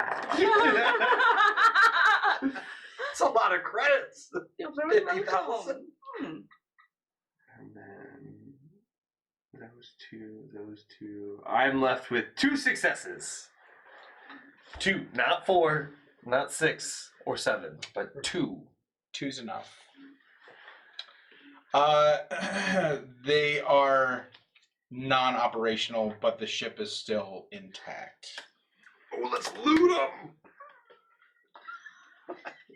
It's a lot of credits. You're very 50,000. welcome. And then those two. I'm left with 2 successes. 2, not 4, not 6 or 7, but 2. 2's enough. They are non-operational, but the ship is still intact. Oh, let's loot them.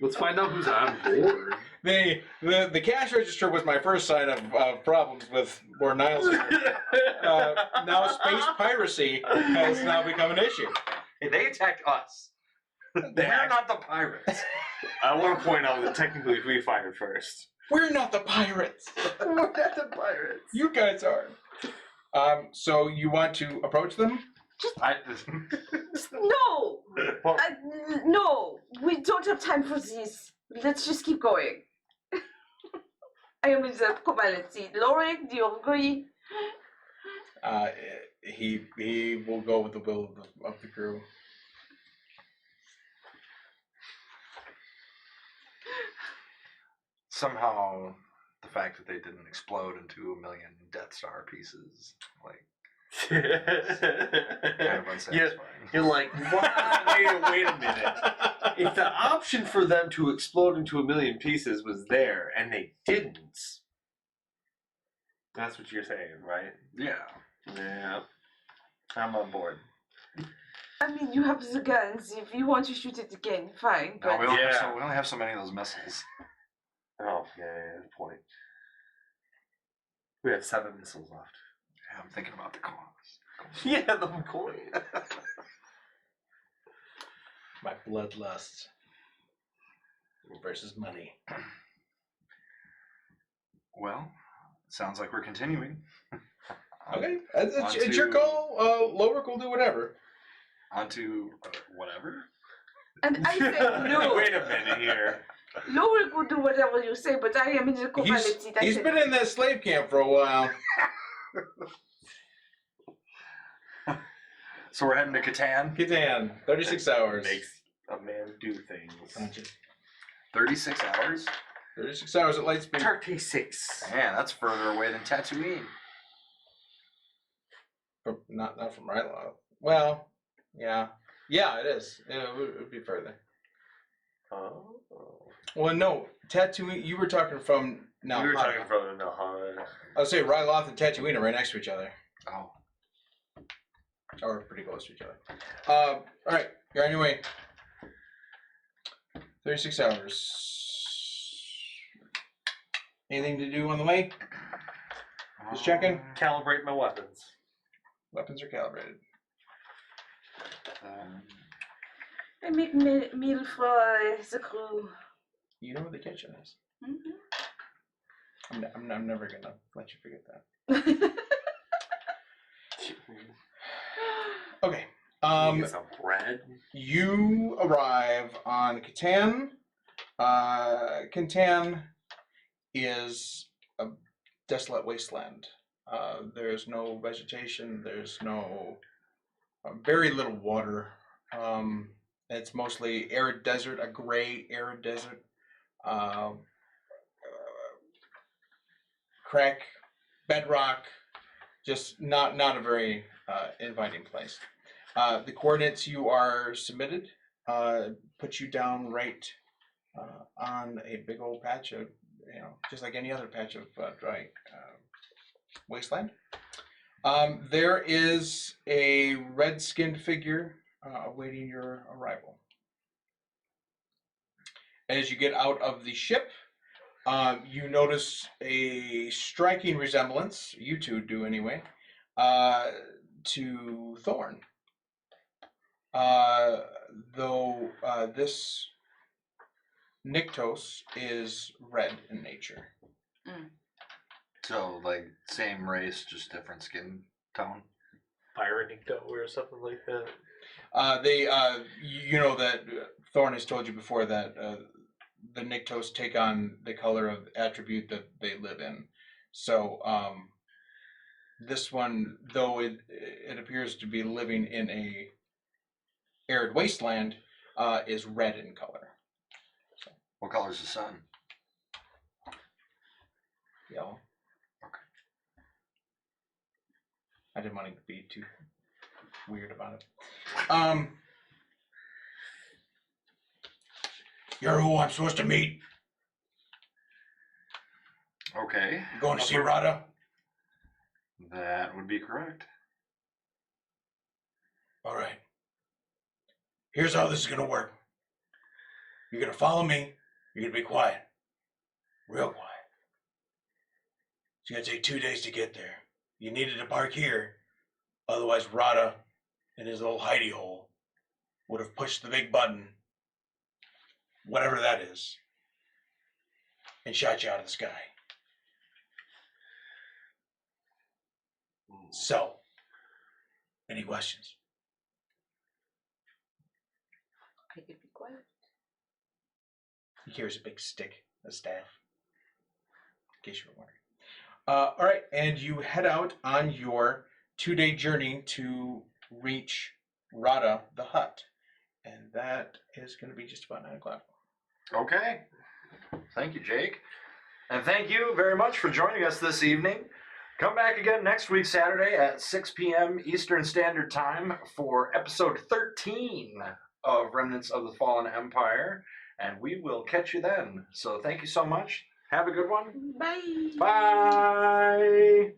Let's find out who's on board. The cash register was my first sign of problems with where Niles. Now space piracy has now become an issue. Hey, they attacked us. They're not the pirates. I want to point out that technically we fired first. We're not the pirates. We're not the pirates. You guys are. So you want to approach them? No! Well, No! We don't have time for this. Let's just keep going. I am in the co-pilot seat. Lorik, do you agree? He will go with the will of the crew. Somehow, the fact that they didn't explode into 1 million Death Star pieces, like, kind of unsatisfying. You're like, wow, wait a minute. If the option for them to explode into 1 million pieces was there and they didn't, that's what you're saying, right? Yeah. Yeah. I'm on board. I mean, you have the guns. If you want to shoot it again, fine. No, But we only have so many of those missiles. Oh, yeah, good point. We have 7 missiles left. Yeah, I'm thinking about the cost. yeah, the coin. My bloodlust versus money. Well, sounds like we're continuing. Okay, it's your call. Lorik will do whatever. Onto whatever. and I said no. Wait a minute here. Lorik will do whatever you say, but I am in the co-pilot seat. I He's said, been in that slave camp for a while. So we're heading to Catan. Catan, 36 hours. Makes a man do things. 36 hours? 36 hours at light speed. 36. Man, that's further away than Tatooine. Not from Ryloth. Well, yeah. Yeah, it is. Yeah, it would be further. Oh. Well, no. Tatooine, you were talking from now. We were talking from Nahara. I would say Ryloth and Tatooine are right next to each other. Oh. Or pretty close to each other. Alright, you're on your way. 36 hours. Anything to do on the way? Just checking. Calibrate my weapons. Weapons are calibrated. I make meal for the crew. You know where the kitchen is. Mm-hmm. I'm never gonna let you forget that. Okay. Get some bread. You arrive on Catan. Catan is a desolate wasteland. There's no vegetation. There's no very little water. It's mostly arid desert, a gray arid desert. Crack, bedrock, just not a very inviting place. The coordinates you are submitted put you down right on a big old patch of, just like any other patch of dry wasteland. There is a red-skinned figure awaiting your arrival. As you get out of the ship, You notice a striking resemblance, you two do anyway, to Thorn. Though this Nyctos is red in nature. So, like, same race, just different skin tone. Fire Nicto or something like that. You know that Thorn has told you before that the Nyctos take on the color of attribute that they live in. So this one, though it appears to be living in a arid wasteland, is red in color. What color is the sun? Yellow. Okay. I didn't want to be too weird about it. You're who I'm supposed to meet. Okay, You going to see Rada? that would be correct. All right. Here's how this is gonna work. You're gonna follow me. You're gonna be quiet, real quiet. It's gonna take 2 days to get there. You needed to park here, otherwise Rada, in his little hidey hole, would have pushed the big button, whatever that is, and shot you out of the sky. So, any questions? I could be quiet. He carries a big stick, a staff, in case you were wondering. All right, and you head out on your 2-day journey to reach Rada the hut, and that is going to be just about 9 o'clock. Okay. Thank you, Jake. And thank you very much for joining us this evening. Come back again next week, Saturday at 6 p.m. Eastern Standard Time for episode 13 of Remnants of the Fallen Empire. And we will catch you then. So thank you so much. Have a good one. Bye. Bye.